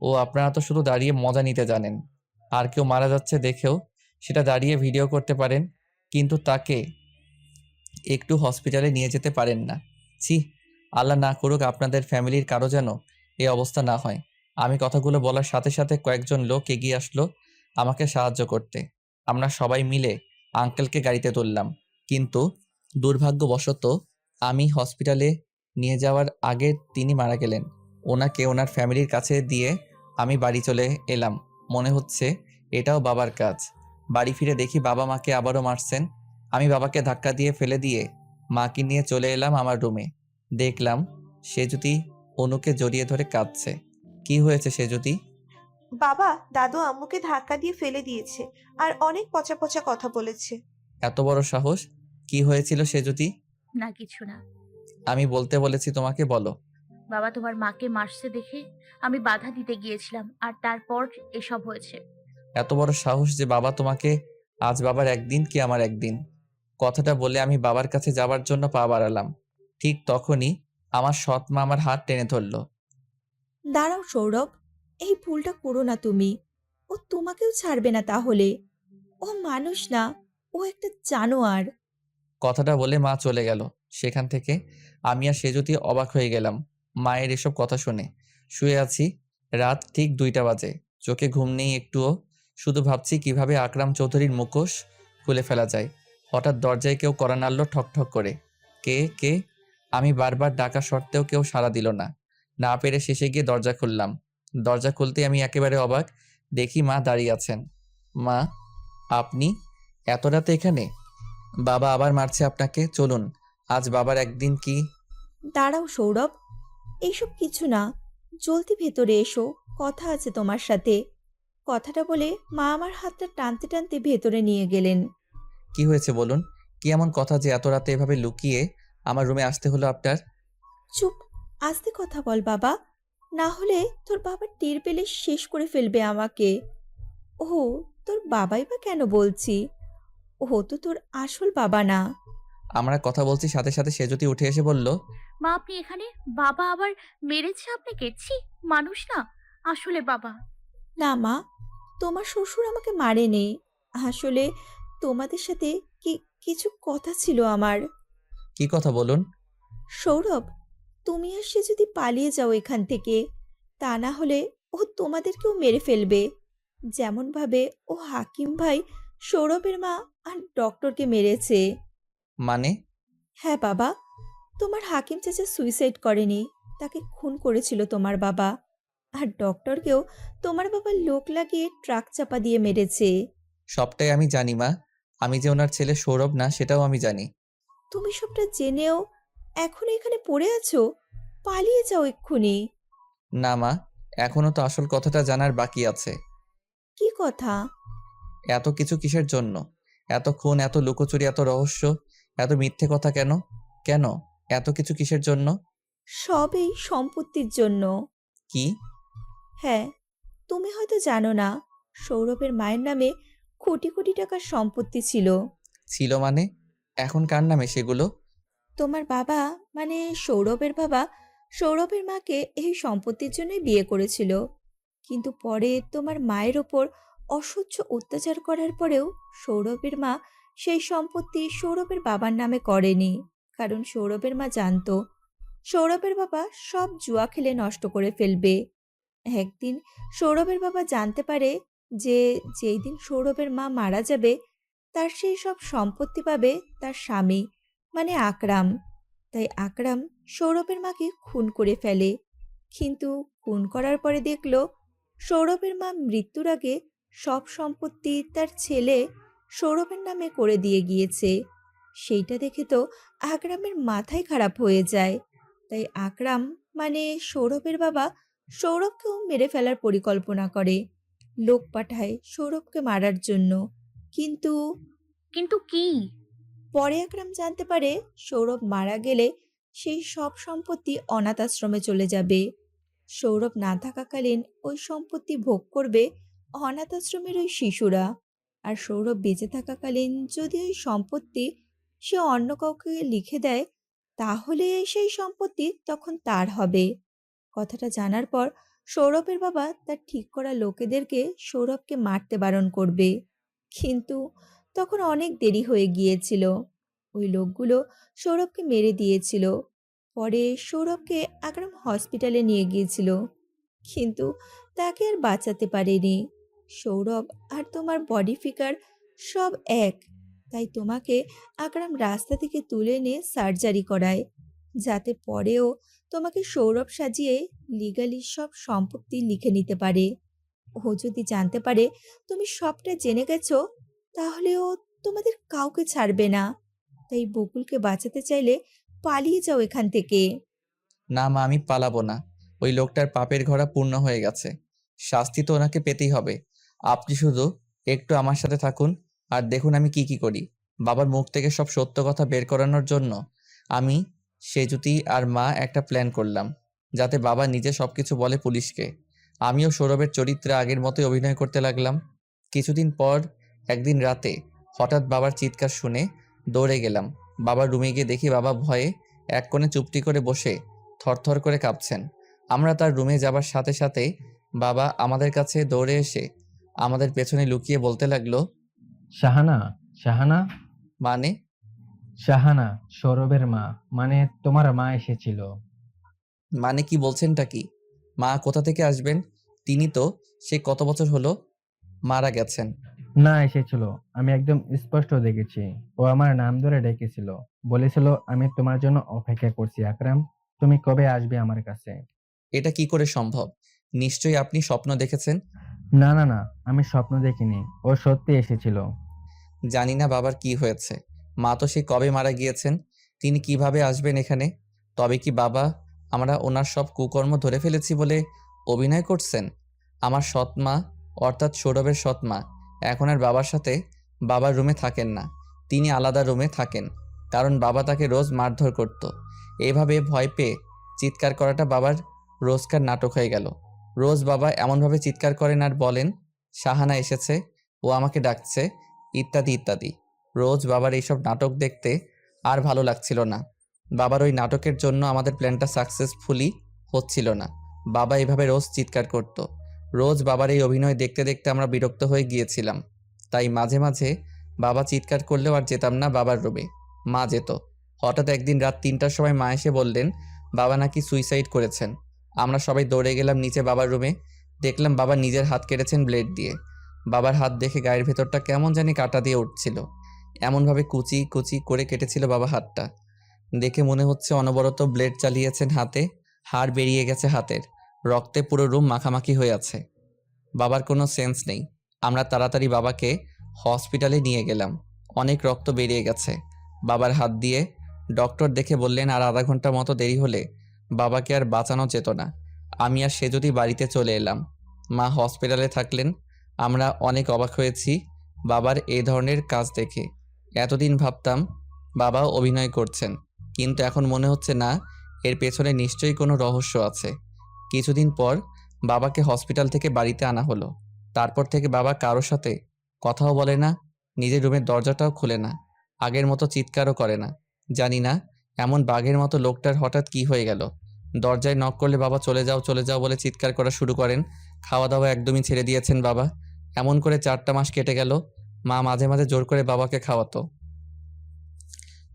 ও আপনারা তো শুধু দাঁড়িয়ে মজা নিতে জানেন। আর কেউ মারা যাচ্ছে দেখেও সেটা দাঁড়িয়ে ভিডিও করতে পারেন, কিন্তু তাকে একটু হসপিটালে নিয়ে যেতে পারেন না। ছি, আল্লাহ না করুক আপনাদের ফ্যামিলির কারো যেন এই অবস্থা না হয়। আমি কথাগুলো বলার সাথে সাথে কয়েকজন লোক এগিয়ে আসলো আমাকে সাহায্য করতে। আমরা সবাই মিলে আঙ্কেলকে গাড়িতে তুললাম, কিন্তু দুর্ভাগ্যবশত আমি হসপিটালে নিয়ে যাওয়ার আগে তিনি মারা গেলেন। ওনাকে ওনার ফ্যামিলির কাছে দিয়ে আমি বাড়ি চলে এলাম। মনে হচ্ছে এটাও বাবার কাজ। বাড়ি ফিরে দেখি বাবা মাকে আবারও মারছেন। আমি বাবাকে ধাক্কা দিয়ে ফেলে দিয়ে মাকে নিয়ে চলে এলাম আমার রুমে। দেখলাম সেজুতি অনুকে জড়িয়ে ধরে কাঁদছে। কি হয়েছে সেজুতি? বাবা, দাদু আম্মুকে ধাক্কা দিয়ে ফেলে দিয়েছে আর অনেক পচা পচা কথা বলেছে। এত বড় সাহস! কি হয়েছিল সেজুতি? না, কিছু না। আমি বলতে বলেছি তোমাকে, বলো। বাবা তোমার মাকে মারছে দেখে আমি বাধা দিতে গিয়েছিলাম, আর তারপর এসব হয়েছে। এত বড় সাহস যে বাবা তোমাকে, আজ বাবার একদিন কি আমার একদিন। কথাটা বলে আমি বাবার কাছে যাবার জন্য পা বাড়ালাম। ঠিক তখনই আমার সৎ মা আমার হাত টেনে ধরলো। দাঁড়াও সৌরভ, এই ভুলটা করো না তুমি। ও তোমাকেও ছাড়বে না তাহলে। ও মানুষ না, ও একটা জানোয়ার। কথাটা বলে মা চলে গেল সেখান থেকে। আমি আর সেজুতি অবাক হয়ে গেলাম মায়ের এসব কথা শুনে। শুয়ে আছি, রাত ঠিক 2টা বাজে, চোখে ঘুম নেই একটুও। শুধু ভাবছি কিভাবে আকরাম চৌধুরীর মুখোশ খুলে ফেলা যায়। হঠাৎ দরজায় কেউ কড়া নাড়ল ঠক ঠক করে। কে কে? আমি বারবার ডাকা সত্ত্বেও কেউ সাড়া দিল না। না পেরে শেষে গিয়ে দরজা খুললাম। দরজা খুলতেই আমি একেবারে অবাক, দেখি মা দাঁড়িয়ে আছেন। মা, আপনি এত রাতে এখানে? বাবা আবার মারছে আপনাকে, চলুন আজ বাবার একদিন কি। দাঁড়াও সৌরভ, এইসব কিছু না। জলদি ভেতরে এসো, কথা আছে তোমার সাথে। কথাটা বলে মা আমার হাতটা টানতে টানতে ভেতরে নিয়ে গেলেন। কি হয়েছে বলুন? কি এমন কথা যে এত রাতে এভাবে লুকিয়ে আমার রুমে আসতে হলো আপনার? চুপ, আস্তে কথা বল বাবা, না হলে তোর বাবা টের পেলে শেষ করে ফেলবে আমাকে। ও, তোর বাবাই বা কেন বলছি? ও তো তোর আসল বাবা না। আমরা কথা বলছি সাথে সাথে সে যদি উঠে এসে বলল, মা আপনি এখানে? বাবা আবার মেরেছে আপনাকে? ছি, মানুষ না আসলে বাবা। না মা, তোমার শ্বশুর আমাকে মারেনি। আসলে তোমাদের সাথে কিছু কথা ছিল আমার। কি কথা বলুন? সৌরভ, তুমি আর সে যদি পালিয়ে যাও এখান থেকে, তা না হলে ও তোমাদেরকেও মেরে ফেলবে। যেমন ভাবে ও হাকিম ভাই, সৌরভের মা আর ডক্টরকে মেরেছে। মানে? হ্যাঁ বাবা, তোমার হাকিম চাচা সুইসাইড করেনি, তাকে খুন করেছিল তোমার বাবা। আর ডক্টরকেও তোমার বাবা লোক লাগিয়ে ট্রাক চাপা দিয়ে মেরেছে। সবটাই আমি জানি মা। আমি যে ওনার ছেলে সৌরভ না সেটাও আমি জানি। তুমি সবটা জেনেও এখন এখানে পড়ে আছো? পালিয়ে যাও এক্ষুনি। না মা, এখনো তো আসল কথাটা জানার বাকি আছে। কি কথা? এত কিছু কিসের জন্য? এত খুন, এত লুকোচুরি, এত রহস্য, এত মিথ্যে কথা কেন? কেন এত কিছু কিসের জন্য? সব এই সম্পত্তির জন্য। কি? হ্যাঁ, তুমি হয়তো জানো না, সৌরভের মায়ের নামে কোটি কোটি টাকার সম্পত্তি ছিল। ছিল মানে? এখন কার নামে সেগুলো? তোমার বাবা, মানে সৌরভের বাবা, সৌরভের মাকে এই সম্পত্তির জন্যই বিয়ে করেছিল। কিন্তু পরে তোমার মায়ের ওপর অসহ্য অত্যাচার করার পরেও সৌরভের মা সেই সম্পত্তি সৌরভের বাবার নামে করেনি। কারণ সৌরভের মা জানতো সৌরভের বাবা সব জুয়া খেলে নষ্ট করে ফেলবে। একদিন সৌরভের বাবা জানতে পারে যে যেই দিন সৌরভের মা মারা যাবে, তার সেই সব সম্পত্তি পাবে তার স্বামী, মানে আকরাম। তাই আকরাম সৌরভের মাকে খুন করে ফেলে। কিন্তু খুন করার পরে দেখলো সৌরভের মা মৃত্যুর আগে সব সম্পত্তি তার ছেলে সৌরভের নামে করে দিয়ে গিয়েছে। সেইটা দেখে তো আকরামের মাথায় খারাপ হয়ে যায়। তাই আকরাম, মানে সৌরভের বাবা, সৌরভকেও মেরে ফেলার পরিকল্পনা করে। লোক পাঠায় সৌরভকে মারার জন্য। কিন্তু কিন্তু কি? পরে আকরাম জানতে পারে সৌরভ মারা গেলে সেই সব সম্পত্তি অনাথ আশ্রমে চলে যাবে। সৌরভ না থাকাকালীন ওই সম্পত্তি ভোগ করবে অনাথ আশ্রমের ওই শিশুরা। আর সৌরভ বেঁচে থাকাকালীন যদি ওই সম্পত্তি সে অন্য কাউকে লিখে দেয়, তাহলে সেই সম্পত্তি তখন তার হবে। কথাটা জানার পর সৌরভের বাবা তার ঠিক করা লোকেদেরকে সৌরভকে মারতে বারণ করবে। কিন্তু তখন অনেক দেরি হয়ে গিয়েছিল। ওই লোকগুলো সৌরভকে মেরে দিয়েছিল। পরে সৌরভকে আকরাম হসপিটালে নিয়ে গিয়েছিল, কিন্তু তাকে আর বাঁচাতে পারেনি। সৌরভ আর তোমার বডি ফিগার সব এক, তাই তোমাকে আকরাম রাস্তা থেকে তুলে এনে সার্জারি করায়, যাতে পরেও তোমাকে সৌরভ সাজিয়ে লিগালি সব সম্পত্তি লিখে নিতে পারে। ও যদি জানতে পারে তুমি সবটা জেনে গেছো, তাহলে ও তোমাদের কাউকে ছাড়বে না। তাই বকুলকে বাঁচাতে চাইলে পালিয়ে যাও এখান থেকে। না মা, আমি পালাবো না। ওই লোকটার পাপের ঘোড়া পূর্ণ হয়ে গেছে, শাস্তি তো ওনাকে পেতেই হবে। আপনি শুধু একটু আমার সাথে থাকুন আর দেখুন আমি কি কি করি। বাবার মুখ থেকে সব সত্য কথা বের করানোর জন্য আমি, সেজুতি আর মা একটা প্ল্যান করলাম, যাতে বাবা নিজে সবকিছু বলে পুলিশকে। আমিও সৌরভের চরিত্রে আগের মতোই অভিনয় করতে লাগলাম। কিছুদিন পর একদিন রাতে হঠাৎ বাবার চিৎকার শুনে দৌড়ে গেলাম। বাবার রুমে গিয়ে দেখি বাবা ভয়ে এক কোণে চুপটি করে বসে থরথর করে কাঁপছেন। আমরা তার রুমে যাবার সাথে সাথে বাবা আমাদের কাছে দৌড়ে এসে আমাদের পেছনে লুকিয়ে বলতে লাগলো, শাহানা, শাহানা, মানে? শাহানা সৌরভের মা, মানে তোমার মা এসেছিল। মানে কি বলছেনটা কি? মা কোথা থেকে আসবেন? তিনি তো সে কত বছর হলো মারা গেছেন। না, এসেছিল, আমি একদম স্পষ্ট দেখেছি। ও আমার নাম ধরে ডেকেছিল, বলেছিল আমি তোমার জন্য অপেক্ষা করছি আকরাম, তুমি কবে আসবে আমার কাছে। এটা কি করে সম্ভব? নিশ্চয়ই আপনি স্বপ্ন দেখেছেন। না না না, আমি স্বপ্ন দেখিনি, ও সত্যি এসেছিল। জানি না বাবার কি হয়েছে, মা তো সে কবে মারা গিয়েছেন, তিনি কিভাবে আসবেন এখানে? তবে কি বাবা আমরা ওনার সব কুকর্ম ধরে ফেলেছি বলে অভিনয় করছেন? আমার সৎ মা, অর্থাৎ সৌরভের সৎ মা, এখন আর বাবার সাথে বাবার রুমে থাকেন না, তিনি আলাদা রুমে থাকেন, কারণ বাবা তাকে রোজ মারধর করত। এভাবে ভয় পেয়ে চিৎকার করাটা বাবার রোজকার নাটক হয়ে গেল। রোজ বাবা এমনভাবে চিৎকার করেন আর বলেন, শাহানা এসেছে, ও আমাকে ডাকছে, ইত্যাদি ইত্যাদি। রোজ বাবার এইসব নাটক দেখতে আর ভালো লাগছিল না। বাবার ওই নাটকের জন্য আমাদের প্ল্যানটা সাকসেসফুলি হচ্ছিল না। বাবা এভাবে রোজ চিৎকার করত। রোজ বাবার এই অভিনয় দেখতে দেখতে আমরা বিরক্ত হয়ে গিয়েছিলাম। তাই মাঝে মাঝে বাবা চিৎকার করলেও আর যেতাম না বাবার রুমে, মা যেত। হঠাৎ একদিন রাত 3টার সময় মা এসে বললেন বাবা নাকি সুইসাইড করেছেন। আমরা সবাই দৌড়ে গেলাম নিচে বাবার রুমে। দেখলাম বাবা নিজের হাত কেটেছেন ব্লেড দিয়ে। বাবার হাত দেখে গায়ের ভেতরটা কেমন জানি কাটা দিয়ে উঠছিল। এমনভাবে কুচি কুচি করে কেটেছিল বাবা হাতটা। দেখে মনে হচ্ছে অনবরত ব্লেড চালিয়েছেন হাতে, হাড় বেরিয়ে গেছে হাতের, রক্তে পুরো রুম মাখামাখি হয়ে আছে। বাবার কোনো সেন্স নেই। আমরা তাড়াতাড়ি বাবাকে হসপিটালে নিয়ে গেলাম। অনেক রক্ত বেরিয়ে গেছে বাবার হাত দিয়ে। ডক্টর দেখে বললেন আর আধা ঘন্টার মতো দেরি হলে বাবাকে আর বাঁচানো যেত না। আমি আর সে যদি বাড়িতে চলে এলাম। মা হসপিটালে থাকলেন। আমরা অনেক অবাক হয়েছি বাবার এই ধরনের কাজ দেখে। এতদিন ভাবতাম বাবা অভিনয় করছেন, কিন্তু এখন মনে হচ্ছে না, এর পেছনে নিশ্চয়ই কোনো রহস্য আছে। কিছুদিন পর বাবাকে হসপিটাল থেকে বাড়িতে আনা হলো। তারপর থেকে বাবা কারোর সাথে কথাও বলে না, নিজের রুমের দরজাটাও খুলে না, আগের মতো চিৎকারও করে না। জানি না এমন বাঘের মতো লোকটার হঠাৎ কি হয়ে গেল। দরজায় নক করলে বাবা চলে যাও চলে যাও বলে চিৎকার করা শুরু করেন। খাওয়া দাওয়া একদমই ছেড়ে দিয়েছেন বাবা। এমন করে 4টা মাস কেটে গেল। মা মাঝে মাঝে জোর করে বাবাকে খাওয়াতো।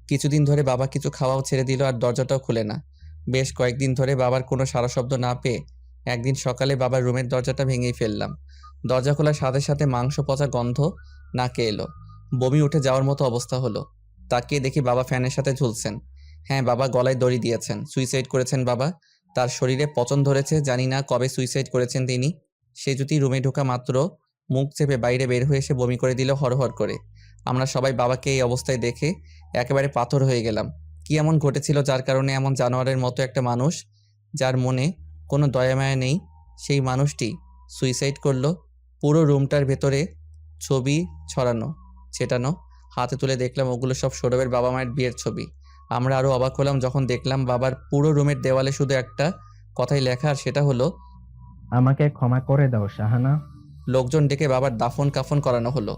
কিছুদিন ধরে বাবা কিছু খাওয়াও ছেড়ে দিল আর দরজাটাও খুলে না। বেশ কয়েকদিন ধরে বাবার কোনো সাড়া শব্দ না পেয়ে একদিন সকালে বাবার রুমের দরজাটা ভেঙেই ফেললাম। দরজা খোলার সাথে সাথে মাংস পচা গন্ধ নাকে এলো। বমি উঠে যাওয়ার মতো অবস্থা হলো। তাকিয়ে দেখি বাবা ফ্যানের সাথে ঝুলছেন। হ্যাঁ, বাবা গলায় দড়ি দিয়েছেন, সুইসাইড করেছেন বাবা। তার শরীরে পচন ধরেছে, জানি না কবে সুইসাইড করেছেন তিনি। সে যদি রুমে ঢোকা মাত্র মুখ চেপে বাইরে বের হয়ে এসে বমি করে দিল হরহর করে। আমরা সবাই বাবাকে এই অবস্থায় দেখে একেবারে পাথর হয়ে গেলাম। কি এমন ঘটেছিল যার কারণে এমন জানোয়ারের মতো একটা মানুষ, যার মনে কোনো দয়া মায়া নেই, সেই মানুষটি সুইসাইড করলো? পুরো রুমটার ভেতরে ছবি ছড়ানো ছেটানো। হাতে তুলে দেখলাম ওগুলো সব সৌরভের বাবা মায়ের বিয়ের ছবি। আমরা আরো অবাক হলাম যখন দেখলাম বাবার পুরো রুমের দেওয়ালে শুধু একটা কথাই লেখা, আর সেটা হলো, আমাকে ক্ষমা করে দাও শাহানা। লোকজন ডেকে বাবার দাফন কাফন করানো হলো।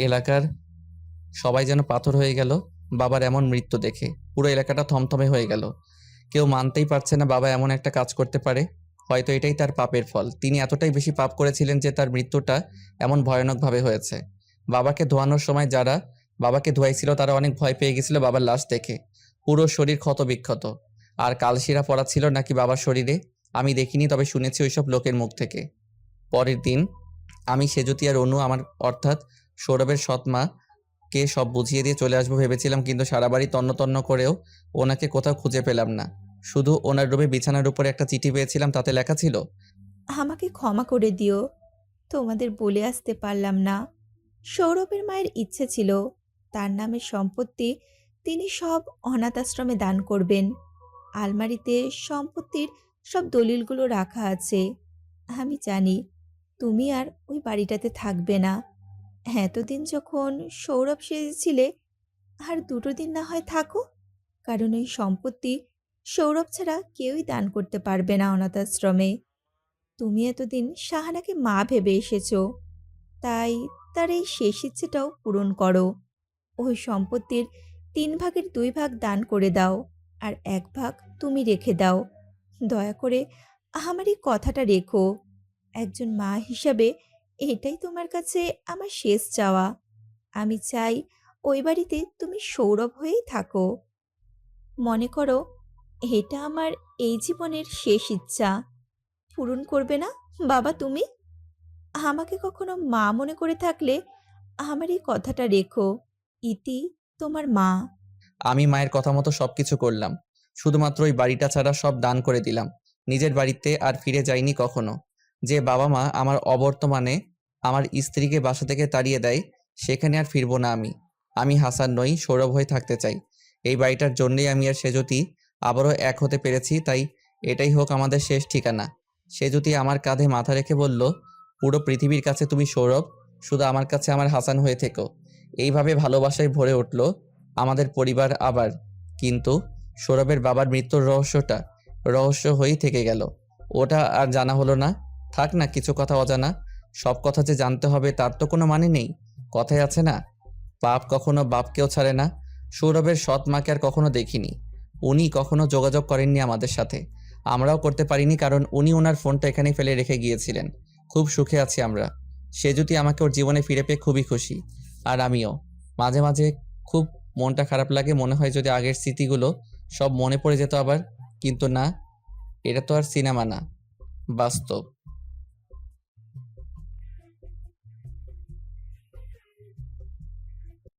এলাকার সবাই যেন পাথর হয়ে গেল বাবার এমন মৃত্যু দেখে। পুরো এলাকাটা থমথমে হয়ে গেল। কেউ মানতেই পারছে না বাবা এমন একটা কাজ করতে পারে। হয়তো এটাই তার পাপের ফল। তিনি এতটাই বেশি পাপ করেছিলেন যে তার মৃত্যুটা এমন ভয়ানকভাবে হয়েছে। বাবাকে ধোয়ানোর সময় যারা বাবাকে ধোয়াইছিল তারা অনেক ভয় পেয়ে গেছিল বাবার লাশ দেখে। পুরো শরীর ক্ষত বিক্ষত। আর কালশিরা পড়া ছিল নাকি বাবার শরীরে, আমি দেখিনি, তবে শুনেছি ওইসব লোকের মুখ থেকে। পরের দিন আমি সেজুতি আর অনু আমার অর্থাৎ সৌরভের সৎমা কে সব বুঝিয়ে দিয়ে চলে আসবো ভেবেছিলাম, কিন্তু সারা বাড়ি তন্ন তন্ন করেও ওনাকে কোথাও খুঁজে পেলাম না। শুধু ওনার রুমে বিছানার উপরে একটা চিঠি পেয়েছিলাম, তাতে লেখা ছিল, আমাকে ক্ষমা করে দিও, তোমাদের বলে আসতে পারলাম না। সৌরভের মায়ের ইচ্ছে ছিল তার নামের সম্পত্তি তিনি সব অনাথ আশ্রমে দান করবেন। আলমারিতে সম্পত্তির সব দলিলগুলো রাখা আছে। আমি জানি তুমি আর ওই বাড়িটাতে থাকবে না। এতদিন যখন সৌরভ সেজেছিলে, আর 2টো দিন না হয় থাকো, কারণ ওই সম্পত্তি সৌরভ ছাড়া কেউই দান করতে পারবে না অনাথ আশ্রমে। তুমি এতদিন শাহানাকে মা ভেবে এসেছো, তাই তার এই শেষ ইচ্ছেটাও পূরণ করো। ওই সম্পত্তির 3 ভাগের 2 ভাগ দান করে দাও, আর 1 ভাগ তুমি রেখে দাও। দয়া করে আমার এই কথাটা রেখো। একজন মা হিসাবে এটাই তোমার কাছে আমার শেষ চাওয়া। আমি চাই ওই বাড়িতে তুমি সৌরভ হয়েই থাকো। মনে করো এটা আমার এই জীবনের শেষ ইচ্ছা। পূরণ করবে না বাবা তুমি? আমাকে কখনো মা মনে করে থাকলে আমার এই কথাটা রেখো। ইতি, তোমার মা। আমি মায়ের কথা মতো সবকিছু করলাম। শুধুমাত্র ওই বাড়িটা ছাড়া সব দান করে দিলাম। নিজের বাড়িতে আর ফিরে যাইনি কখনো। যে বাবা মা আমার অবর্তমানে আমার স্ত্রীকে বাসা থেকে তাড়িয়ে দেয়, সেখানে আর ফিরবো না আমি। আমি হাসান নই, সৌরভ হয়ে থাকতে চাই। এই বাড়িটার জন্যই আমি আর সেজুতি আবারও এক হতে পেরেছি, তাই এটাই হোক আমাদের শেষ ঠিকানা। সেজুতি আমার কাঁধে মাথা রেখে বলল, পুরো পৃথিবীর কাছে তুমি সৌরভ, শুধু আমার কাছে আমার হাসান হয়ে থেকো। এইভাবে ভালোবাসায় ভরে উঠল আমাদের পরিবার আবার। কিন্তু সৌরভের বাবার মৃত্যুর রহস্যটা রহস্য হয়েই থেকে গেল। ওটা আর জানা হলো না। থাক না, কিছু কথা অজানা। সব কথা যে জানতে হবে তার তো কোনো মানে নেই। কথায় আছে না, পাপ কখনো বাপকেও ছাড়ে না। সৌরভের সৎ মাকে আর কখনো দেখিনি। উনি কখনো যোগাযোগ করেননি আমাদের সাথে। আমরাও করতে পারিনি, কারণ উনি ওনার ফোনটা এখানে ফেলে রেখে গিয়েছিলেন। খুব সুখে আছি আমরা। সে যদি আমাকে ওর জীবনে ফিরে পেয়ে খুবই খুশি, আর আমিও। মাঝে মাঝে খুব মনটা খারাপ লাগে, মনে হয় যদি আগের স্মৃতিগুলো সব মনে পড়ে যেত আবার। কিন্তু না, এটা তো আর সিনেমা না, বাস্তব।